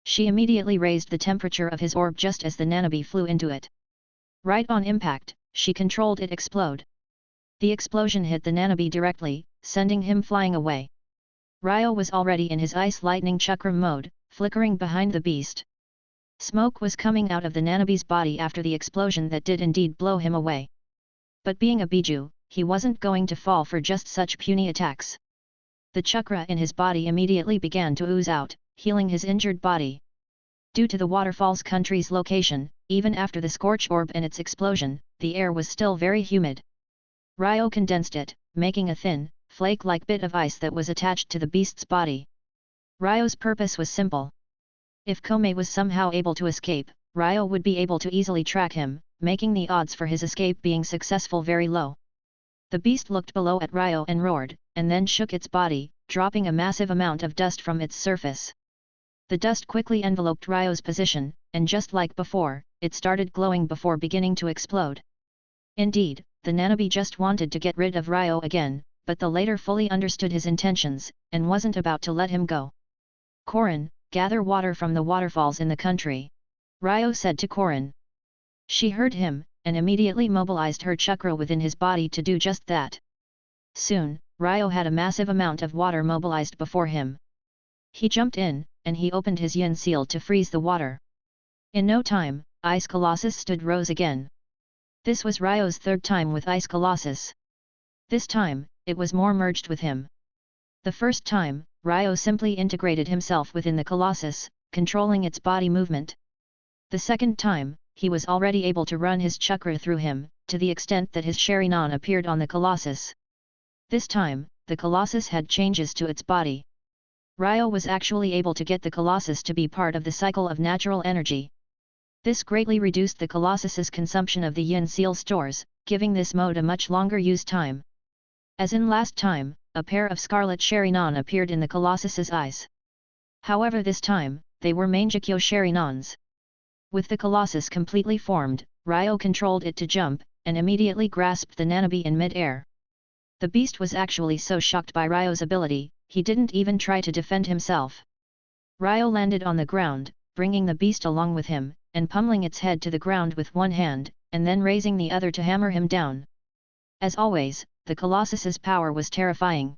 She immediately raised the temperature of his orb just as the Nanabi flew into it. Right on impact, she controlled it explode. The explosion hit the Nanabi directly, sending him flying away. Ryo was already in his ice lightning chakra mode, flickering behind the beast. Smoke was coming out of the Nanabi's body after the explosion that did indeed blow him away. But being a Biju, he wasn't going to fall for just such puny attacks. The chakra in his body immediately began to ooze out, healing his injured body. Due to the waterfall's country's location, even after the scorch orb and its explosion, the air was still very humid. Ryo condensed it, making a thin, flake-like bit of ice that was attached to the beast's body. Ryo's purpose was simple. If Kome was somehow able to escape, Ryo would be able to easily track him, making the odds for his escape being successful very low. The beast looked below at Ryo and roared, and then shook its body, dropping a massive amount of dust from its surface. The dust quickly enveloped Ryo's position, and just like before, it started glowing before beginning to explode. Indeed, the Nanabe just wanted to get rid of Ryo again, but the latter fully understood his intentions, and wasn't about to let him go. Korin, gather water from the waterfalls in the country. Ryo said to Korin. She heard him, and immediately mobilized her chakra within his body to do just that. Soon, Ryo had a massive amount of water mobilized before him. He jumped in, and he opened his yin seal to freeze the water. In no time, Ice Colossus rose again. This was Ryo's third time with Ice Colossus. This time, it was more merged with him. The first time, Ryo simply integrated himself within the Colossus, controlling its body movement. The second time, he was already able to run his chakra through him, to the extent that his Sharingan appeared on the Colossus. This time, the Colossus had changes to its body. Ryo was actually able to get the Colossus to be part of the cycle of natural energy. This greatly reduced the Colossus's consumption of the yin seal stores, giving this mode a much longer use time. As in last time, a pair of scarlet Sharingan appeared in the Colossus's eyes. However, this time, they were Mangekyo Sharinans. With the Colossus completely formed, Ryo controlled it to jump, and immediately grasped the Nanabe in mid-air. The beast was actually so shocked by Ryo's ability, he didn't even try to defend himself. Ryo landed on the ground, bringing the beast along with him, and pummeling its head to the ground with one hand, and then raising the other to hammer him down. As always, the Colossus's power was terrifying.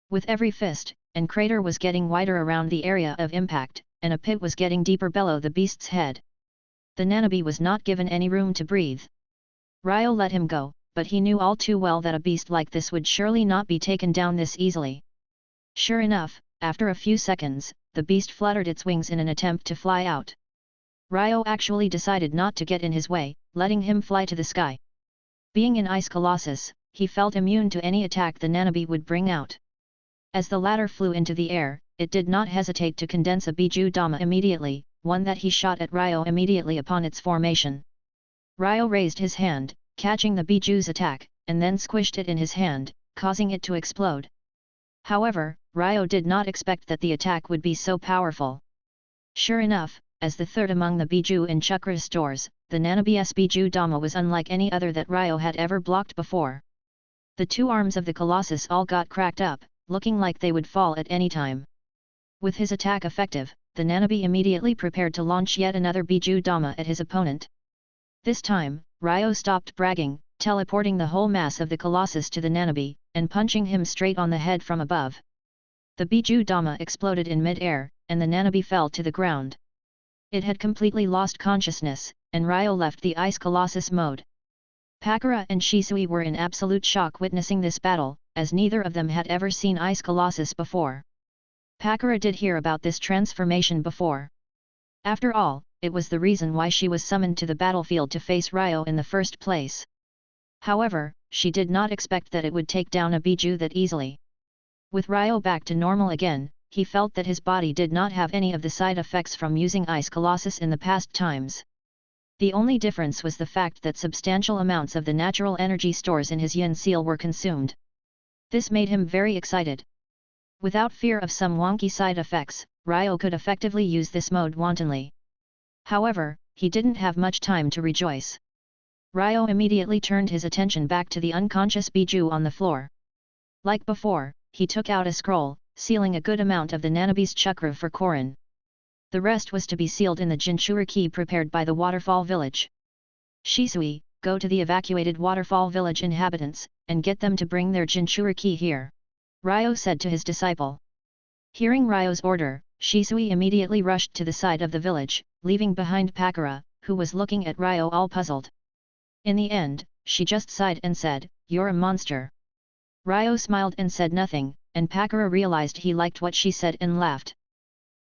With every fist, and crater was getting wider around the area of impact, and a pit was getting deeper below the beast's head. The Nanabe was not given any room to breathe. Ryo let him go, but he knew all too well that a beast like this would surely not be taken down this easily. Sure enough, after a few seconds, the beast fluttered its wings in an attempt to fly out. Ryo actually decided not to get in his way, letting him fly to the sky. Being an Ice Colossus, he felt immune to any attack the Nanabe would bring out. As the latter flew into the air, it did not hesitate to condense a Biju Dama immediately, one that he shot at Ryo immediately upon its formation. Ryo raised his hand, catching the Biju's attack, and then squished it in his hand, causing it to explode. However, Ryo did not expect that the attack would be so powerful. Sure enough, as the third among the Biju in chakra stores, the Nanabe's Biju Dama was unlike any other that Ryo had ever blocked before. The two arms of the Colossus all got cracked up, looking like they would fall at any time. With his attack effective, the Nanabe immediately prepared to launch yet another Biju Dama at his opponent. This time, Ryo stopped bragging, teleporting the whole mass of the Colossus to the Nanabe, and punching him straight on the head from above. The Biju Dama exploded in mid-air, and the Nanabe fell to the ground. It had completely lost consciousness, and Ryo left the Ice Colossus mode. Pakura and Shisui were in absolute shock witnessing this battle, as neither of them had ever seen Ice Colossus before. Pakura did hear about this transformation before. After all, it was the reason why she was summoned to the battlefield to face Ryo in the first place. However, she did not expect that it would take down a Biju that easily. With Ryo back to normal again, he felt that his body did not have any of the side effects from using Ice Colossus in the past times. The only difference was the fact that substantial amounts of the natural energy stores in his yin seal were consumed. This made him very excited. Without fear of some wonky side effects, Ryo could effectively use this mode wantonly. However, he didn't have much time to rejoice. Ryo immediately turned his attention back to the unconscious Biju on the floor. Like before, he took out a scroll, sealing a good amount of the Nanabe's chakra for Korin. The rest was to be sealed in the Jinchura key prepared by the waterfall village. Shisui, go to the evacuated waterfall village inhabitants, and get them to bring their Jinchura key here. Ryo said to his disciple. Hearing Ryo's order, Shisui immediately rushed to the side of the village, leaving behind Pakura, who was looking at Ryo all puzzled. In the end, she just sighed and said, "You're a monster." Ryo smiled and said nothing, and Pakura realized he liked what she said and laughed.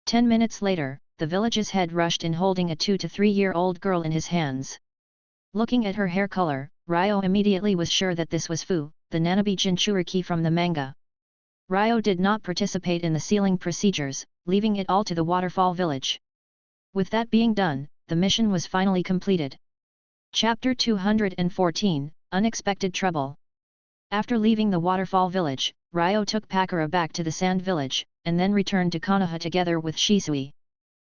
10 minutes later, the village's head rushed in holding a 2 to 3-year-old girl in his hands. Looking at her hair color, Ryo immediately was sure that this was Fu, the Nanabe Jinchuriki from the manga. Ryo did not participate in the sealing procedures, leaving it all to the waterfall village. With that being done, the mission was finally completed. Chapter 214, Unexpected Trouble. After leaving the waterfall village, Ryo took Pakura back to the sand village, and then returned to Konoha together with Shisui.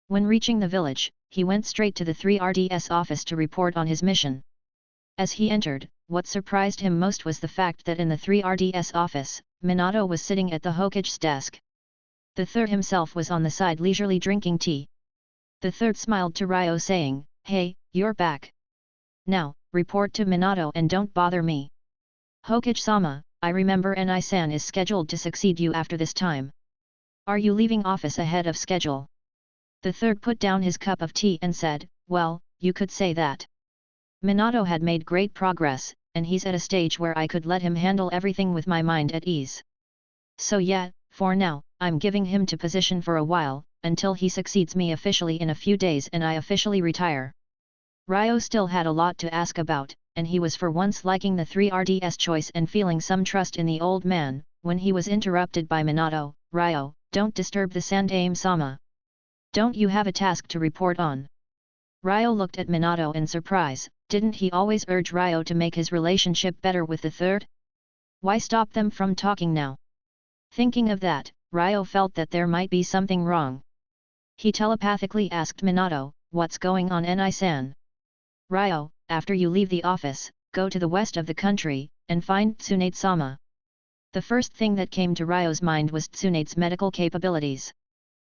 When reaching the village, he went straight to the 3RDS office to report on his mission. As he entered, what surprised him most was the fact that in the 3RDS office, Minato was sitting at the Hokage's desk. The third himself was on the side leisurely drinking tea. The third smiled to Ryo saying, "Hey, you're back. Now, report to Minato and don't bother me. Hokage-sama, I remember Ni-san is scheduled to succeed you after this time. Are you leaving office ahead of schedule?" The third put down his cup of tea and said, "Well, you could say that. Minato had made great progress, and he's at a stage where I could let him handle everything with my mind at ease. So yeah, for now, I'm giving him to position for a while, until he succeeds me officially in a few days and I officially retire." Ryo still had a lot to ask about, and he was for once liking the 3RDS choice and feeling some trust in the old man, when he was interrupted by Minato. "Ryo, don't disturb the Sandaime-sama. Don't you have a task to report on?" Ryo looked at Minato in surprise. Didn't he always urge Ryo to make his relationship better with the third? Why stop them from talking now? Thinking of that, Ryo felt that there might be something wrong. He telepathically asked Minato, "What's going on, Ni-san?" "Ryo, after you leave the office, go to the west of the country, and find Tsunade-sama." The first thing that came to Ryo's mind was Tsunade's medical capabilities.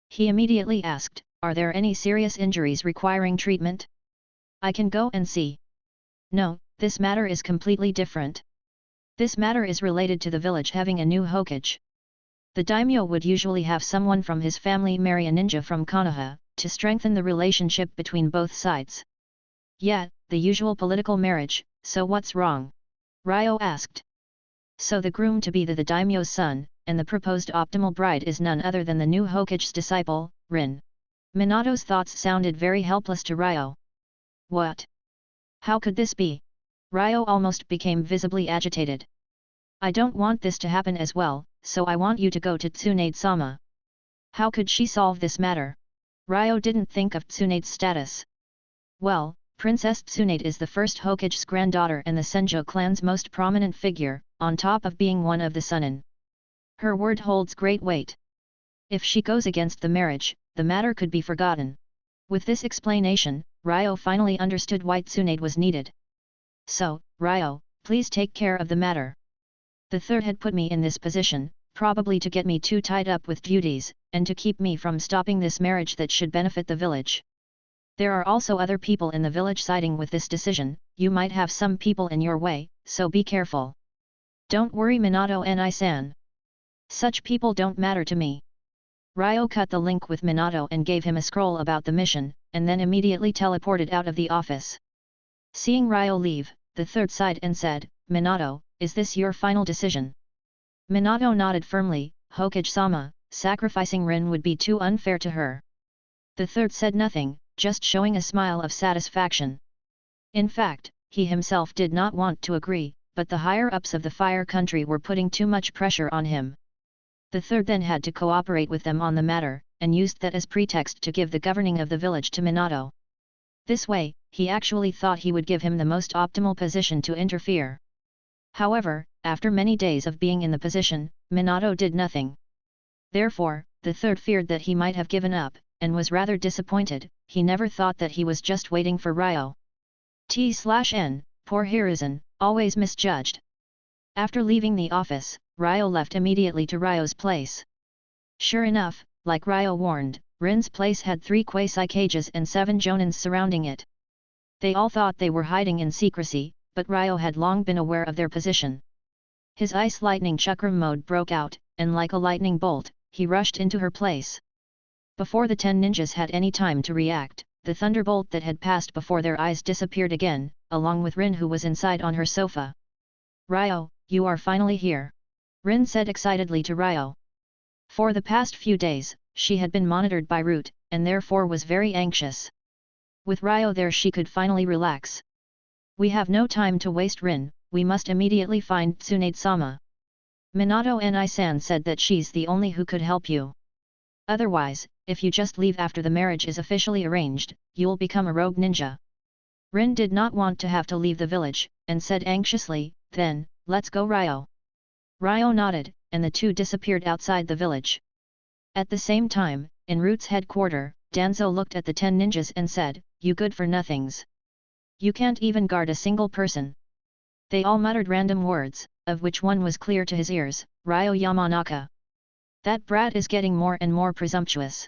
He immediately asked, "Are there any serious injuries requiring treatment? I can go and see." "No, this matter is completely different. This matter is related to the village having a new Hokage. The daimyo would usually have someone from his family marry a ninja from Konoha, to strengthen the relationship between both sides." "Yeah, the usual political marriage, so what's wrong?" Ryo asked. "So the groom-to-be the daimyo's son, and the proposed optimal bride is none other than the new Hokage's disciple, Rin." Minato's thoughts sounded very helpless to Ryo. "What? How could this be?" Ryo almost became visibly agitated. "I don't want this to happen as well, so I want you to go to Tsunade-sama." How could she solve this matter? Ryo didn't think of Tsunade's status. Well, Princess Tsunade is the first Hokage's granddaughter and the Senjo clan's most prominent figure, on top of being one of the Sunin. Her word holds great weight. If she goes against the marriage, the matter could be forgotten. With this explanation, Ryo finally understood why Tsunade was needed. "So, Ryo, please take care of the matter. The third had put me in this position, probably to get me too tied up with duties, and to keep me from stopping this marriage that should benefit the village. There are also other people in the village siding with this decision, you might have some people in your way, so be careful. Don't worry, Minato Ni-san. Such people don't matter to me." Ryo cut the link with Minato and gave him a scroll about the mission, and then immediately teleported out of the office. Seeing Ryo leave, the third sighed and said, "Minato, is this your final decision?" Minato nodded firmly. "Hokage-sama, sacrificing Rin would be too unfair to her." The third said nothing, just showing a smile of satisfaction. In fact, he himself did not want to agree, but the higher-ups of the Fire Country were putting too much pressure on him. The third then had to cooperate with them on the matter, and used that as pretext to give the governing of the village to Minato. This way, he actually thought he would give him the most optimal position to interfere. However, after many days of being in the position, Minato did nothing. Therefore, the third feared that he might have given up, and was rather disappointed. He never thought that he was just waiting for Ryo. T/N, poor Hiruzen, always misjudged. After leaving the office, Ryo left immediately to Ryo's place. Sure enough, like Ryo warned, Rin's place had 3 quasi-cages and 7 jonins surrounding it. They all thought they were hiding in secrecy, but Ryo had long been aware of their position. His ice lightning chakra mode broke out, and like a lightning bolt, he rushed into her place. Before the 10 ninjas had any time to react, the thunderbolt that had passed before their eyes disappeared again, along with Rin, who was inside on her sofa. "Ryo, you are finally here," Rin said excitedly to Ryo. For the past few days, she had been monitored by Root, and therefore was very anxious. With Ryo there she could finally relax. "We have no time to waste, Rin, we must immediately find Tsunade-sama. Minato Ni-san said that she's the only who could help you. Otherwise, if you just leave after the marriage is officially arranged, you'll become a rogue ninja." Rin did not want to have to leave the village, and said anxiously, "Then, let's go Ryo. Ryo nodded, and the two disappeared outside the village. At the same time, in Root's headquarters, Danzo looked at the 10 ninjas and said, "You good for nothings. You can't even guard a single person." They all muttered random words, of which one was clear to his ears, Ryo Yamanaka. That brat is getting more and more presumptuous.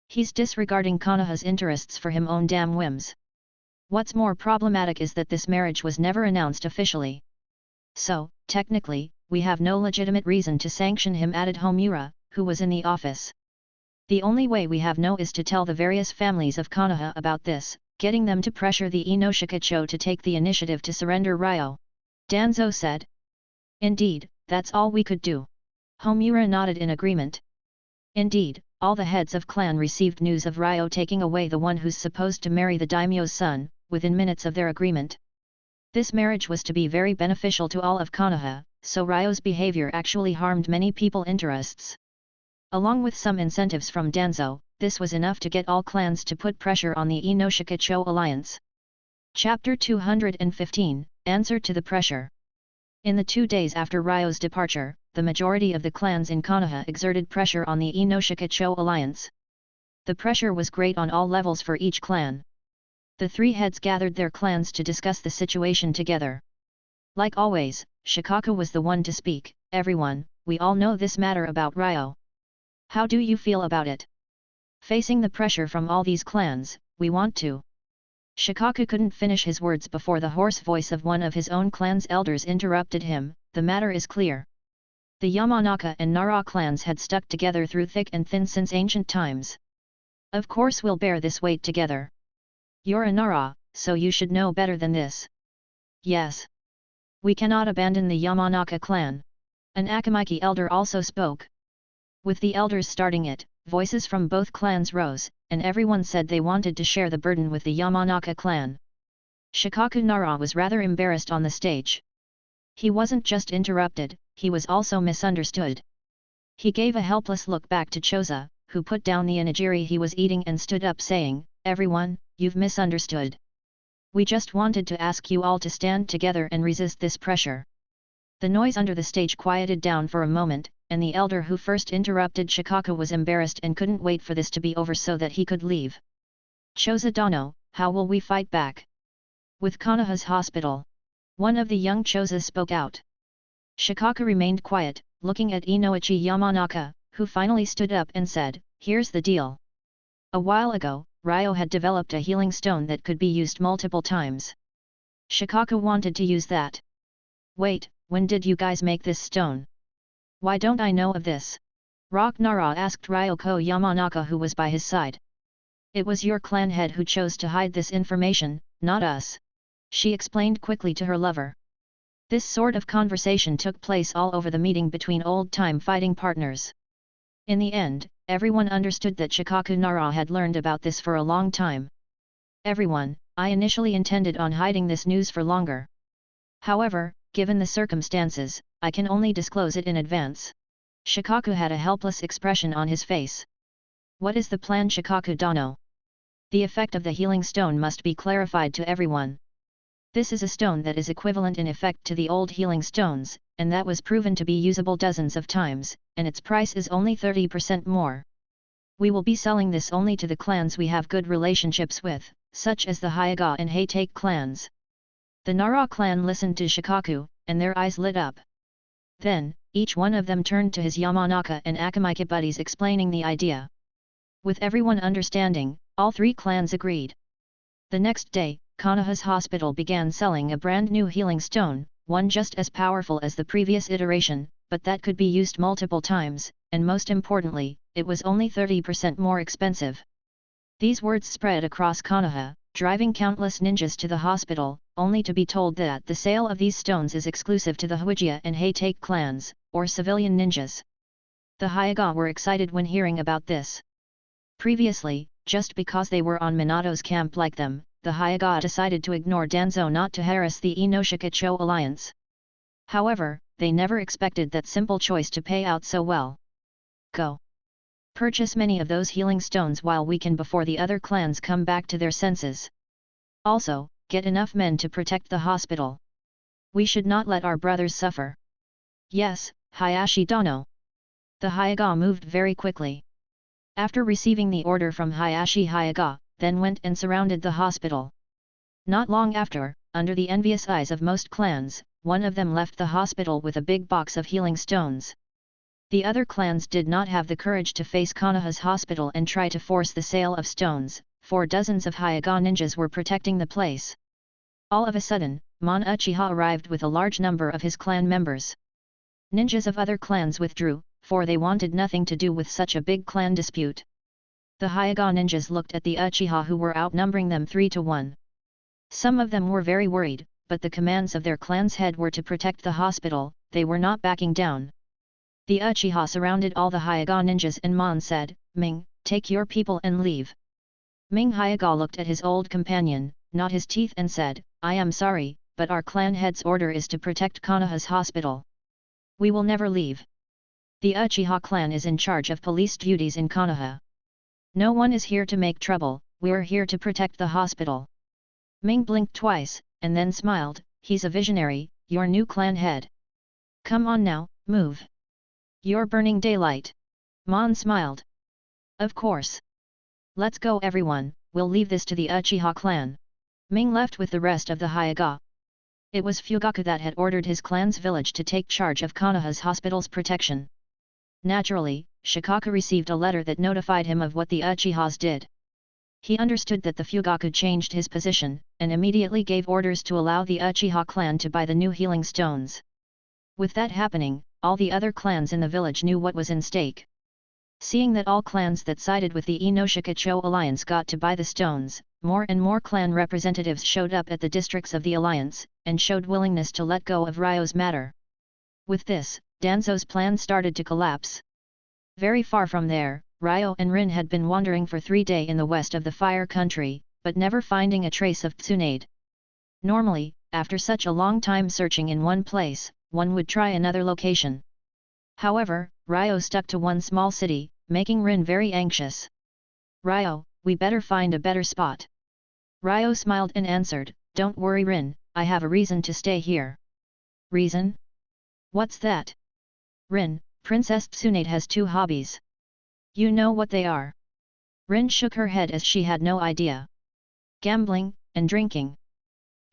He's disregarding Konoha's interests for him own damn whims. What's more problematic is that this marriage was never announced officially. So, technically, we have no legitimate reason to sanction him, added Homura, who was in the office. The only way we have is to tell the various families of Konoha about this, getting them to pressure the Inoshikacho to take the initiative to surrender Ryo. Danzo said. Indeed, that's all we could do. Homura nodded in agreement. Indeed, all the heads of clan received news of Ryo taking away the one who's supposed to marry the daimyo's son, within minutes of their agreement. This marriage was to be very beneficial to all of Konoha, so Ryo's behavior actually harmed many people's interests. Along with some incentives from Danzo, this was enough to get all clans to put pressure on the Inoshikacho alliance. Chapter 215, Answer to the Pressure. In the 2 days after Ryo's departure, the majority of the clans in Konoha exerted pressure on the Inoshikacho alliance. The pressure was great on all levels for each clan. The 3 heads gathered their clans to discuss the situation together. Like always, Shikaku was the one to speak. "Everyone, we all know this matter about Ryo. How do you feel about it? Facing the pressure from all these clans, we want to..." Shikaku couldn't finish his words before the hoarse voice of one of his own clan's elders interrupted him. "The matter is clear. The Yamanaka and Nara clans had stuck together through thick and thin since ancient times. Of course we'll bear this weight together. You're a Nara, so you should know better than this." "Yes. We cannot abandon the Yamanaka clan." An Akamiki elder also spoke. With the elders starting it, voices from both clans rose, and everyone said they wanted to share the burden with the Yamanaka clan. Shikaku Nara was rather embarrassed on the stage. He wasn't just interrupted, he was also misunderstood. He gave a helpless look back to Choza, who put down the onigiri he was eating and stood up saying, "Everyone, you've misunderstood. We just wanted to ask you all to stand together and resist this pressure." The noise under the stage quieted down for a moment, and the elder who first interrupted Shikaku was embarrassed and couldn't wait for this to be over so that he could leave. "Choza Dano, how will we fight back?" "With Konoha's hospital." One of the young Chozas spoke out. Shikaku remained quiet, looking at Inoichi Yamanaka, who finally stood up and said, "Here's the deal. A while ago, Ryo had developed a healing stone that could be used multiple times. Shikaku wanted to use that." "Wait, when did you guys make this stone? Why don't I know of this?" Rock Nara asked Ryoko Yamanaka, who was by his side. "It was your clan head who chose to hide this information, not us," she explained quickly to her lover. This sort of conversation took place all over the meeting between old-time fighting partners. In the end, everyone understood that Shikaku Nara had learned about this for a long time. "Everyone, I initially intended on hiding this news for longer. However, given the circumstances, I can only disclose it in advance." Shikaku had a helpless expression on his face. "What is the plan, Shikaku Dano? The effect of the healing stone must be clarified to everyone. This is a stone that is equivalent in effect to the old healing stones, and that was proven to be usable dozens of times, and its price is only 30% more. We will be selling this only to the clans we have good relationships with, such as the Hyoga and Heitake clans." The Nara clan listened to Shikaku, and their eyes lit up. Then, each one of them turned to his Yamanaka and Akamika buddies explaining the idea. With everyone understanding, all 3 clans agreed. The next day, Konoha's hospital began selling a brand new healing stone, one just as powerful as the previous iteration, but that could be used multiple times, and most importantly, it was only 30% more expensive. These words spread across Konoha, driving countless ninjas to the hospital, only to be told that the sale of these stones is exclusive to the Hyoga and Heitake clans, or civilian ninjas. The Hyoga were excited when hearing about this. Previously, just because they were on Minato's camp like them, the Hyoga decided to ignore Danzo not to harass the Inoshikacho alliance. However, they never expected that simple choice to pay out so well. "Go. Purchase many of those healing stones while we can before the other clans come back to their senses. Also, get enough men to protect the hospital. We should not let our brothers suffer. Yes, Hayashi Dono. The Hyaga moved very quickly. After receiving the order from Hayashi Hyaga, then went and surrounded the hospital. Not long after, under the envious eyes of most clans, one of them left the hospital with a big box of healing stones. The other clans did not have the courage to face Konoha's hospital and try to force the sale of stones, for dozens of Hyaga ninjas were protecting the place. All of a sudden, Mon Uchiha arrived with a large number of his clan members. Ninjas of other clans withdrew, for they wanted nothing to do with such a big clan dispute. The Hyaga ninjas looked at the Uchiha who were outnumbering them 3-1. Some of them were very worried, but the commands of their clan's head were to protect the hospital, they were not backing down. The Uchiha surrounded all the Hyaga ninjas and Mon said, "Ming, take your people and leave." Ming Hyaga looked at his old companion, gnawed his teeth and said, "I am sorry, but our clan head's order is to protect Konoha's hospital. We will never leave. The Uchiha clan is in charge of police duties in Konoha. No one is here to make trouble, we're here to protect the hospital." Ming blinked twice, and then smiled, "He's a visionary, your new clan head. Come on now, move. You're burning daylight." Mon smiled. "Of course. Let's go everyone, we'll leave this to the Uchiha clan." Ming left with the rest of the Hyaga. It was Fugaku that had ordered his clan's village to take charge of Konoha's hospital's protection. Naturally, Shikaku received a letter that notified him of what the Uchihas did. He understood that the Fugaku changed his position, and immediately gave orders to allow the Uchiha clan to buy the new healing stones. With that happening, all the other clans in the village knew what was in stake. Seeing that all clans that sided with the Inoshikacho alliance got to buy the stones, more and more clan representatives showed up at the districts of the alliance, and showed willingness to let go of Ryo's matter. With this, Danzo's plan started to collapse. Very far from there, Ryo and Rin had been wandering for 3 days in the west of the Fire Country, but never finding a trace of Tsunade. Normally, after such a long time searching in one place, one would try another location. However, Ryo stuck to one small city, making Rin very anxious. "Ryo, we better find a better spot." Ryo smiled and answered, "Don't worry Rin, I have a reason to stay here." "Reason? What's that?" "Rin, Princess Tsunade has 2 hobbies. You know what they are?" Rin shook her head as she had no idea. "Gambling, and drinking.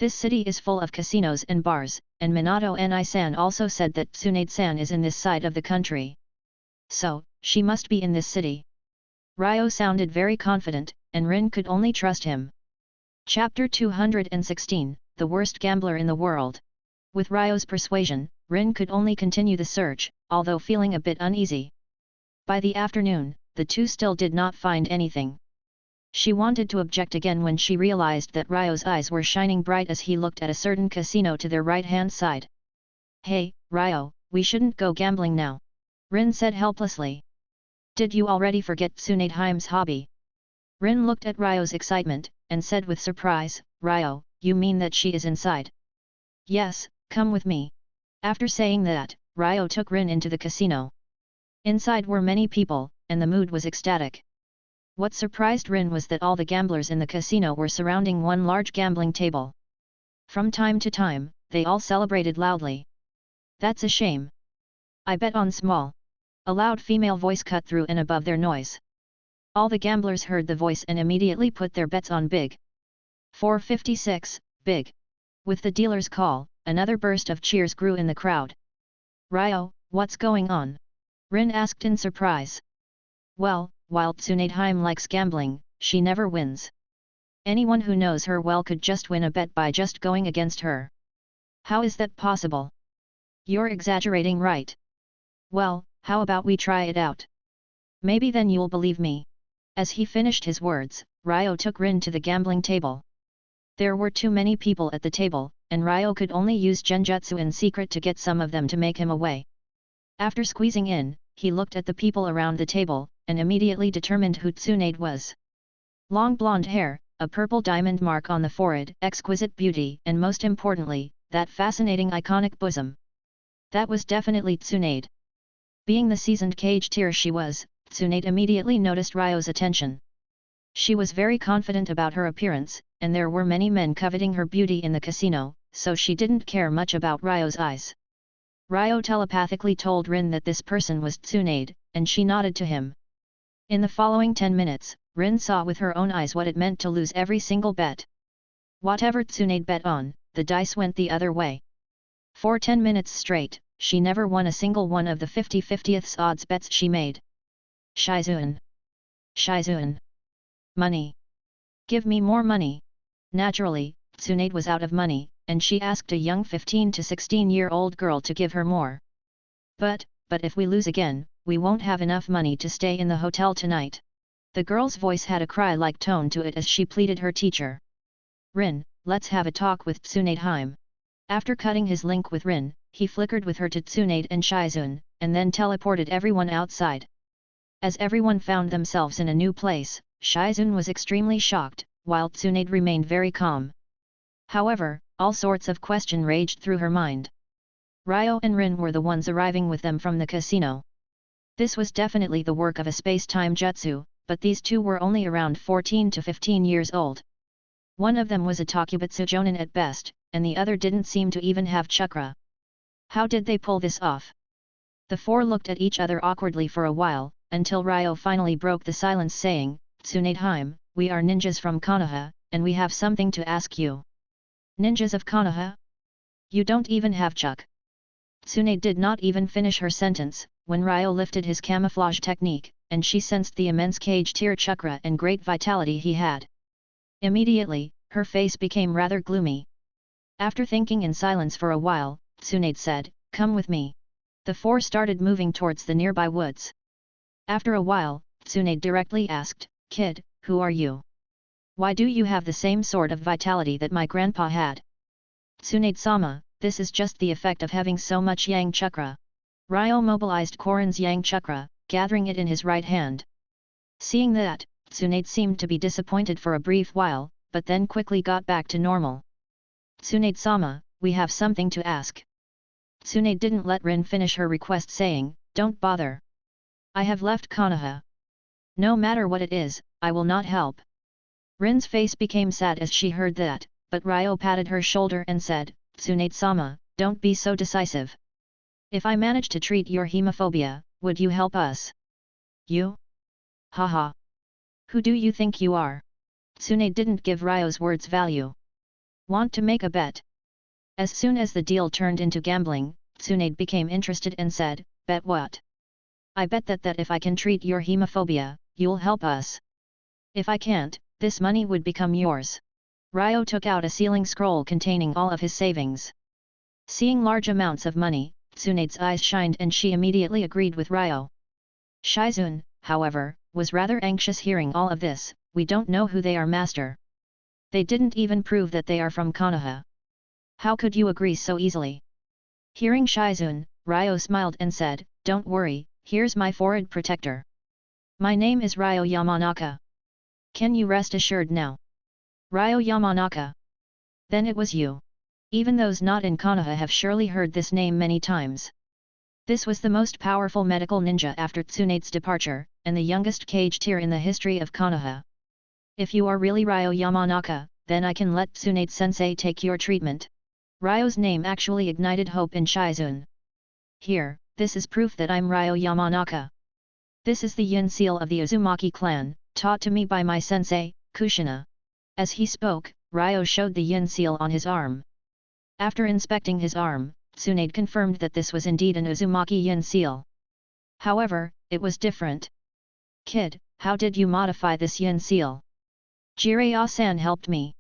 This city is full of casinos and bars, and Minato Ni-san also said that Tsunade-san is in this side of the country. So, she must be in this city." Ryo sounded very confident, and Rin could only trust him. Chapter 216, The Worst Gambler in the World. With Ryo's persuasion, Rin could only continue the search, although feeling a bit uneasy. By the afternoon, the two still did not find anything. She wanted to object again when she realized that Ryo's eyes were shining bright as he looked at a certain casino to their right-hand side. "Hey, Ryo, we shouldn't go gambling now," Rin said helplessly. "Did you already forget Tsunade's hobby?" Rin looked at Ryo's excitement, and said with surprise, "Ryo, you mean that she is inside?" "Yes, come with me." After saying that, Ryo took Rin into the casino. Inside were many people, and the mood was ecstatic. What surprised Rin was that all the gamblers in the casino were surrounding one large gambling table. From time to time, they all celebrated loudly. "That's a shame. I bet on small." A loud female voice cut through and above their noise. All the gamblers heard the voice and immediately put their bets on big. 456, big. With the dealer's call, another burst of cheers grew in the crowd. "Ryo, what's going on?" Rin asked in surprise. "Well, while Tsunade likes gambling, she never wins. Anyone who knows her well could just win a bet by just going against her. How is that possible?" "You're exaggerating, right? Well, how about we try it out? Maybe then you'll believe me." As he finished his words, Ryo took Rin to the gambling table. There were too many people at the table, and Ryo could only use genjutsu in secret to get some of them to make him away. After squeezing in, he looked at the people around the table, and immediately determined who Tsunade was. Long blonde hair, a purple diamond mark on the forehead, exquisite beauty, and most importantly, that fascinating iconic bosom. That was definitely Tsunade. Being the seasoned cage-tier she was, Tsunade immediately noticed Ryo's attention. She was very confident about her appearance, and there were many men coveting her beauty in the casino, so she didn't care much about Ryo's eyes. Ryo telepathically told Rin that this person was Tsunade, and she nodded to him. In the following 10 minutes, Rin saw with her own eyes what it meant to lose every single bet. Whatever Tsunade bet on, the dice went the other way. For 10 minutes straight, she never won a single one of the 50/50th odds bets she made. Shizuan. Shizuan. Money. Give me more money. Naturally, Tsunade was out of money, and she asked a young 15 to 16-year-old girl to give her more. But if we lose again, we won't have enough money to stay in the hotel tonight. The girl's voice had a cry-like tone to it as she pleaded her teacher. Rin, let's have a talk with Tsunade. After cutting his link with Rin, he flickered with her to Tsunade and Shizuan, and then teleported everyone outside. As everyone found themselves in a new place, Shizuan was extremely shocked, while Tsunade remained very calm. However, all sorts of questions raged through her mind. Ryo and Rin were the ones arriving with them from the casino. This was definitely the work of a space-time jutsu, but these two were only around 14 to 15 years old. One of them was a Takubutsu Jonin at best, and the other didn't seem to even have chakra. How did they pull this off? The four looked at each other awkwardly for a while, until Ryo finally broke the silence saying, Tsunade, we are ninjas from Konoha, and we have something to ask you. Ninjas of Konoha? You don't even have chuk. Tsunade did not even finish her sentence, when Ryo lifted his camouflage technique, and she sensed the immense cage tier chakra and great vitality he had. Immediately, her face became rather gloomy. After thinking in silence for a while, Tsunade said, come with me. The four started moving towards the nearby woods. After a while, Tsunade directly asked, Kid, who are you? Why do you have the same sort of vitality that my grandpa had? Tsunade-sama, this is just the effect of having so much yang chakra. Ryo mobilized Korin's yang chakra, gathering it in his right hand. Seeing that, Tsunade seemed to be disappointed for a brief while, but then quickly got back to normal. Tsunade-sama, we have something to ask. Tsunade didn't let Rin finish her request saying, don't bother. I have left Konoha. No matter what it is, I will not help. Rin's face became sad as she heard that, but Ryo patted her shoulder and said, Tsunade-sama, don't be so decisive. If I manage to treat your hemophobia, would you help us? You? Haha. Who do you think you are? Tsunade didn't give Ryo's words value. Want to make a bet? As soon as the deal turned into gambling, Tsunade became interested and said, bet what? I bet that if I can treat your hemophobia, you'll help us. If I can't, this money would become yours. Ryo took out a sealing scroll containing all of his savings. Seeing large amounts of money, Tsunade's eyes shined and she immediately agreed with Ryo. Shizuan, however, was rather anxious hearing all of this. We don't know who they are, master. They didn't even prove that they are from Konoha. How could you agree so easily? Hearing Shizuan, Ryo smiled and said, don't worry, here's my forehead protector. My name is Ryo Yamanaka. Can you rest assured now? Ryo Yamanaka. Then it was you. Even those not in Konoha have surely heard this name many times. This was the most powerful medical ninja after Tsunade's departure, and the youngest cage tier in the history of Konoha. If you are really Ryo Yamanaka, then I can let Tsunade-sensei take your treatment. Ryo's name actually ignited hope in Shizuan. Here, this is proof that I'm Ryo Yamanaka. This is the yin seal of the Uzumaki clan, taught to me by my sensei, Kushina. As he spoke, Ryo showed the yin seal on his arm. After inspecting his arm, Tsunade confirmed that this was indeed an Uzumaki yin seal. However, it was different. Kid, how did you modify this yin seal? Jiraiya-san helped me.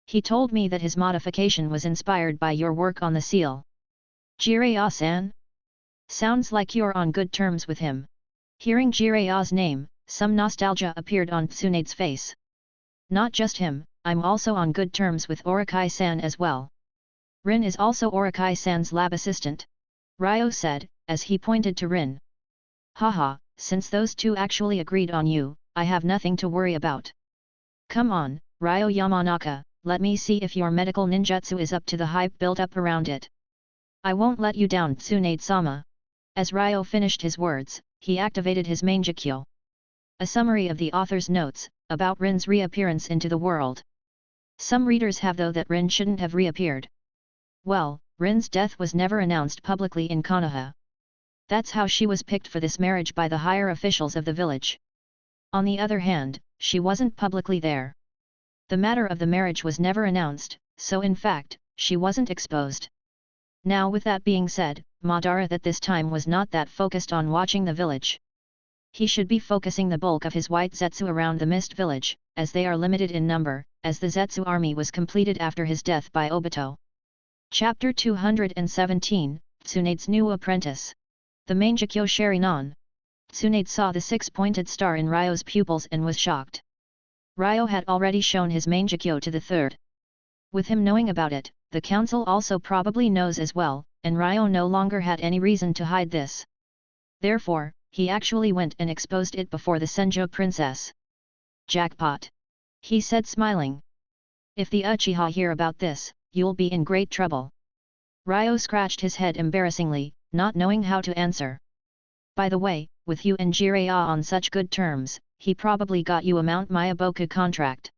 He told me that his modification was inspired by your work on the seal. Jiraiya-san? Sounds like you're on good terms with him. Hearing Jiraiya's name, some nostalgia appeared on Tsunade's face. Not just him, I'm also on good terms with Orokai-san as well. Rin is also Orokai-san's lab assistant. Ryo said, as he pointed to Rin. Haha, since those two actually agreed on you, I have nothing to worry about. Come on, Ryo Yamanaka, let me see if your medical ninjutsu is up to the hype built up around it. I won't let you down, Tsunade-sama. As Ryo finished his words, he activated his Mangekyo. A summary of the author's notes, about Rin's reappearance into the world. Some readers have thought that Rin shouldn't have reappeared. Well, Rin's death was never announced publicly in Konoha. That's how she was picked for this marriage by the higher officials of the village. On the other hand, she wasn't publicly there. The matter of the marriage was never announced, so in fact, she wasn't exposed. Now with that being said, Madara at this time was not that focused on watching the village. He should be focusing the bulk of his white Zetsu around the Mist Village, as they are limited in number, as the Zetsu army was completed after his death by Obito. Chapter 217, Tsunade's New Apprentice. The Mangekyo Sharinan. Tsunade saw the six-pointed star in Ryo's pupils and was shocked. Ryo had already shown his Mangekyo to the third. With him knowing about it, the council also probably knows as well, and Ryo no longer had any reason to hide this. Therefore, he actually went and exposed it before the Senjo princess. Jackpot! He said smiling. If the Uchiha hear about this, you'll be in great trouble. Ryo scratched his head embarrassingly, not knowing how to answer. By the way, with you and Jiraiya on such good terms, he probably got you a Mount Myaboku contract.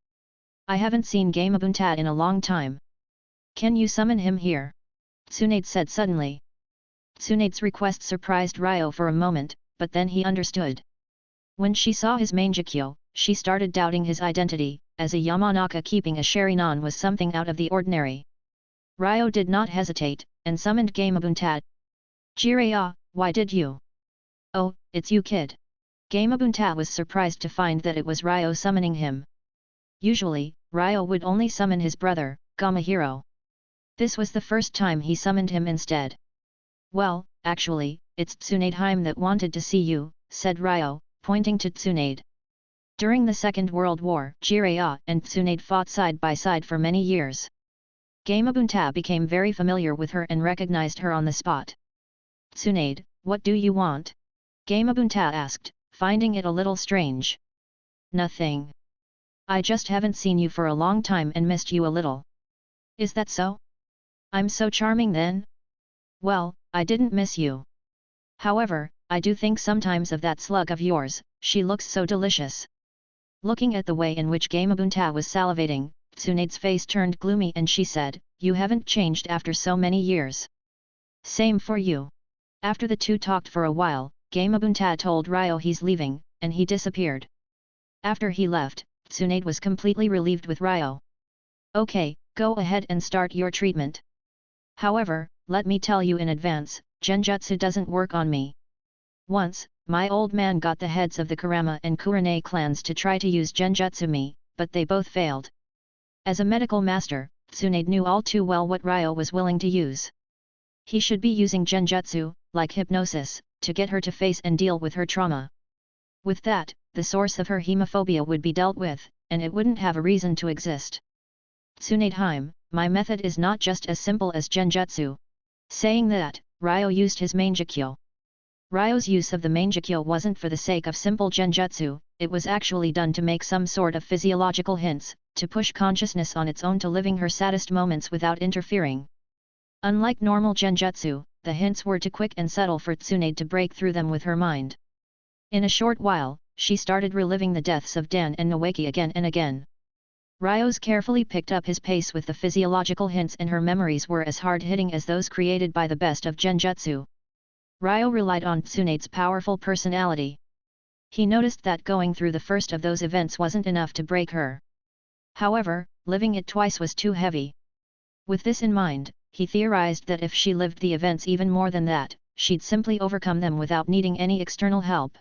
I haven't seen Gamebuntad in a long time. Can you summon him here? Tsunade said suddenly. Tsunade's request surprised Ryo for a moment, but then he understood. When she saw his Mangekyo, she started doubting his identity, as a Yamanaka keeping a Sharinan was something out of the ordinary. Ryo did not hesitate, and summoned Gamebuntad. Jiraiya, why did you? Oh, it's you kid. Gamebuntad was surprised to find that it was Ryo summoning him. Usually, Ryo would only summon his brother, Gamahiro. This was the first time he summoned him instead. Well, actually, it's Tsunadeheim that wanted to see you, said Ryo, pointing to Tsunade. During the Second World War, Jiraiya and Tsunade fought side by side for many years. Gamebuntad became very familiar with her and recognized her on the spot. Tsunade, what do you want? Gamebuntad asked, finding it a little strange. Nothing. I just haven't seen you for a long time and missed you a little. Is that so? I'm so charming then? Well, I didn't miss you. However, I do think sometimes of that slug of yours, she looks so delicious. Looking at the way in which Gamebuntad was salivating, Tsunade's face turned gloomy and she said, you haven't changed after so many years. Same for you. After the two talked for a while, Gamebuntad told Ryo he's leaving, and he disappeared. After he left, Tsunade was completely relieved with Ryo. Okay, go ahead and start your treatment. However, let me tell you in advance, Genjutsu doesn't work on me. Once, my old man got the heads of the Kurama and Kurenai clans to try to use Genjutsu me, but they both failed. As a medical master, Tsunade knew all too well what Ryo was willing to use. He should be using Genjutsu, like hypnosis, to get her to face and deal with her trauma. With that, the source of her hemophobia would be dealt with, and it wouldn't have a reason to exist. Tsunadeheim, my method is not just as simple as Genjutsu. Saying that, Ryo used his Mangekyo. Ryo's use of the Mangekyo wasn't for the sake of simple Genjutsu, it was actually done to make some sort of physiological hints, to push consciousness on its own to living her saddest moments without interfering. Unlike normal Genjutsu, the hints were too quick and subtle for Tsunade to break through them with her mind. In a short while, she started reliving the deaths of Dan and Noeki again and again. Ryo's carefully picked up his pace with the physiological hints and her memories were as hard-hitting as those created by the best of Genjutsu. Ryo relied on Tsunade's powerful personality. He noticed that going through the first of those events wasn't enough to break her. However, living it twice was too heavy. With this in mind, he theorized that if she lived the events even more than that, she'd simply overcome them without needing any external help.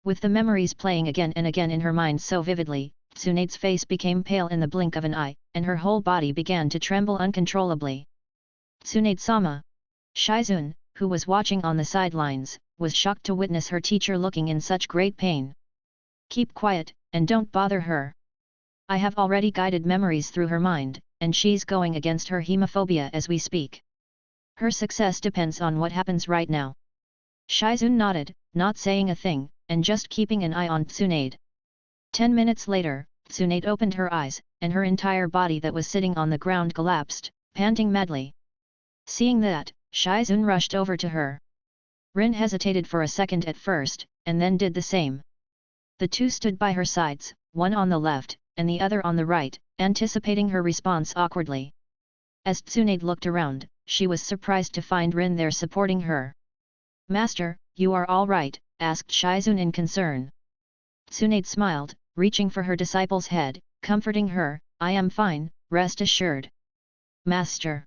With the memories playing again and again in her mind so vividly, Tsunade's face became pale in the blink of an eye, and her whole body began to tremble uncontrollably. Tsunade-sama! Shizune, who was watching on the sidelines, was shocked to witness her teacher looking in such great pain. Keep quiet, and don't bother her. I have already guided memories through her mind, and she's going against her hemophobia as we speak. Her success depends on what happens right now. Shizune nodded, not saying a thing, and just keeping an eye on Tsunade. 10 minutes later, Tsunade opened her eyes, and her entire body that was sitting on the ground collapsed, panting madly. Seeing that, Shizune rushed over to her. Rin hesitated for a second at first, and then did the same. The two stood by her sides, one on the left, and the other on the right, anticipating her response awkwardly. As Tsunade looked around, she was surprised to find Rin there supporting her. "Master, you are all right?" asked Shizun in concern. Tsunade smiled, reaching for her disciple's head, comforting her, "I am fine, rest assured." "Master,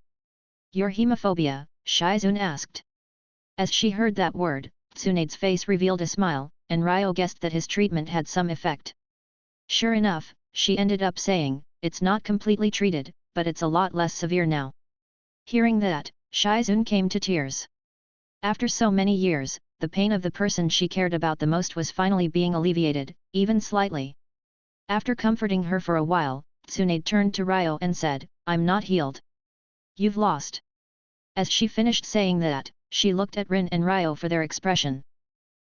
your hemophobia?" Shizun asked. As she heard that word, Tsunade's face revealed a smile, and Ryo guessed that his treatment had some effect. Sure enough, she ended up saying, "It's not completely treated, but it's a lot less severe now." Hearing that, Shizun came to tears. After so many years, the pain of the person she cared about the most was finally being alleviated, even slightly. After comforting her for a while, Tsunade turned to Ryo and said, "I'm not healed. You've lost." As she finished saying that, she looked at Rin and Ryo for their expression.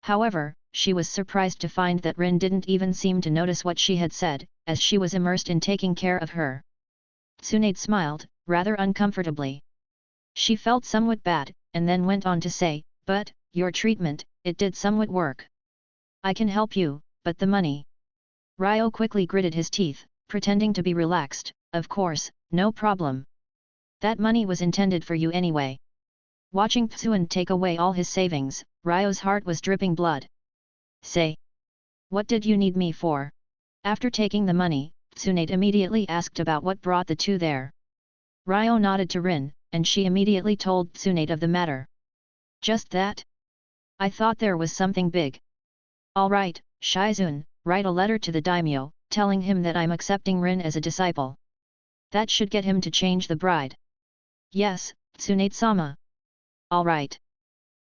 However, she was surprised to find that Rin didn't even seem to notice what she had said, as she was immersed in taking care of her. Tsunade smiled, rather uncomfortably. She felt somewhat bad, and then went on to say, "But, your treatment, it did somewhat work. I can help you, but the money." Ryo quickly gritted his teeth, pretending to be relaxed, "Of course, no problem. That money was intended for you anyway." Watching Tsuan take away all his savings, Ryo's heart was dripping blood. "Say, what did you need me for?" After taking the money, Tsunade immediately asked about what brought the two there. Ryo nodded to Rin, and she immediately told Tsunade of the matter. "Just that? I thought there was something big." "All right, Shizun, write a letter to the daimyo, telling him that I'm accepting Rin as a disciple. That should get him to change the bride." "Yes, Tsunade-sama." "All right.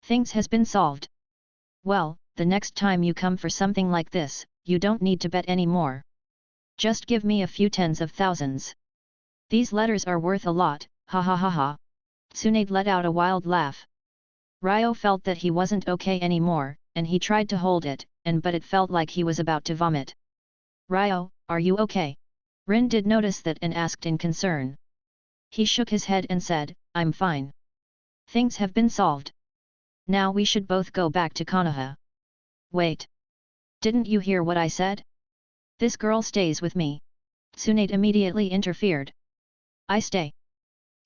Things has been solved. Well, the next time you come for something like this, you don't need to bet any more. Just give me a few tens of thousands. These letters are worth a lot, ha ha ha ha." Tsunade let out a wild laugh. Ryo felt that he wasn't okay anymore, and he tried to hold it, but it felt like he was about to vomit. "Ryo, are you okay?" Rin did notice that and asked in concern. He shook his head and said, "I'm fine. Things have been solved. Now we should both go back to Konoha." "Wait. Didn't you hear what I said? This girl stays with me." Tsunade immediately interfered. "I stay?"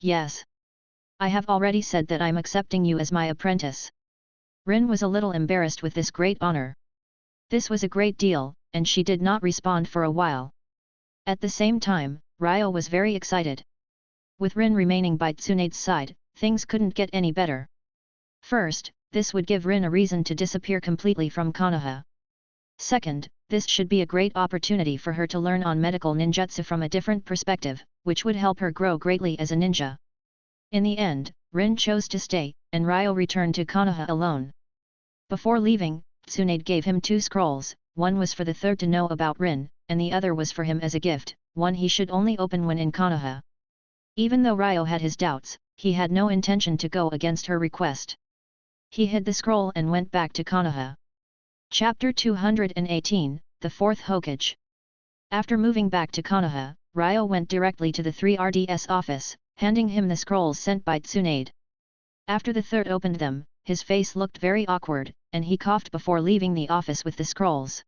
"Yes. I have already said that I'm accepting you as my apprentice." Rin was a little embarrassed with this great honor. This was a great deal, and she did not respond for a while. At the same time, Ryo was very excited. With Rin remaining by Tsunade's side, things couldn't get any better. First, this would give Rin a reason to disappear completely from Konoha. Second, this should be a great opportunity for her to learn on medical ninjutsu from a different perspective, which would help her grow greatly as a ninja. In the end, Rin chose to stay, and Ryo returned to Konoha alone. Before leaving, Tsunade gave him 2 scrolls, one was for the third to know about Rin, and the other was for him as a gift, one he should only open when in Konoha. Even though Ryo had his doubts, he had no intention to go against her request. He hid the scroll and went back to Konoha. Chapter 218, The Fourth Hokage. After moving back to Konoha, Ryo went directly to the 3RDS office, handing him the scrolls sent by Tsunade. After the third opened them, his face looked very awkward, and he coughed before leaving the office with the scrolls.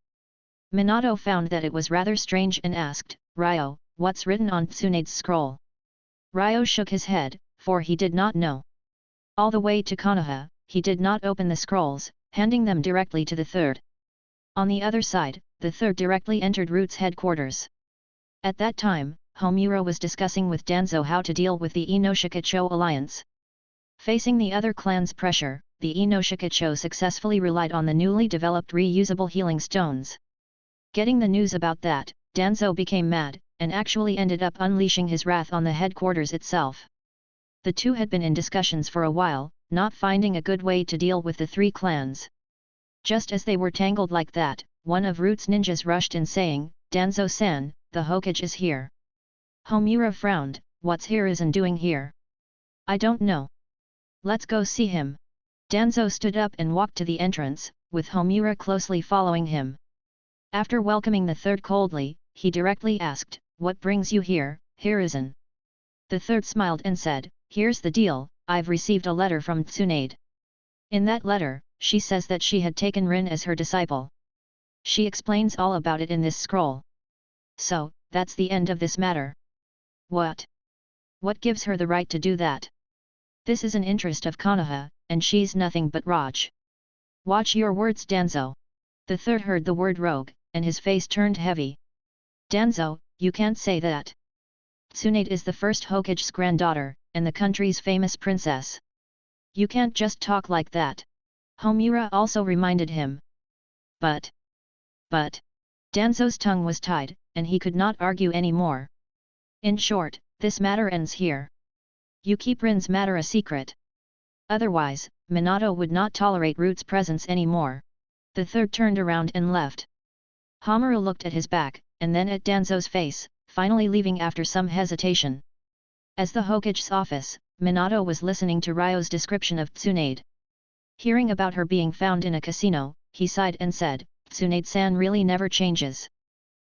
Minato found that it was rather strange and asked, "Ryo, what's written on Tsunade's scroll?" Ryo shook his head, for he did not know. All the way to Konoha, he did not open the scrolls, handing them directly to the third. On the other side, the third directly entered Root's headquarters. At that time, Homura was discussing with Danzo how to deal with the Inoshikacho alliance. Facing the other clan's pressure, the Inoshikacho successfully relied on the newly developed reusable healing stones. Getting the news about that, Danzo became mad, and actually ended up unleashing his wrath on the headquarters itself. The two had been in discussions for a while, not finding a good way to deal with the 3 clans. Just as they were tangled like that, one of Root's ninjas rushed in saying, "Danzo-san, the Hokage is here." Homura frowned, "What's Hiruzen doing here?" "I don't know. Let's go see him." Danzo stood up and walked to the entrance, with Homura closely following him. After welcoming the third coldly, he directly asked, "What brings you here, Hiruzen?" The third smiled and said, "Here's the deal, I've received a letter from Tsunade. In that letter, she says that she had taken Rin as her disciple. She explains all about it in this scroll. So, that's the end of this matter." "What? What gives her the right to do that? This is an interest of Konoha, and she's nothing but Raj. Watch your words, Danzo. The third heard the word rogue, and his face turned heavy. Danzo, you can't say that. Tsunade is the first Hokage's granddaughter, and the country's famous princess. You can't just talk like that. Homura also reminded him. But. Danzo's tongue was tied, and he could not argue any more. In short, this matter ends here. You keep Rin's matter a secret. Otherwise, Minato would not tolerate Root's presence anymore. The third turned around and left. Homura looked at his back, and then at Danzo's face, finally leaving after some hesitation. As the Hokage's office, Minato was listening to Ryo's description of Tsunade. Hearing about her being found in a casino, he sighed and said, Tsunade-san really never changes.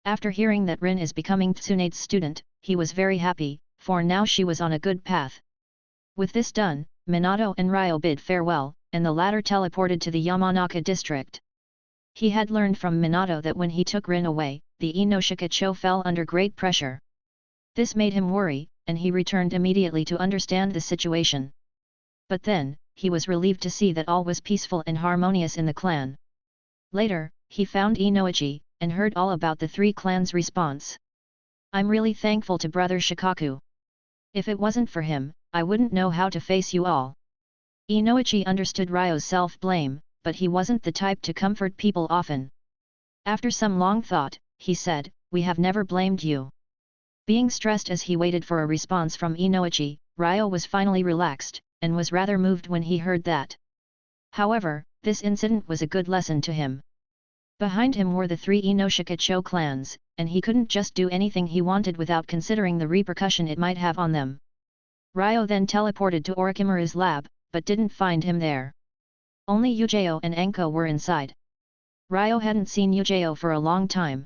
After hearing that Rin is becoming Tsunade's student, he was very happy, for now she was on a good path. With this done, Minato and Ryo bid farewell, and the latter teleported to the Yamanaka district. He had learned from Minato that when he took Rin away, the Inoshika-cho fell under great pressure. This made him worry, and he returned immediately to understand the situation. But then, he was relieved to see that all was peaceful and harmonious in the clan. Later, he found Inoichi, and heard all about the three clans' response. I'm really thankful to Brother Shikaku. If it wasn't for him, I wouldn't know how to face you all. Inoichi understood Ryo's self-blame, but he wasn't the type to comfort people often. After some long thought, he said, we have never blamed you. Being stressed as he waited for a response from Inoichi, Ryo was finally relaxed, and was rather moved when he heard that. However, this incident was a good lesson to him. Behind him were the three Inoshika-cho clans, and he couldn't just do anything he wanted without considering the repercussion it might have on them. Ryo then teleported to Orochimaru's lab, but didn't find him there. Only Yujao and Anko were inside. Ryo hadn't seen Yujao for a long time.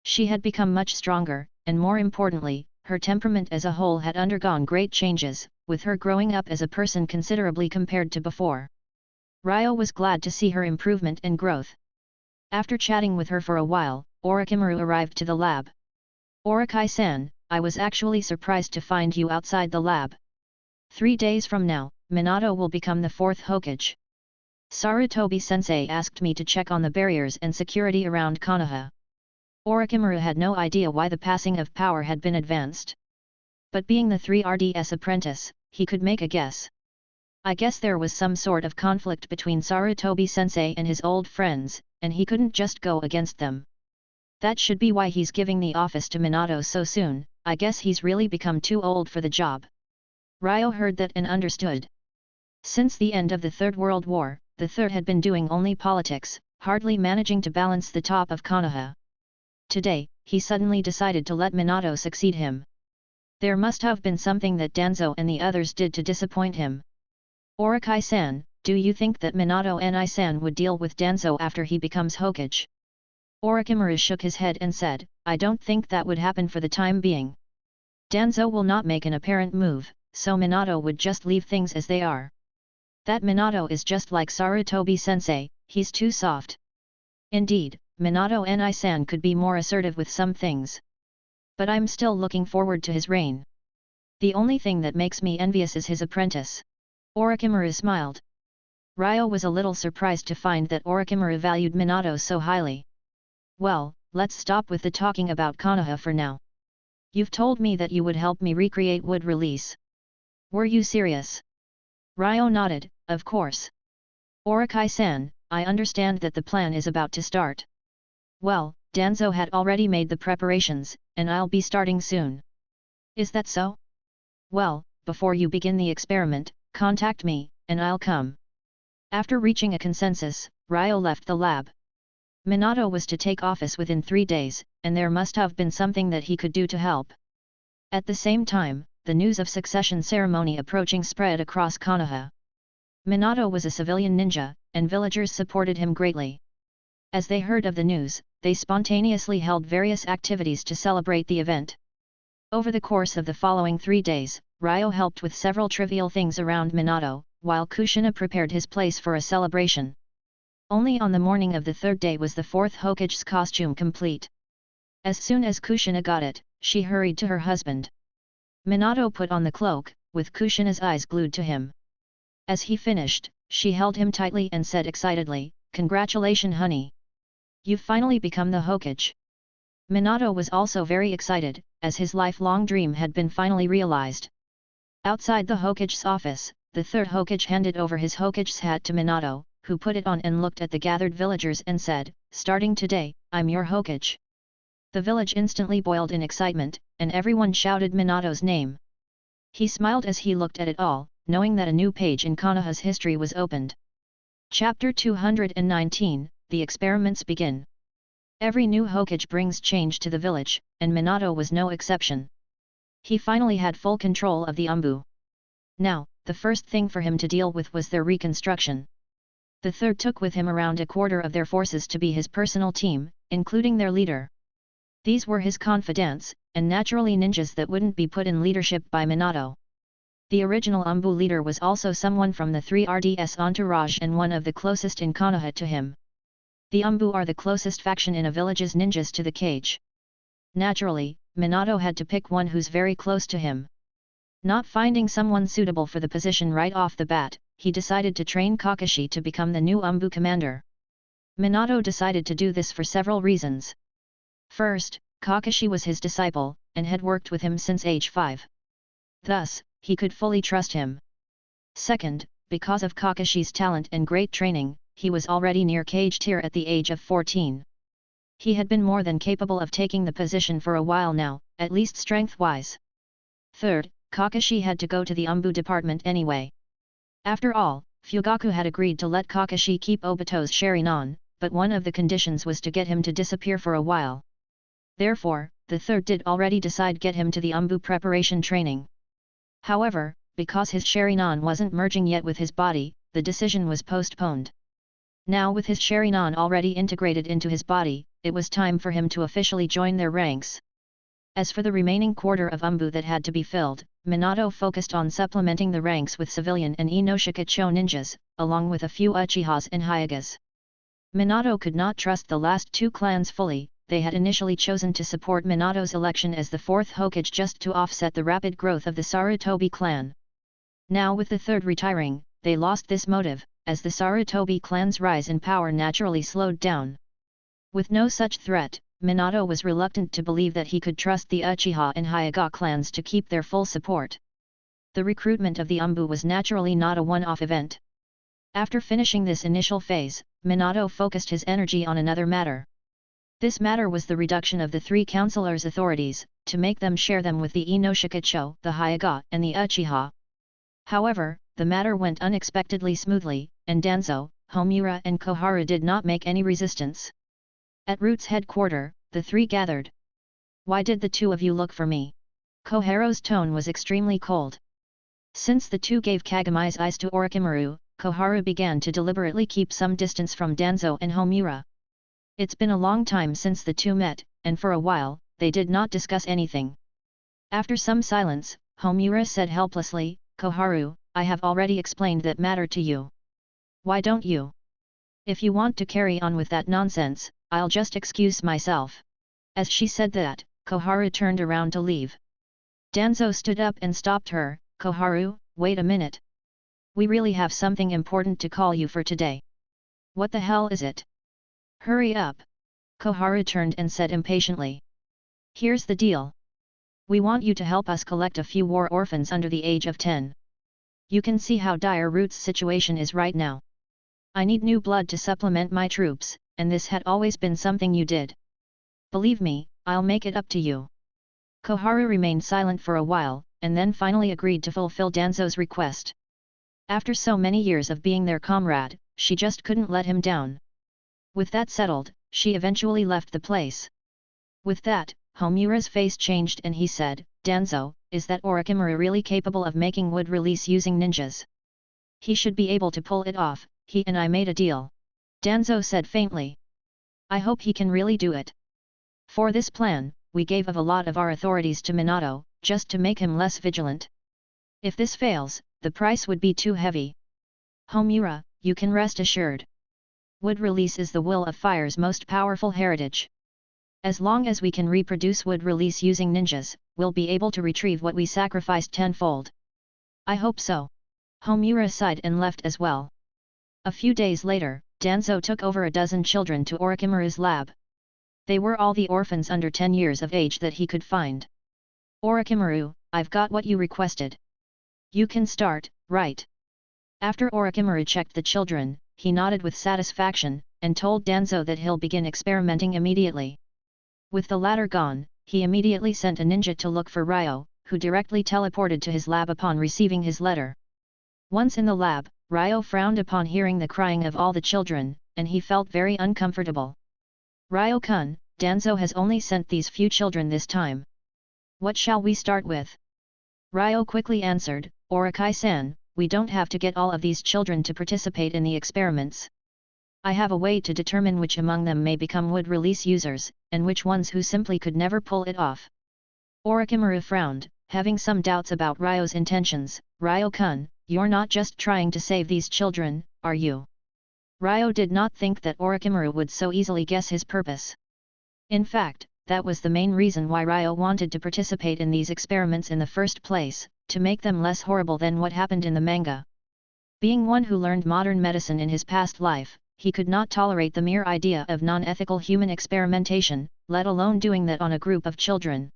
She had become much stronger, and more importantly, her temperament as a whole had undergone great changes, with her growing up as a person considerably compared to before. Ryo was glad to see her improvement and growth. After chatting with her for a while, Orochimaru arrived to the lab. Orochi-san, I was actually surprised to find you outside the lab. 3 days from now, Minato will become the 4th Hokage. Sarutobi-sensei asked me to check on the barriers and security around Konoha. Orochimaru had no idea why the passing of power had been advanced. But being the 3RDS apprentice, he could make a guess. I guess there was some sort of conflict between Sarutobi-sensei and his old friends, and he couldn't just go against them. That should be why he's giving the office to Minato so soon. I guess he's really become too old for the job. Ryo heard that and understood. Since the end of the Third World War, the third had been doing only politics, hardly managing to balance the top of Konoha. Today, he suddenly decided to let Minato succeed him. There must have been something that Danzo and the others did to disappoint him. Orochi-san, do you think that Minato Ni-san would deal with Danzo after he becomes Hokage? Orochimaru shook his head and said, I don't think that would happen for the time being. Danzo will not make an apparent move, so Minato would just leave things as they are. That Minato is just like Sarutobi-sensei, he's too soft. Indeed, Minato Ni-san could be more assertive with some things. But I'm still looking forward to his reign. The only thing that makes me envious is his apprentice. Orochimaru smiled. Ryo was a little surprised to find that Orochimaru valued Minato so highly. Well, let's stop with the talking about Konoha for now. You've told me that you would help me recreate wood release. Were you serious? Ryo nodded, of course. Orochi-san, I understand that the plan is about to start. Well, Danzo had already made the preparations, and I'll be starting soon. Is that so? Well, before you begin the experiment, contact me, and I'll come. After reaching a consensus, Ryo left the lab. Minato was to take office within 3 days, and there must have been something that he could do to help. At the same time, the news of succession ceremony approaching spread across Konoha. Minato was a civilian ninja, and villagers supported him greatly. As they heard of the news, they spontaneously held various activities to celebrate the event. Over the course of the following 3 days, Ryo helped with several trivial things around Minato, while Kushina prepared his place for a celebration. Only on the morning of the 3rd day was the 4th Hokage's costume complete. As soon as Kushina got it, she hurried to her husband. Minato put on the cloak, with Kushina's eyes glued to him. As he finished, she held him tightly and said excitedly, "Congratulations, honey! You've finally become the Hokage." Minato was also very excited, as his lifelong dream had been finally realized. Outside the Hokage's office, the third Hokage handed over his Hokage's hat to Minato, who put it on and looked at the gathered villagers and said, "Starting today, I'm your Hokage." The village instantly boiled in excitement, and everyone shouted Minato's name. He smiled as he looked at it all, knowing that a new page in Konoha's history was opened. Chapter 219, The Experiments Begin. Every new Hokage brings change to the village, and Minato was no exception. He finally had full control of the Anbu. Now, the first thing for him to deal with was their reconstruction. The third took with him around a quarter of their forces to be his personal team, including their leader. These were his confidants, and naturally ninjas that wouldn't be put in leadership by Minato. The original Anbu leader was also someone from the 3RDS entourage and one of the closest in Konoha to him. The Anbu are the closest faction in a village's ninjas to the Kage. Naturally, Minato had to pick one who's very close to him. Not finding someone suitable for the position right off the bat, he decided to train Kakashi to become the new Anbu commander. Minato decided to do this for several reasons. First, Kakashi was his disciple, and had worked with him since age 5. Thus, he could fully trust him. Second, because of Kakashi's talent and great training, he was already near Kage tier at the age of 14. He had been more than capable of taking the position for a while now, at least strength-wise. Third, Kakashi had to go to the Anbu department anyway. After all, Fugaku had agreed to let Kakashi keep Obito's Sharingan, but one of the conditions was to get him to disappear for a while. Therefore, the third did already decide get him to the Anbu preparation training. However, because his Sharingan wasn't merging yet with his body, the decision was postponed. Now with his Sharingan already integrated into his body, it was time for him to officially join their ranks. As for the remaining quarter of Anbu that had to be filled, Minato focused on supplementing the ranks with civilian and Inoshika-cho ninjas, along with a few Uchihas and Hyagas. Minato could not trust the last two clans fully. They had initially chosen to support Minato's election as the fourth Hokage just to offset the rapid growth of the Sarutobi clan. Now with the third retiring, they lost this motive, as the Sarutobi clan's rise in power naturally slowed down. With no such threat, Minato was reluctant to believe that he could trust the Uchiha and Hyaga clans to keep their full support. The recruitment of the Anbu was naturally not a one-off event. After finishing this initial phase, Minato focused his energy on another matter. This matter was the reduction of the three councilors' authorities, to make them share them with the Inoshika-cho, the Hyaga, and the Uchiha. However, the matter went unexpectedly smoothly, and Danzo, Homura and Koharu did not make any resistance. At Root's headquarters, the three gathered. "Why did the two of you look for me?" Koharu's tone was extremely cold. Since the two gave Kagami's eyes to Orochimaru, Koharu began to deliberately keep some distance from Danzo and Homura. It's been a long time since the two met, and for a while, they did not discuss anything. After some silence, Homura said helplessly, "Koharu, I have already explained that matter to you. Why don't you? If you want to carry on with that nonsense, I'll just excuse myself." As she said that, Koharu turned around to leave. Danzo stood up and stopped her. "Koharu, wait a minute. We really have something important to call you for today." "What the hell is it?" "Hurry up!" Koharu turned and said impatiently. "Here's the deal. We want you to help us collect a few war orphans under the age of 10. You can see how dire Root's situation is right now. I need new blood to supplement my troops, and this had always been something you did. Believe me, I'll make it up to you." Koharu remained silent for a while, and then finally agreed to fulfill Danzo's request. After so many years of being their comrade, she just couldn't let him down. With that settled, she eventually left the place. With that, Homura's face changed and he said, "Danzo, is that Orochimaru really capable of making wood release using ninjas? He should be able to pull it off, he and I made a deal." Danzo said faintly. "I hope he can really do it. For this plan, we gave a lot of our authorities to Minato, just to make him less vigilant. If this fails, the price would be too heavy. Homura, you can rest assured. Wood release is the will of fire's most powerful heritage. As long as we can reproduce wood release using ninjas, we'll be able to retrieve what we sacrificed tenfold. I hope so. Homura sighed and left as well. A few days later, Danzo took over a dozen children to Orochimaru's lab. They were all the orphans under 10 years of age that he could find. Orochimaru, I've got what you requested. You can start, right? After Orochimaru checked the children, he nodded with satisfaction, and told Danzo that he'll begin experimenting immediately. With the latter gone, he immediately sent a ninja to look for Ryo, who directly teleported to his lab upon receiving his letter. Once in the lab, Ryo frowned upon hearing the crying of all the children, and he felt very uncomfortable. Ryo-kun, Danzo has only sent these few children this time. What shall we start with? Ryo quickly answered, Orochi-san, we don't have to get all of these children to participate in the experiments. I have a way to determine which among them may become wood release users, and which ones who simply could never pull it off. Orochimaru frowned, having some doubts about Ryo's intentions. Ryo-kun, you're not just trying to save these children, are you? Ryo did not think that Orochimaru would so easily guess his purpose. In fact, that was the main reason why Ryo wanted to participate in these experiments in the first place, to make them less horrible than what happened in the manga. Being one who learned modern medicine in his past life, he could not tolerate the mere idea of non-ethical human experimentation, let alone doing that on a group of children.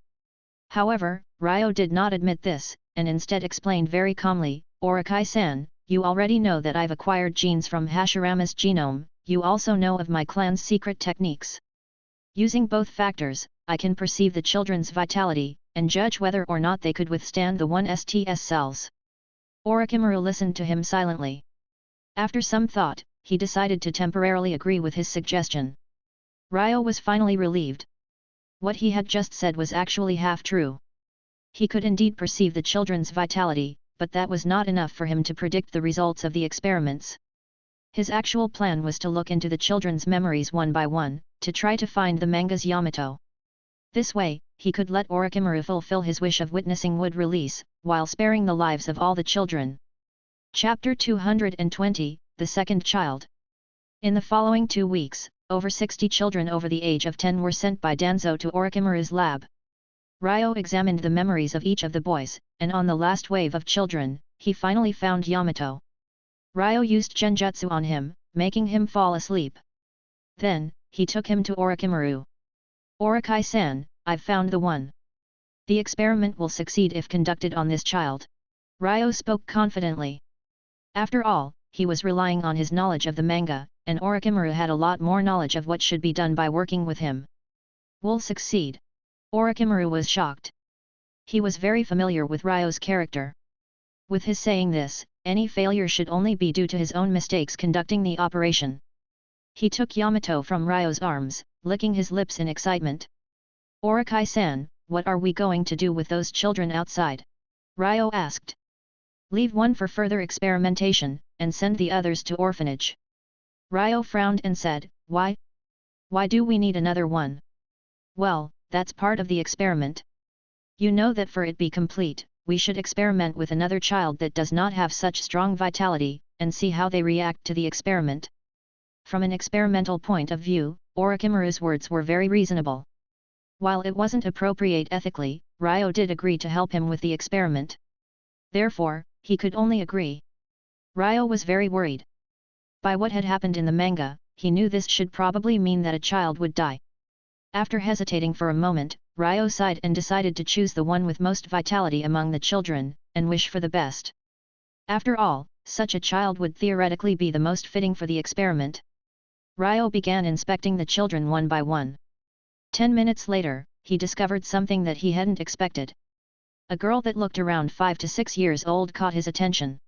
However, Ryo did not admit this, and instead explained very calmly, Orochi-san, you already know that I've acquired genes from Hashirama's genome, you also know of my clan's secret techniques. Using both factors, I can perceive the children's vitality, and judge whether or not they could withstand the 1st cells. Orochimaru listened to him silently. After some thought, he decided to temporarily agree with his suggestion. Ryo was finally relieved. What he had just said was actually half true. He could indeed perceive the children's vitality, but that was not enough for him to predict the results of the experiments. His actual plan was to look into the children's memories one by one, to try to find the manga's Yamato. This way, he could let Orochimaru fulfill his wish of witnessing wood release, while sparing the lives of all the children. Chapter 220, The Second Child. In the following 2 weeks, over 60 children over the age of 10 were sent by Danzo to Orochimaru's lab. Ryo examined the memories of each of the boys, and on the last wave of children, he finally found Yamato. Ryo used genjutsu on him, making him fall asleep. Then, he took him to Orochimaru. Orochi-san, I've found the one. The experiment will succeed if conducted on this child. Ryo spoke confidently. After all, he was relying on his knowledge of the manga, and Orochimaru had a lot more knowledge of what should be done by working with him. We'll succeed. Orochimaru was shocked. He was very familiar with Ryo's character. With his saying this, any failure should only be due to his own mistakes conducting the operation. He took Yamato from Ryo's arms, licking his lips in excitement. Orochi-san, what are we going to do with those children outside? Ryo asked. Leave one for further experimentation, and send the others to orphanage. Ryo frowned and said, Why? Why do we need another one? Well, that's part of the experiment. You know that for it be complete, we should experiment with another child that does not have such strong vitality, and see how they react to the experiment. From an experimental point of view, Orochimaru's words were very reasonable. While it wasn't appropriate ethically, Ryo did agree to help him with the experiment. Therefore, he could only agree. Ryo was very worried. By what had happened in the manga, he knew this should probably mean that a child would die. After hesitating for a moment, Ryo sighed and decided to choose the one with most vitality among the children, and wish for the best. After all, such a child would theoretically be the most fitting for the experiment. Ryo began inspecting the children one by one. 10 minutes later, he discovered something that he hadn't expected. A girl that looked around 5 to 6 years old caught his attention.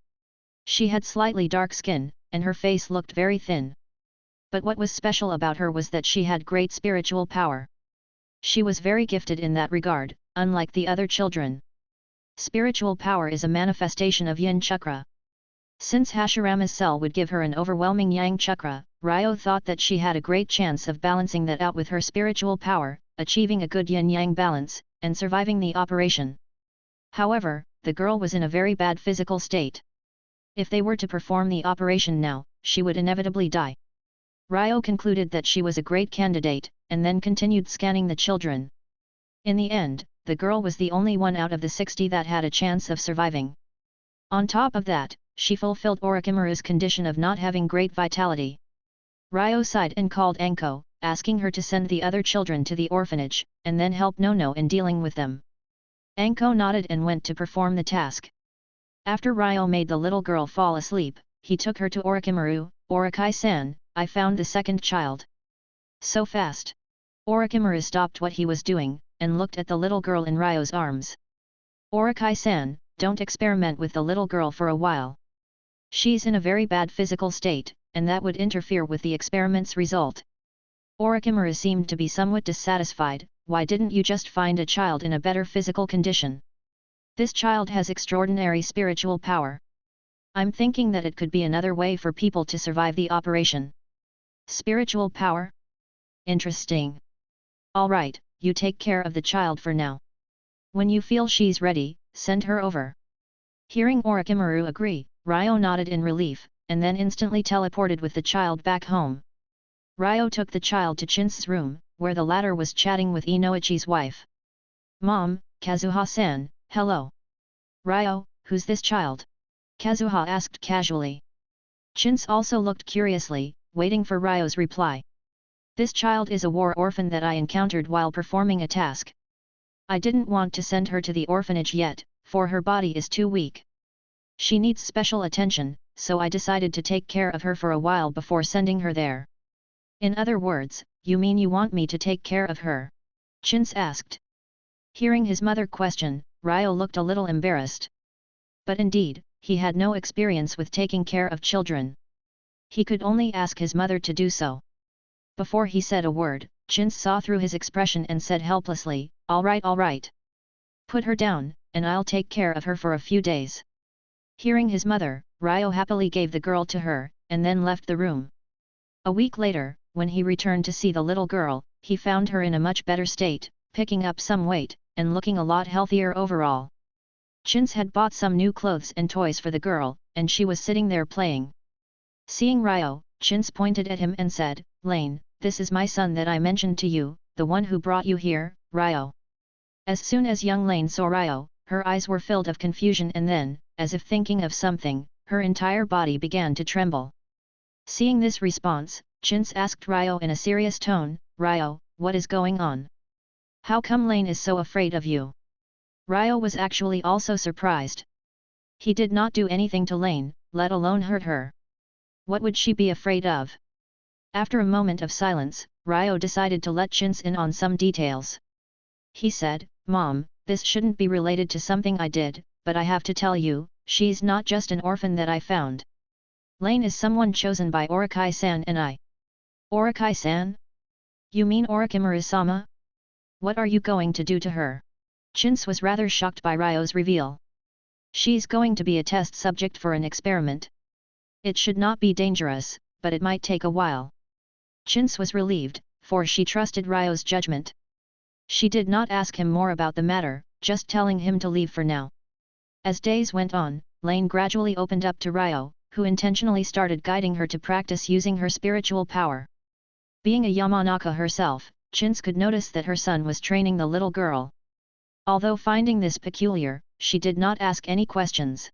She had slightly dark skin, and her face looked very thin. But what was special about her was that she had great spiritual power. She was very gifted in that regard, unlike the other children. Spiritual power is a manifestation of yin chakra. Since Hashirama's cell would give her an overwhelming yang chakra, Ryo thought that she had a great chance of balancing that out with her spiritual power, achieving a good yin-yang balance, and surviving the operation. However, the girl was in a very bad physical state. If they were to perform the operation now, she would inevitably die. Ryo concluded that she was a great candidate, and then continued scanning the children. In the end, the girl was the only one out of the 60 that had a chance of surviving. On top of that, she fulfilled Orochimaru's condition of not having great vitality. Ryo sighed and called Anko, asking her to send the other children to the orphanage, and then help Nono in dealing with them. Anko nodded and went to perform the task. After Ryo made the little girl fall asleep, he took her to Orochimaru. "Orochi-san, I found the second child." "So fast?" Orochimaru stopped what he was doing, and looked at the little girl in Ryo's arms. "Orochi-san, don't experiment with the little girl for a while. She's in a very bad physical state, and that would interfere with the experiment's result." Orochimaru seemed to be somewhat dissatisfied. "Why didn't you just find a child in a better physical condition? This child has extraordinary spiritual power. I'm thinking that it could be another way for people to survive the operation." "Spiritual power? Interesting. All right, you take care of the child for now. When you feel she's ready, send her over." Hearing Orochimaru agree, Ryo nodded in relief, and then instantly teleported with the child back home. Ryo took the child to Chin's room, where the latter was chatting with Inoichi's wife. "Mom, Kazuha-san, hello." "Ryo, who's this child?" Kazuha asked casually. Chin's also looked curiously, waiting for Ryo's reply. "This child is a war orphan that I encountered while performing a task. I didn't want to send her to the orphanage yet, for her body is too weak. She needs special attention, so I decided to take care of her for a while before sending her there." "In other words, you mean you want me to take care of her?" Chin's asked. Hearing his mother question, Ryo looked a little embarrassed. But indeed, he had no experience with taking care of children. He could only ask his mother to do so. Before he said a word, Chin saw through his expression and said helplessly, all right. Put her down, and I'll take care of her for a few days." Hearing his mother, Ryo happily gave the girl to her, and then left the room. A week later, when he returned to see the little girl, he found her in a much better state, picking up some weight, and looking a lot healthier overall. Chin had bought some new clothes and toys for the girl, and she was sitting there playing. Seeing Ryo, Chin pointed at him and said, "Lane, this is my son that I mentioned to you, the one who brought you here, Ryo." As soon as young Lane saw Ryo, her eyes were filled of confusion, and then, as if thinking of something, her entire body began to tremble. Seeing this response, Chin asked Ryo in a serious tone, "Ryo, what is going on? How come Lane is so afraid of you?" Ryo was actually also surprised. He did not do anything to Lane, let alone hurt her. What would she be afraid of? After a moment of silence, Ryo decided to let Chin in on some details. He said, "Mom, this shouldn't be related to something I did, but I have to tell you, she's not just an orphan that I found. Lane is someone chosen by Orochi-san and I." "Orochi-san? You mean Orochimaru-sama? What are you going to do to her?" Chin was rather shocked by Ryo's reveal. "She's going to be a test subject for an experiment. It should not be dangerous, but it might take a while." Chin was relieved, for she trusted Ryo's judgment. She did not ask him more about the matter, just telling him to leave for now. As days went on, Lane gradually opened up to Ryo, who intentionally started guiding her to practice using her spiritual power. Being a Yamanaka herself, Chin could notice that her son was training the little girl. Although finding this peculiar, she did not ask any questions.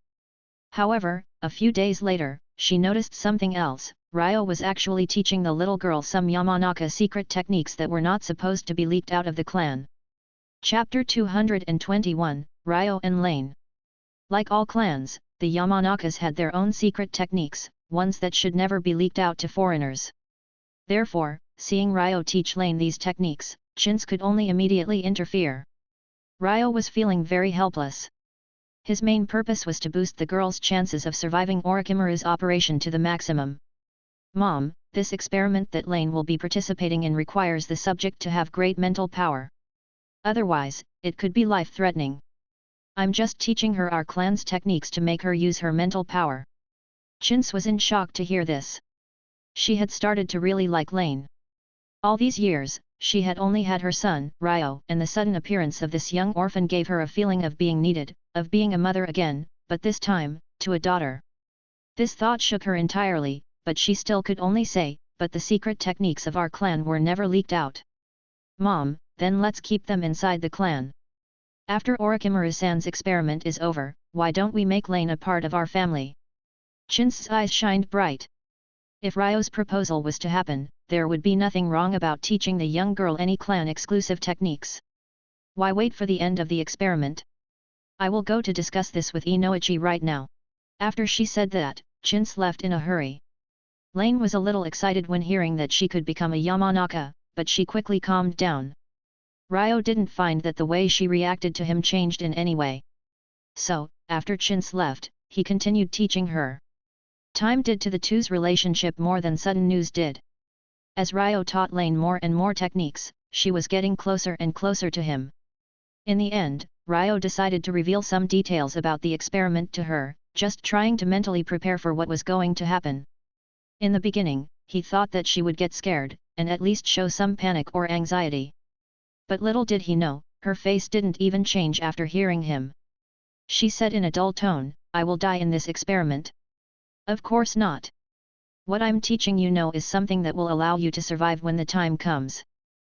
However, a few days later, she noticed something else. Ryo was actually teaching the little girl some Yamanaka secret techniques that were not supposed to be leaked out of the clan. Chapter 221, Ryo and Lane. Like all clans, the Yamanakas had their own secret techniques, ones that should never be leaked out to foreigners. Therefore, seeing Ryo teach Lane these techniques, Chin could only immediately interfere. Ryo was feeling very helpless. His main purpose was to boost the girl's chances of surviving Orochimaru's operation to the maximum. "Mom, this experiment that Lane will be participating in requires the subject to have great mental power. Otherwise, it could be life-threatening. I'm just teaching her our clan's techniques to make her use her mental power." Chin was in shock to hear this. She had started to really like Lane. All these years, she had only had her son, Ryo, and the sudden appearance of this young orphan gave her a feeling of being needed, of being a mother again, but this time, to a daughter. This thought shook her entirely, but she still could only say, "But the secret techniques of our clan were never leaked out. Mom, then let's keep them inside the clan. After Orochimaru-san's experiment is over, why don't we make Lane a part of our family? Chin's eyes shined bright. If Ryo's proposal was to happen, there would be nothing wrong about teaching the young girl any clan-exclusive techniques. Why wait for the end of the experiment? I will go to discuss this with Inoichi right now. After she said that, Chin's left in a hurry. Lane was a little excited when hearing that she could become a Yamanaka, but she quickly calmed down. Ryo didn't find that the way she reacted to him changed in any way. So, after Chin's left, he continued teaching her. Time did to the two's relationship more than sudden news did. As Ryo taught Lane more and more techniques, she was getting closer and closer to him. In the end, Ryo decided to reveal some details about the experiment to her, just trying to mentally prepare for what was going to happen. In the beginning, he thought that she would get scared, and at least show some panic or anxiety. But little did he know, her face didn't even change after hearing him. She said in a dull tone, "I will die in this experiment." Of course not. What I'm teaching you now is something that will allow you to survive when the time comes.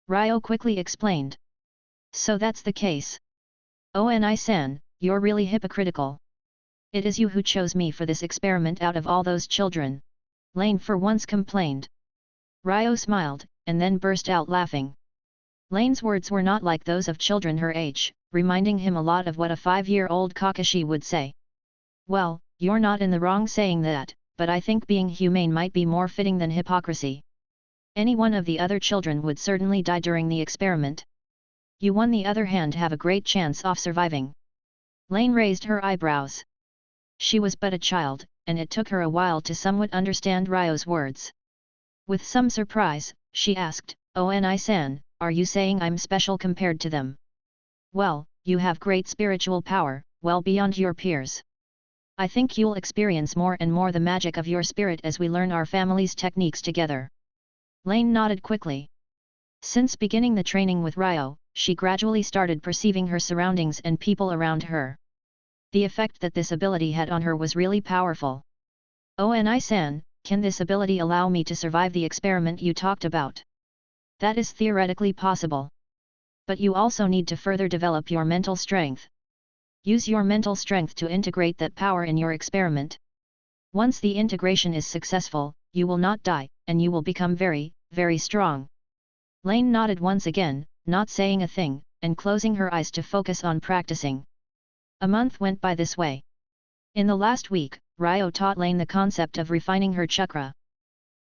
Ryo quickly explained. So that's the case. Oni-san, you're really hypocritical. It is you who chose me for this experiment out of all those children. Lane for once complained. Ryo smiled, and then burst out laughing. Lane's words were not like those of children her age, reminding him a lot of what a 5-year-old Kakashi would say. Well, you're not in the wrong saying that, but I think being humane might be more fitting than hypocrisy. Any one of the other children would certainly die during the experiment. You on the other hand have a great chance of surviving. Lane raised her eyebrows. She was but a child, and it took her a while to somewhat understand Ryo's words. With some surprise, she asked, "Oni-san, are you saying I'm special compared to them?" "Well, you have great spiritual power, well beyond your peers. I think you'll experience more and more the magic of your spirit as we learn our family's techniques together." Lane nodded quickly. Since beginning the training with Ryo, she gradually started perceiving her surroundings and people around her. The effect that this ability had on her was really powerful. "Oni-san, can this ability allow me to survive the experiment you talked about?" "That is theoretically possible. But you also need to further develop your mental strength. Use your mental strength to integrate that power in your experiment. Once the integration is successful, you will not die, and you will become very, very strong." Lane nodded once again, not saying a thing, and closing her eyes to focus on practicing. A month went by this way. In the last week, Ryo taught Lane the concept of refining her chakra.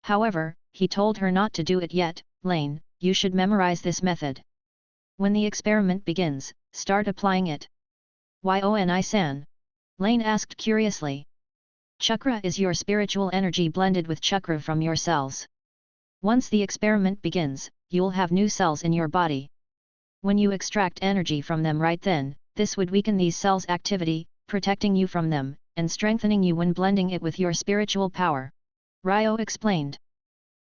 However, he told her not to do it yet. "Lane, you should memorize this method. When the experiment begins, start applying it." "Why Oni-san?" Lane asked curiously. "Chakra is your spiritual energy blended with chakra from your cells. Once the experiment begins, you'll have new cells in your body. When you extract energy from them right then, this would weaken these cells' activity, protecting you from them, and strengthening you when blending it with your spiritual power," Ryo explained.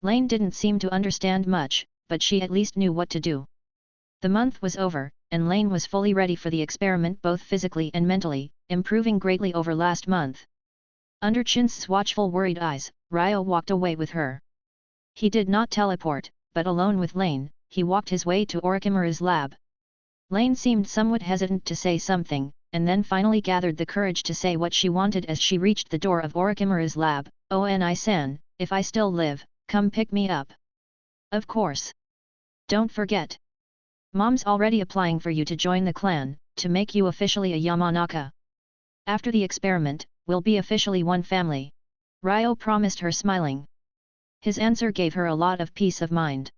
Lane didn't seem to understand much, but she at least knew what to do. The month was over, and Lane was fully ready for the experiment both physically and mentally, improving greatly over last month. Under Chin's watchful worried eyes, Ryo walked away with her. He did not teleport, but alone with Lane, he walked his way to Orochimaru's lab. Lane seemed somewhat hesitant to say something, and then finally gathered the courage to say what she wanted as she reached the door of Orochimaru's lab. "Oni-san, if I still live, come pick me up. Of course. Don't forget. Mom's already applying for you to join the clan, to make you officially a Yamanaka. After the experiment, we'll be officially one family," Ryo promised her smiling. His answer gave her a lot of peace of mind.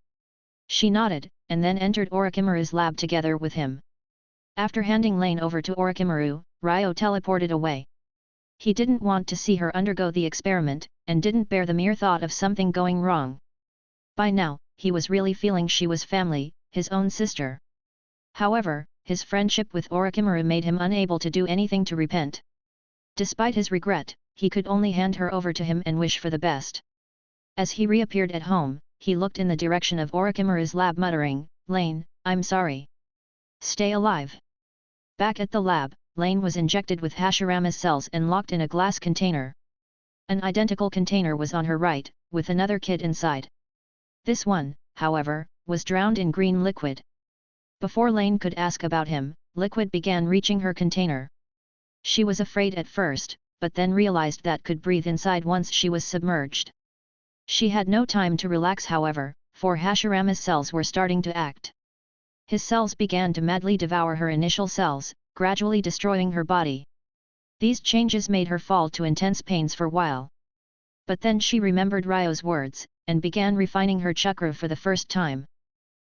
She nodded, and then entered Orochimaru's lab together with him. After handing Lane over to Orochimaru, Ryo teleported away. He didn't want to see her undergo the experiment, and didn't bear the mere thought of something going wrong. By now, he was really feeling she was family, his own sister. However, his friendship with Orochimaru made him unable to do anything to repent. Despite his regret, he could only hand her over to him and wish for the best. As he reappeared at home, he looked in the direction of Orochimaru's lab muttering, "Lane, I'm sorry. Stay alive." Back at the lab, Lane was injected with Hashirama's cells and locked in a glass container. An identical container was on her right, with another kid inside. This one, however, was drowned in green liquid. Before Lane could ask about him, liquid began reaching her container. She was afraid at first, but then realized that could breathe inside once she was submerged. She had no time to relax however, for Hashirama's cells were starting to act. His cells began to madly devour her initial cells, gradually destroying her body. These changes made her fall to intense pains for a while. But then she remembered Ryo's words, and began refining her chakra for the first time.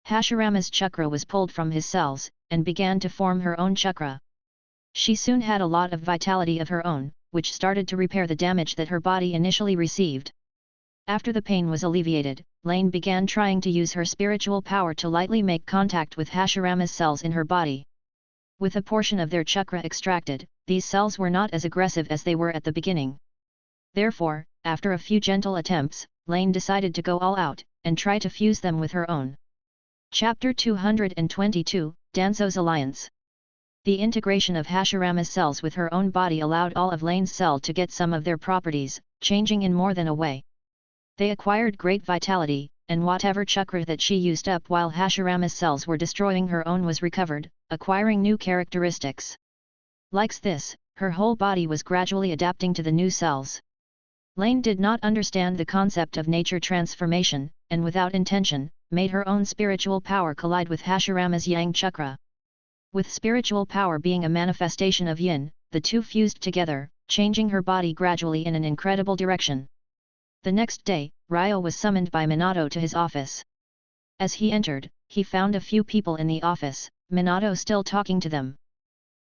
Hashirama's chakra was pulled from his cells, and began to form her own chakra. She soon had a lot of vitality of her own, which started to repair the damage that her body initially received. After the pain was alleviated, Lane began trying to use her spiritual power to lightly make contact with Hashirama's cells in her body. With a portion of their chakra extracted, these cells were not as aggressive as they were at the beginning. Therefore, after a few gentle attempts, Lane decided to go all out, and try to fuse them with her own. Chapter 222, Danzo's Alliance. The integration of Hashirama's cells with her own body allowed all of Lane's cell to get some of their properties, changing in more than a way. They acquired great vitality, and whatever chakra that she used up while Hashirama's cells were destroying her own was recovered, acquiring new characteristics. Like this, her whole body was gradually adapting to the new cells. Lane did not understand the concept of nature transformation, and without intention, made her own spiritual power collide with Hashirama's yang chakra. With spiritual power being a manifestation of yin, the two fused together, changing her body gradually in an incredible direction. The next day, Ryo was summoned by Minato to his office. As he entered, he found a few people in the office, Minato still talking to them.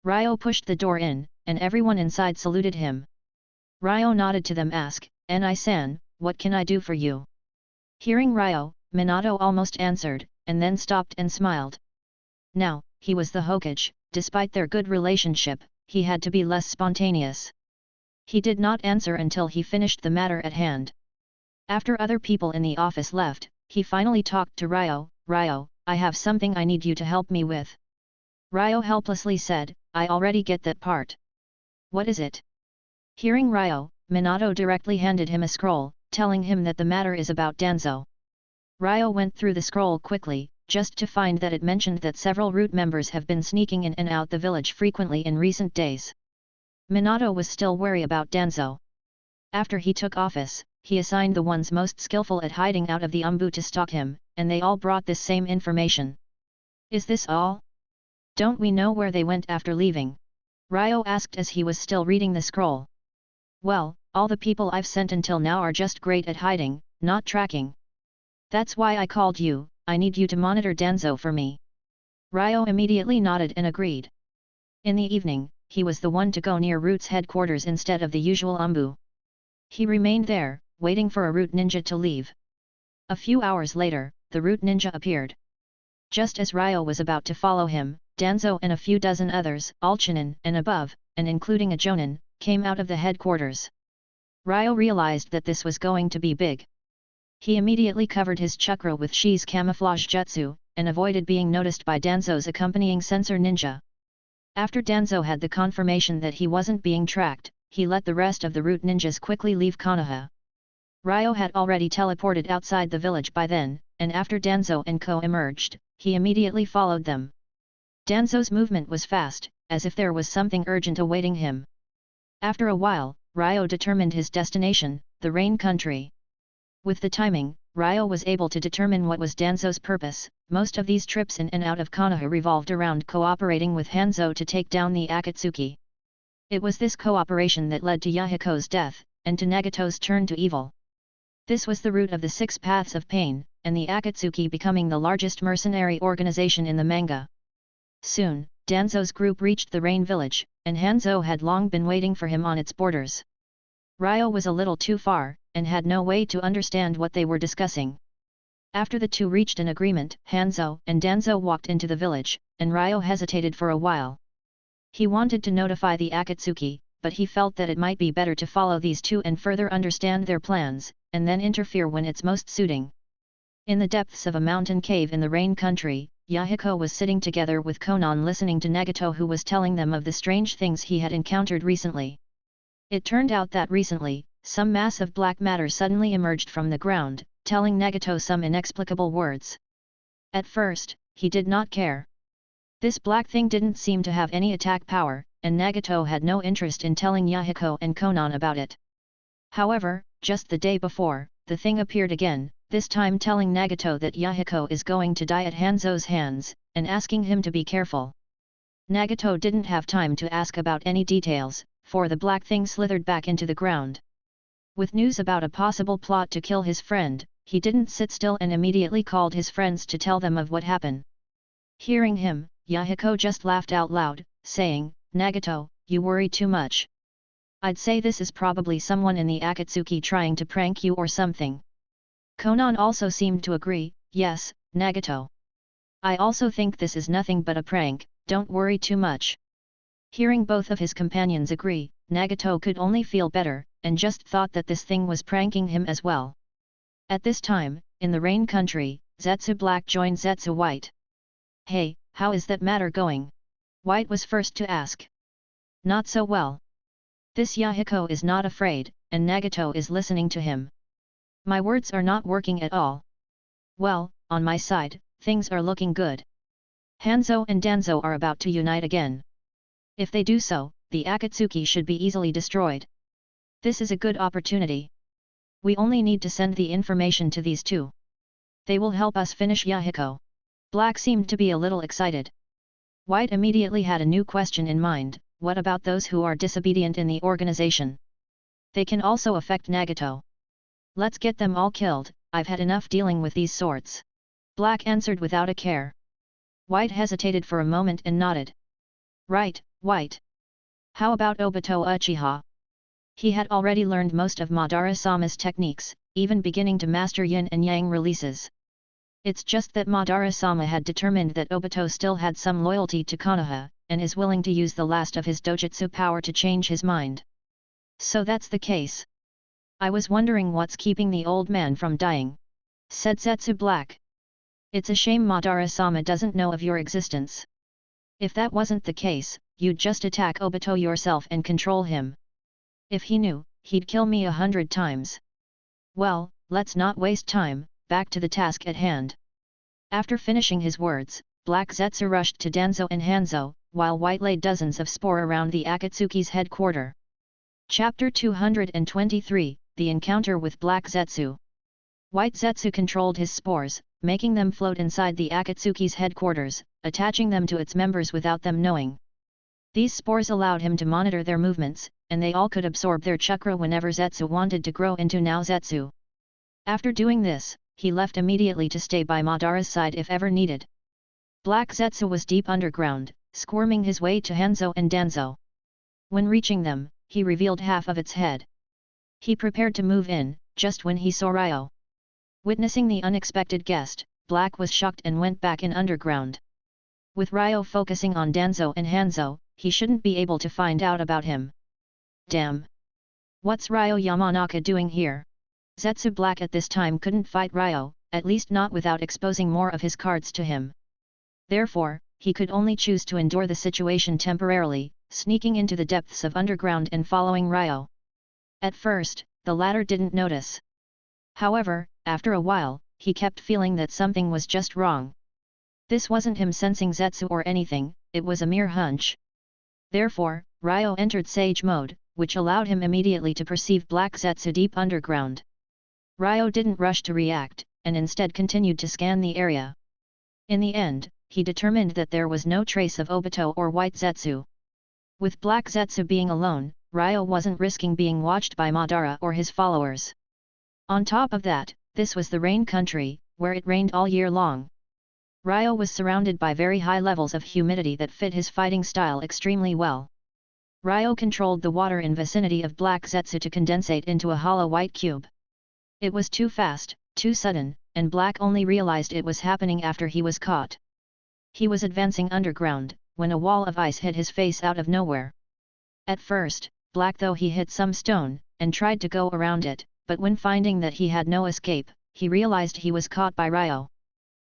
Ryo pushed the door in, and everyone inside saluted him. Ryo nodded to them ask, "Ni-san, what can I do for you?" Hearing Ryo, Minato almost answered, and then stopped and smiled. Now, he was the Hokage, despite their good relationship, he had to be less spontaneous. He did not answer until he finished the matter at hand. After other people in the office left, he finally talked to Ryo. "Ryo, I have something I need you to help me with." Ryo helplessly said, "I already get that part." "What is it?" Hearing Ryo, Minato directly handed him a scroll, telling him that the matter is about Danzo. Ryo went through the scroll quickly, just to find that it mentioned that several root members have been sneaking in and out the village frequently in recent days. Minato was still wary about Danzo. After he took office, he assigned the ones most skillful at hiding out of the Umbu to stalk him, and they all brought this same information. "Is this all? Don't we know where they went after leaving?" Ryo asked as he was still reading the scroll. "Well, all the people I've sent until now are just great at hiding, not tracking. That's why I called you. I need you to monitor Danzo for me." Ryo immediately nodded and agreed. In the evening, he was the one to go near Root's headquarters instead of the usual Umbu. He remained there, waiting for a Root ninja to leave. A few hours later, the Root ninja appeared. Just as Ryo was about to follow him, Danzo and a few dozen others, all Chunin and above, and including a Jonin, came out of the headquarters. Ryo realized that this was going to be big. He immediately covered his chakra with Shi's camouflage jutsu, and avoided being noticed by Danzo's accompanying sensor ninja. After Danzo had the confirmation that he wasn't being tracked, he let the rest of the Root ninjas quickly leave Konoha. Ryo had already teleported outside the village by then, and after Danzo and Ko emerged, he immediately followed them. Danzo's movement was fast, as if there was something urgent awaiting him. After a while, Ryo determined his destination, the Rain Country. With the timing, Ryo was able to determine what was Danzo's purpose. Most of these trips in and out of Konoha revolved around cooperating with Hanzo to take down the Akatsuki. It was this cooperation that led to Yahiko's death, and to Nagato's turn to evil. This was the root of the 6 Paths of Pain, and the Akatsuki becoming the largest mercenary organization in the manga. Soon, Danzo's group reached the Rain Village, and Hanzo had long been waiting for him on its borders. Ryo was a little too far, and had no way to understand what they were discussing. After the two reached an agreement, Hanzo and Danzo walked into the village, and Ryo hesitated for a while. He wanted to notify the Akatsuki, but he felt that it might be better to follow these two and further understand their plans, and then interfere when it's most suiting. In the depths of a mountain cave in the Rain Country, Yahiko was sitting together with Konan listening to Nagato, who was telling them of the strange things he had encountered recently. It turned out that recently, some mass of black matter suddenly emerged from the ground, telling Nagato some inexplicable words. At first, he did not care. This black thing didn't seem to have any attack power, and Nagato had no interest in telling Yahiko and Konan about it. However, just the day before, the thing appeared again, this time telling Nagato that Yahiko is going to die at Hanzo's hands, and asking him to be careful. Nagato didn't have time to ask about any details, for the black thing slithered back into the ground. With news about a possible plot to kill his friend, he didn't sit still and immediately called his friends to tell them of what happened. Hearing him, Yahiko just laughed out loud, saying, "Nagato, you worry too much. I'd say this is probably someone in the Akatsuki trying to prank you or something." Konan also seemed to agree, "Yes, Nagato. I also think this is nothing but a prank, don't worry too much." Hearing both of his companions agree, Nagato could only feel better, and just thought that this thing was pranking him as well. At this time, in the Rain Country, Zetsu Black joined Zetsu White. "Hey, how is that matter going?" White was first to ask. "Not so well. This Yahiko is not afraid, and Nagato is listening to him. My words are not working at all. Well, on my side, things are looking good. Hanzo and Danzo are about to unite again. If they do so, the Akatsuki should be easily destroyed. This is a good opportunity. We only need to send the information to these two. They will help us finish Yahiko." Black seemed to be a little excited. White immediately had a new question in mind: what about those who are disobedient in the organization? They can also affect Nagato. Let's get them all killed, I've had enough dealing with these sorts. Black answered without a care. White hesitated for a moment and nodded. Right, White. How about Obito Uchiha? He had already learned most of Madara-sama's techniques, even beginning to master yin and yang releases. It's just that Madara-sama had determined that Obito still had some loyalty to Konoha, and is willing to use the last of his dojutsu power to change his mind. So that's the case. I was wondering what's keeping the old man from dying, said Zetsu Black. It's a shame Madara-sama doesn't know of your existence. If that wasn't the case, you'd just attack Obito yourself and control him. If he knew, he'd kill me 100 times. Well, let's not waste time, back to the task at hand. After finishing his words, Black Zetsu rushed to Danzo and Hanzo, while White laid dozens of spore around the Akatsuki's headquarters. Chapter 223, The Encounter with Black Zetsu. White Zetsu controlled his spores, making them float inside the Akatsuki's headquarters, attaching them to its members without them knowing. These spores allowed him to monitor their movements, and they all could absorb their chakra whenever Zetsu wanted to grow into Nao Zetsu. After doing this, he left immediately to stay by Madara's side if ever needed. Black Zetsu was deep underground, squirming his way to Hanzo and Danzo. When reaching them, he revealed half of its head. He prepared to move in, just when he saw Ryo. Witnessing the unexpected guest, Black was shocked and went back in underground. With Ryo focusing on Danzo and Hanzo, he shouldn't be able to find out about him. Damn! What's Ryo Yamanaka doing here? Zetsu Black at this time couldn't fight Ryo, at least not without exposing more of his cards to him. Therefore, he could only choose to endure the situation temporarily, sneaking into the depths of underground and following Ryo. At first, the latter didn't notice. However, after a while, he kept feeling that something was just wrong. This wasn't him sensing Zetsu or anything, it was a mere hunch. Therefore, Ryo entered Sage mode, which allowed him immediately to perceive Black Zetsu deep underground. Ryo didn't rush to react, and instead continued to scan the area. In the end, he determined that there was no trace of Obito or White Zetsu. With Black Zetsu being alone, Ryo wasn't risking being watched by Madara or his followers. On top of that, this was the Rain Country, where it rained all year long. Ryo was surrounded by very high levels of humidity that fit his fighting style extremely well. Ryo controlled the water in vicinity of Black Zetsu to condensate into a hollow white cube. It was too fast, too sudden, and Black only realized it was happening after he was caught. He was advancing underground, when a wall of ice hit his face out of nowhere. At first, Black though he hit some stone, and tried to go around it, but when finding that he had no escape, he realized he was caught by Ryo.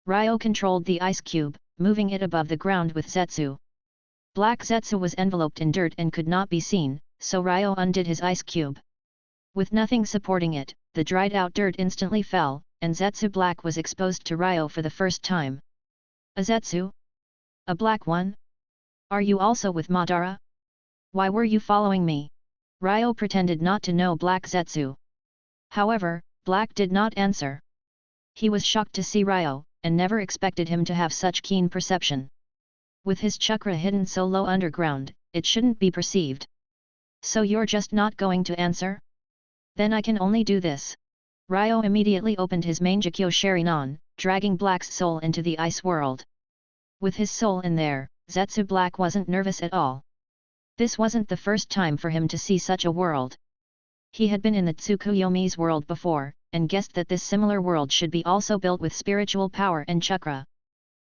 Ryo controlled the ice cube, moving it above the ground with Zetsu. Black Zetsu was enveloped in dirt and could not be seen, so Ryo undid his ice cube. With nothing supporting it, the dried out dirt instantly fell, and Zetsu Black was exposed to Ryo for the first time. A Zetsu? A black one? Are you also with Madara? Why were you following me? Ryo pretended not to know Black Zetsu. However, Black did not answer. He was shocked to see Ryo, and never expected him to have such keen perception. With his chakra hidden so low underground, it shouldn't be perceived. So you're just not going to answer? Then I can only do this. Ryo immediately opened his Mangekyo Sharingan, dragging Black's soul into the ice world. With his soul in there, Zetsu Black wasn't nervous at all. This wasn't the first time for him to see such a world. He had been in the Tsukuyomi's world before, and guessed that this similar world should be also built with spiritual power and chakra.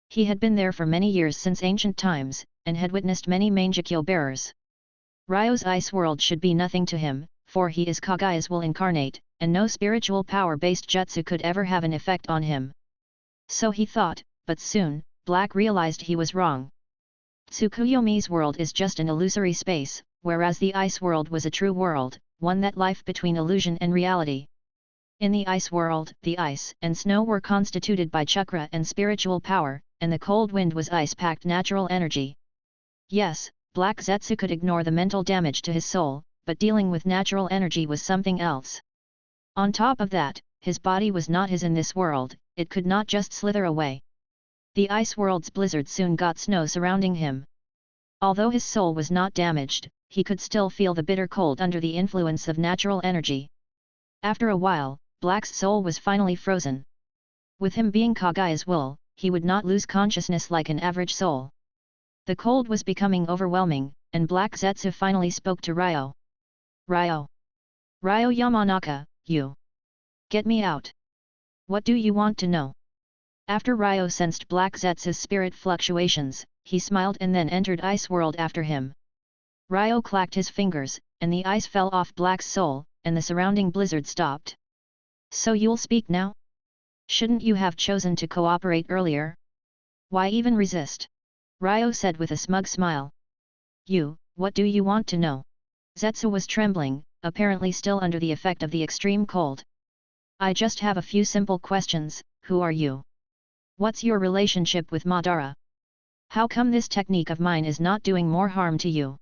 He had been there for many years since ancient times, and had witnessed many Mangekyo bearers. Ryo's ice world should be nothing to him, for he is Kagaya's will incarnate, and no spiritual power-based jutsu could ever have an effect on him. So he thought, but soon, Black realized he was wrong. Tsukuyomi's world is just an illusory space, whereas the ice world was a true world, one that life between illusion and reality. In the ice world, the ice and snow were constituted by chakra and spiritual power, and the cold wind was ice-packed natural energy. Yes, Black Zetsu could ignore the mental damage to his soul, but dealing with natural energy was something else. On top of that, his body was not his in this world, it could not just slither away. The ice world's blizzard soon got snow surrounding him. Although his soul was not damaged, he could still feel the bitter cold under the influence of natural energy. After a while, Black's soul was finally frozen. With him being Kagaya's will, he would not lose consciousness like an average soul. The cold was becoming overwhelming, and Black Zetsu finally spoke to Ryo. Ryo Yamanaka, you. Get me out. What do you want to know? After Ryo sensed Black Zetsu's spirit fluctuations, he smiled and then entered Ice World after him. Ryo clacked his fingers, and the ice fell off Black's soul, and the surrounding blizzard stopped. So you'll speak now? Shouldn't you have chosen to cooperate earlier? Why even resist? Ryo said with a smug smile. What do you want to know? Zetsu was trembling, apparently still under the effect of the extreme cold. I just have a few simple questions. Who are you? What's your relationship with Madara? How come this technique of mine is not doing more harm to you?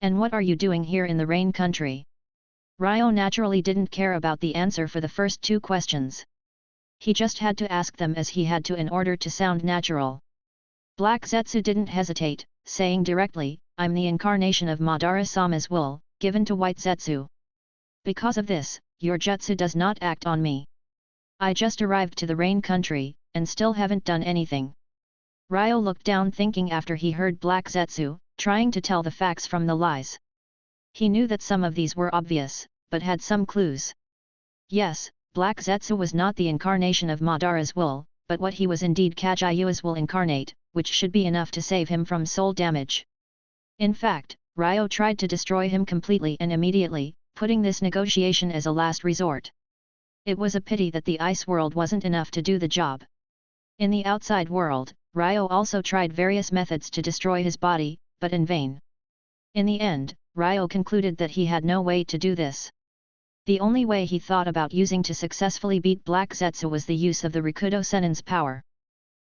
And what are you doing here in the Rain Country? Ryo naturally didn't care about the answer for the first two questions. He just had to ask them as he had to in order to sound natural. Black Zetsu didn't hesitate, saying directly, I'm the incarnation of Madara-sama's will, given to White Zetsu. Because of this, your jutsu does not act on me. I just arrived to the Rain Country, and still haven't done anything. Ryo looked down thinking after he heard Black Zetsu, trying to tell the facts from the lies. He knew that some of these were obvious, but had some clues. Yes, Black Zetsu was not the incarnation of Madara's will, but what he was indeed Kageyu's will incarnate, which should be enough to save him from soul damage. In fact, Ryo tried to destroy him completely and immediately, putting this negotiation as a last resort. It was a pity that the ice world wasn't enough to do the job. In the outside world, Ryo also tried various methods to destroy his body, but in vain. In the end, Ryo concluded that he had no way to do this. The only way he thought about using to successfully beat Black Zetsu was the use of the Rikudo Sennin's power.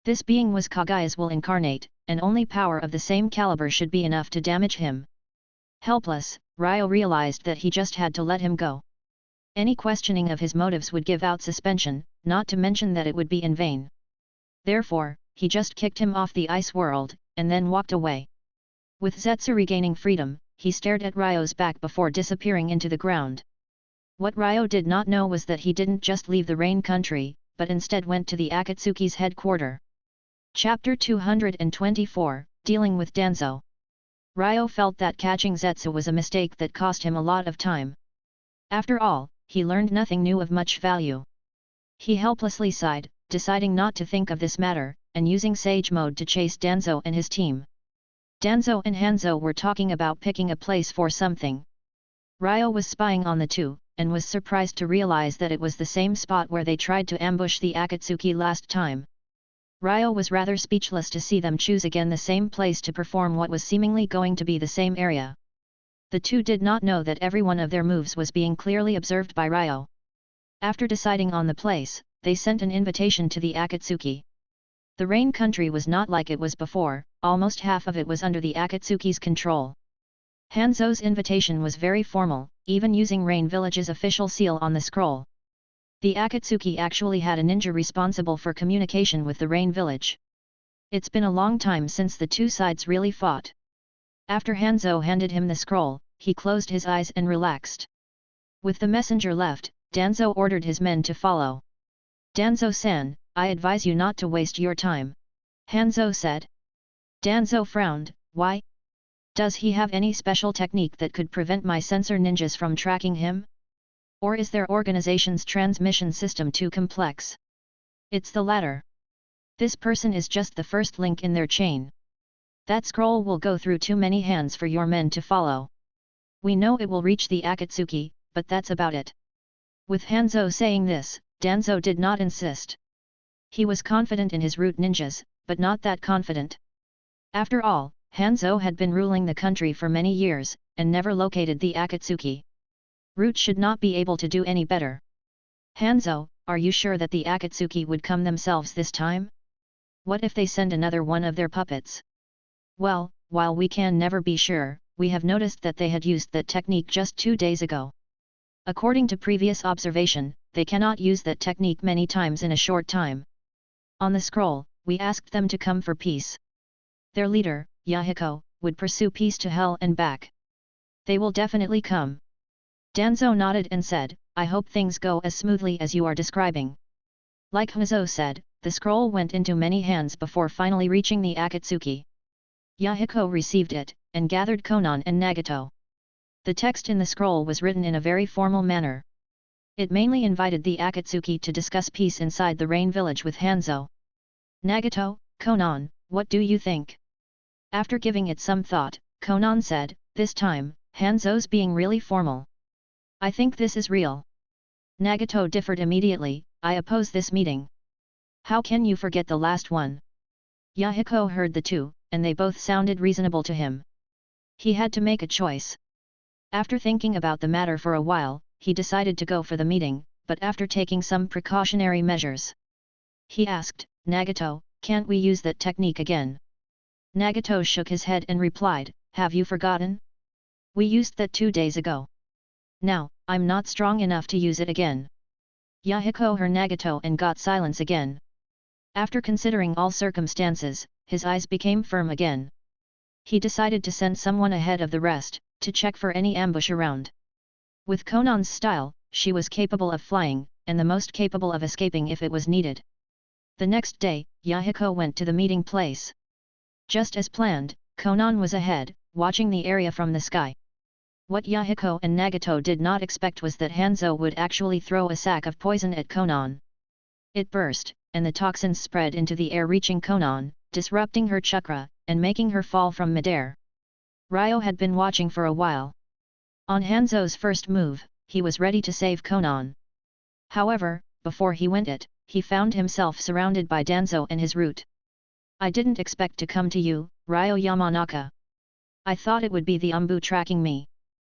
This being was Kagaya's will incarnate, and only power of the same caliber should be enough to damage him. Helpless, Ryo realized that he just had to let him go. Any questioning of his motives would give out suspension, not to mention that it would be in vain. Therefore, he just kicked him off the ice world, and then walked away. With Zetsu regaining freedom, he stared at Ryo's back before disappearing into the ground. What Ryo did not know was that he didn't just leave the Rain Country, but instead went to the Akatsuki's headquarters. Chapter 224, Dealing with Danzo. Ryo felt that catching Zetsu was a mistake that cost him a lot of time. After all, he learned nothing new of much value. He helplessly sighed, deciding not to think of this matter, and using Sage Mode to chase Danzo and his team. Danzo and Hanzo were talking about picking a place for something. Ryo was spying on the two, and was surprised to realize that it was the same spot where they tried to ambush the Akatsuki last time. Ryo was rather speechless to see them choose again the same place to perform what was seemingly going to be the same area. The two did not know that every one of their moves was being clearly observed by Ryo. After deciding on the place, they sent an invitation to the Akatsuki. The rain country was not like it was before, almost half of it was under the Akatsuki's control. Hanzo's invitation was very formal, even using Rain Village's official seal on the scroll. The Akatsuki actually had a ninja responsible for communication with the Rain Village. It's been a long time since the two sides really fought. After Hanzo handed him the scroll, he closed his eyes and relaxed. With the messenger left, Danzo ordered his men to follow. Danzo-san, I advise you not to waste your time. Hanzo said. Danzo frowned, why? Does he have any special technique that could prevent my sensor ninjas from tracking him? Or is their organization's transmission system too complex? It's the latter. This person is just the first link in their chain. That scroll will go through too many hands for your men to follow. We know it will reach the Akatsuki, but that's about it. With Hanzo saying this, Danzo did not insist. He was confident in his root ninjas, but not that confident. After all, Hanzo had been ruling the country for many years, and never located the Akatsuki. Root should not be able to do any better. Hanzo, are you sure that the Akatsuki would come themselves this time? What if they send another one of their puppets? Well, while we can never be sure, we have noticed that they had used that technique just 2 days ago. According to previous observation, they cannot use that technique many times in a short time. On the scroll, we asked them to come for peace. Their leader, Yahiko, would pursue peace to hell and back. They will definitely come. Danzo nodded and said, I hope things go as smoothly as you are describing. Like Hanzo said, the scroll went into many hands before finally reaching the Akatsuki. Yahiko received it, and gathered Konan and Nagato. The text in the scroll was written in a very formal manner. It mainly invited the Akatsuki to discuss peace inside the Rain Village with Hanzo. Nagato, Konan, what do you think? After giving it some thought, Konan said, this time, Hanzo's being really formal. I think this is real. Nagato differed immediately, I oppose this meeting. How can you forget the last one? Yahiko heard the two, and they both sounded reasonable to him. He had to make a choice. After thinking about the matter for a while, he decided to go for the meeting, but after taking some precautionary measures. He asked, Nagato, can't we use that technique again? Nagato shook his head and replied, have you forgotten? We used that 2 days ago. Now, I'm not strong enough to use it again. Yahiko heard Nagato and got silence again. After considering all circumstances, his eyes became firm again. He decided to send someone ahead of the rest, to check for any ambush around. With Konan's style, she was capable of flying, and the most capable of escaping if it was needed. The next day, Yahiko went to the meeting place. Just as planned, Konan was ahead, watching the area from the sky. What Yahiko and Nagato did not expect was that Hanzo would actually throw a sack of poison at Konan. It burst, and the toxins spread into the air reaching Konan, disrupting her chakra, and making her fall from midair. Ryo had been watching for a while. On Hanzo's first move, he was ready to save Konan. However, before he went it, he found himself surrounded by Danzo and his root. I didn't expect to come to you, Ryo Yamanaka. I thought it would be the Umbu tracking me.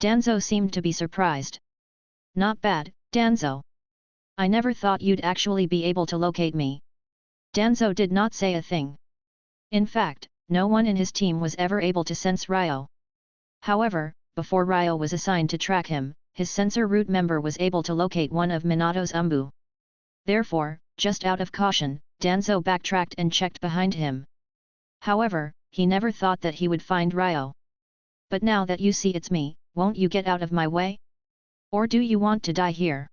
Danzo seemed to be surprised. Not bad, Danzo. I never thought you'd actually be able to locate me. Danzo did not say a thing. In fact, no one in his team was ever able to sense Ryo. However, before Ryo was assigned to track him, his sensor root member was able to locate one of Minato's Umbu. Therefore, just out of caution, Danzo backtracked and checked behind him. However, he never thought that he would find Ryo. But now that you see it's me, won't you get out of my way? Or do you want to die here?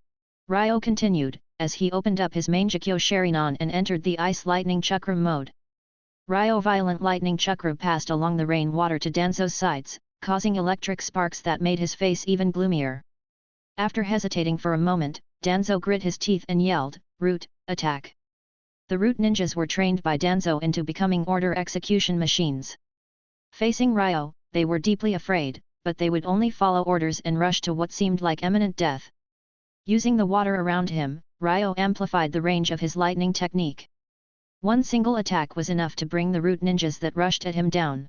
Ryo continued, as he opened up his Mangekyo Sharinan and entered the Ice Lightning Chakra mode. Ryo Violent Lightning Chakra passed along the rain water to Danzo's sides, causing electric sparks that made his face even gloomier. After hesitating for a moment, Danzo grit his teeth and yelled, Root, attack! The root ninjas were trained by Danzo into becoming order execution machines. Facing Ryo, they were deeply afraid, but they would only follow orders and rush to what seemed like imminent death. Using the water around him, Ryo amplified the range of his lightning technique. One single attack was enough to bring the root ninjas that rushed at him down.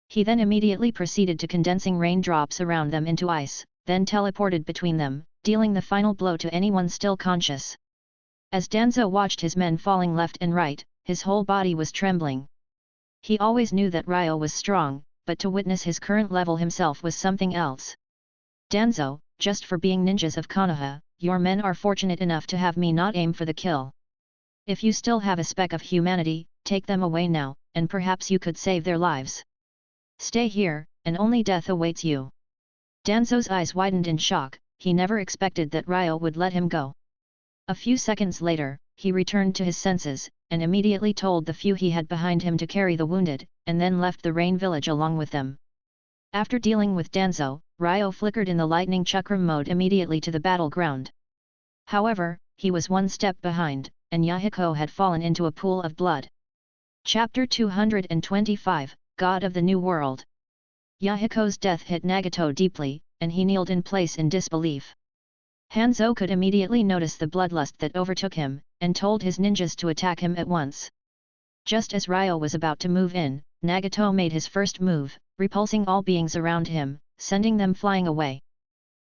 He then immediately proceeded to condensing raindrops around them into ice, then teleported between them, dealing the final blow to anyone still conscious. As Danzo watched his men falling left and right, his whole body was trembling. He always knew that Ryo was strong, but to witness his current level himself was something else. Danzo, just for being ninjas of Konoha, your men are fortunate enough to have me not aim for the kill. If you still have a speck of humanity, take them away now, and perhaps you could save their lives. Stay here, and only death awaits you. Danzo's eyes widened in shock, he never expected that Ryo would let him go. A few seconds later, he returned to his senses, and immediately told the few he had behind him to carry the wounded, and then left the rain village along with them. After dealing with Danzo, Ryo flickered in the lightning chakram mode immediately to the battleground. However, he was one step behind, and Yahiko had fallen into a pool of blood. Chapter 225, God of the New World. Yahiko's death hit Nagato deeply, and he kneeled in place in disbelief. Hanzo could immediately notice the bloodlust that overtook him, and told his ninjas to attack him at once. Just as Ryo was about to move in, Nagato made his first move, repulsing all beings around him, sending them flying away.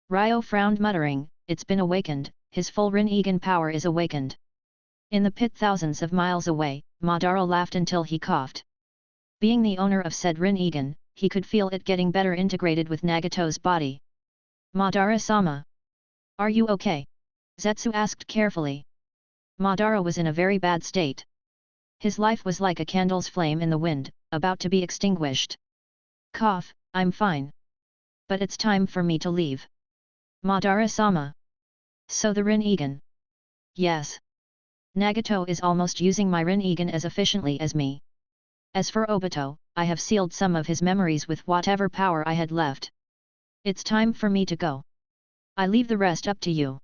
Ryo frowned, muttering, "It's been awakened, his full Rinnegan power is awakened." In the pit thousands of miles away, Madara laughed until he coughed. Being the owner of said Rinnegan, he could feel it getting better integrated with Nagato's body. "Madara-sama, are you okay?" Zetsu asked carefully. Madara was in a very bad state. His life was like a candle's flame in the wind, about to be extinguished. "Cough, I'm fine. But it's time for me to leave." "Madara-sama. So the Rinnegan?" "Yes. Nagato is almost using my Rinnegan as efficiently as me. As for Obito, I have sealed some of his memories with whatever power I had left. It's time for me to go. I leave the rest up to you."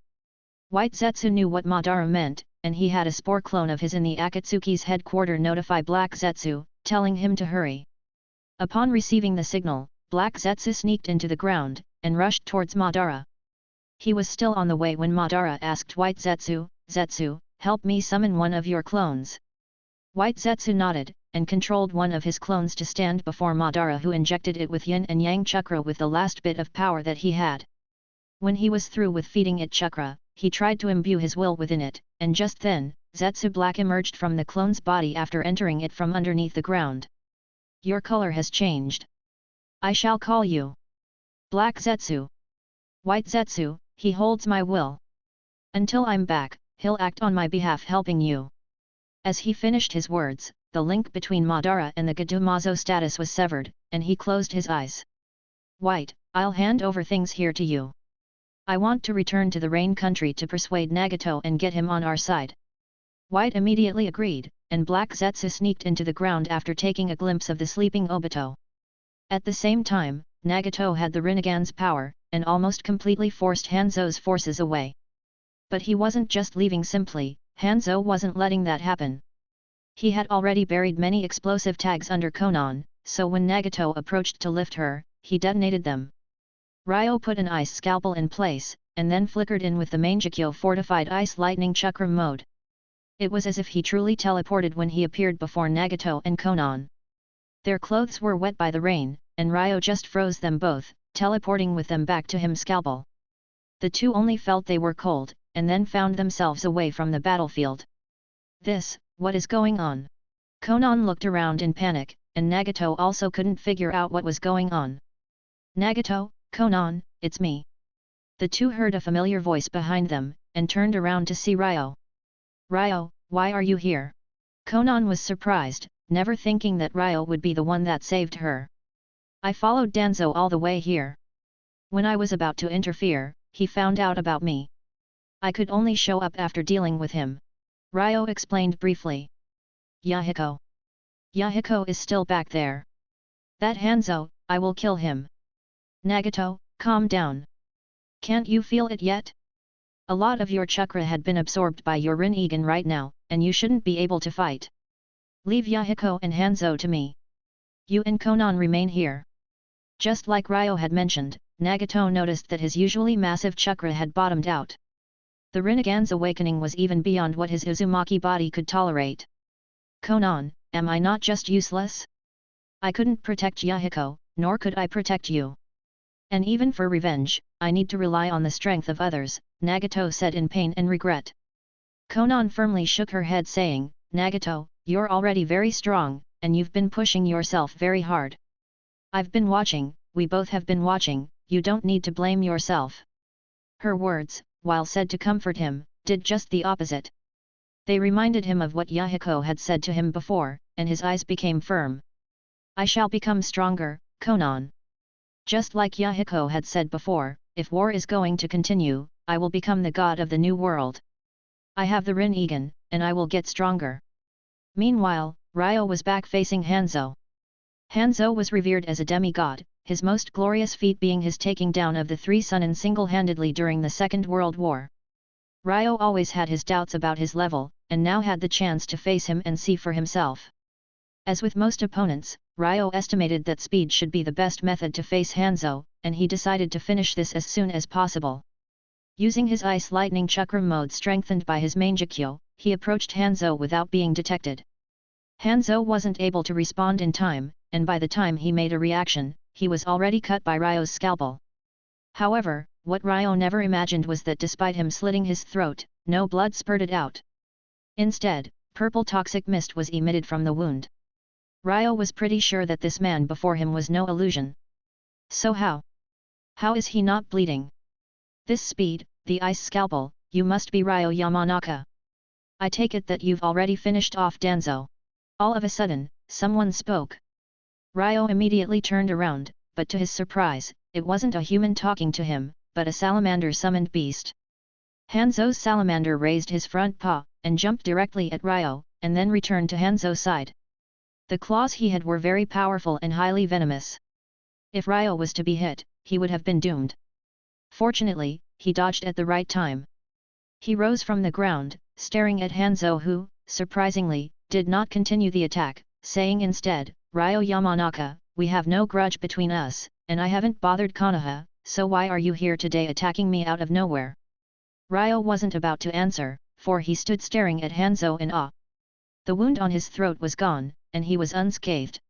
White Zetsu knew what Madara meant, and he had a spore clone of his in the Akatsuki's headquarter notify Black Zetsu, telling him to hurry. Upon receiving the signal, Black Zetsu sneaked into the ground, and rushed towards Madara. He was still on the way when Madara asked White Zetsu, "Zetsu, help me summon one of your clones." White Zetsu nodded, and controlled one of his clones to stand before Madara, who injected it with yin and yang chakra with the last bit of power that he had. When he was through with feeding it chakra, he tried to imbue his will within it, and just then, Zetsu Black emerged from the clone's body after entering it from underneath the ground. "Your color has changed. I shall call you Black Zetsu. White Zetsu, he holds my will. Until I'm back, he'll act on my behalf, helping you." As he finished his words, the link between Madara and the Gadumazo status was severed, and he closed his eyes. "White, I'll hand over things here to you. I want to return to the Rain Country to persuade Nagato and get him on our side." White immediately agreed, and Black Zetsu sneaked into the ground after taking a glimpse of the sleeping Obito. At the same time, Nagato had the Rinnegan's power, and almost completely forced Hanzo's forces away. But he wasn't just leaving simply, Hanzo wasn't letting that happen. He had already buried many explosive tags under Konan, so when Nagato approached to lift her, he detonated them. Ryo put an ice scalpel in place, and then flickered in with the Mangekyo fortified ice lightning chakram mode. It was as if he truly teleported when he appeared before Nagato and Konan. Their clothes were wet by the rain, and Ryo just froze them both, teleporting with them back to him scalpel. The two only felt they were cold, and then found themselves away from the battlefield. What is going on?" Konan looked around in panic, and Nagato also couldn't figure out what was going on. "Nagato, Konan, it's me." The two heard a familiar voice behind them, and turned around to see Ryo. "Ryo, why are you here?" Konan was surprised, never thinking that Ryo would be the one that saved her. "I followed Danzo all the way here. When I was about to interfere, he found out about me. I could only show up after dealing with him," Ryo explained briefly. "Yahiko. Yahiko is still back there. That Hanzo, I will kill him." "Nagato, calm down. Can't you feel it yet? A lot of your chakra had been absorbed by your Rinnegan right now, and you shouldn't be able to fight. Leave Yahiko and Hanzo to me. You and Konan remain here." Just like Ryo had mentioned, Nagato noticed that his usually massive chakra had bottomed out. The Rinnegan's awakening was even beyond what his Uzumaki body could tolerate. "Konan, am I not just useless? I couldn't protect Yahiko, nor could I protect you. And even for revenge, I need to rely on the strength of others," Nagato said in pain and regret. Konan firmly shook her head saying, "Nagato, you're already very strong, and you've been pushing yourself very hard. I've been watching, we both have been watching, you don't need to blame yourself." Her words, while said to comfort him, did just the opposite. They reminded him of what Yahiko had said to him before, and his eyes became firm. "I shall become stronger, Konan. Just like Yahiko had said before, if war is going to continue, I will become the god of the new world. I have the Rinnegan, and I will get stronger." Meanwhile, Ryo was back facing Hanzo. Hanzo was revered as a demigod, his most glorious feat being his taking down of the three Sunin single-handedly during the Second World War. Ryo always had his doubts about his level, and now had the chance to face him and see for himself. As with most opponents, Ryo estimated that speed should be the best method to face Hanzo, and he decided to finish this as soon as possible. Using his Ice Lightning Chakra mode strengthened by his Mangekyo, he approached Hanzo without being detected. Hanzo wasn't able to respond in time, and by the time he made a reaction, he was already cut by Ryo's scalpel. However, what Ryo never imagined was that despite him slitting his throat, no blood spurted out. Instead, purple toxic mist was emitted from the wound. Ryo was pretty sure that this man before him was no illusion. So how? How is he not bleeding? This speed, the ice scalpel, you must be Ryo Yamanaka. I take it that you've already finished off Danzo. All of a sudden, someone spoke. Ryo immediately turned around, but to his surprise, it wasn't a human talking to him, but a salamander-summoned beast. Hanzo's salamander raised his front paw, and jumped directly at Ryo, and then returned to Hanzo's side. The claws he had were very powerful and highly venomous. If Ryo was to be hit, he would have been doomed. Fortunately, he dodged at the right time. He rose from the ground, staring at Hanzo who, surprisingly, did not continue the attack, saying instead, "Ryo Yamanaka, we have no grudge between us, and I haven't bothered Konoha, so why are you here today attacking me out of nowhere?" Ryo wasn't about to answer, for he stood staring at Hanzo in awe. The wound on his throat was gone, and he was unscathed.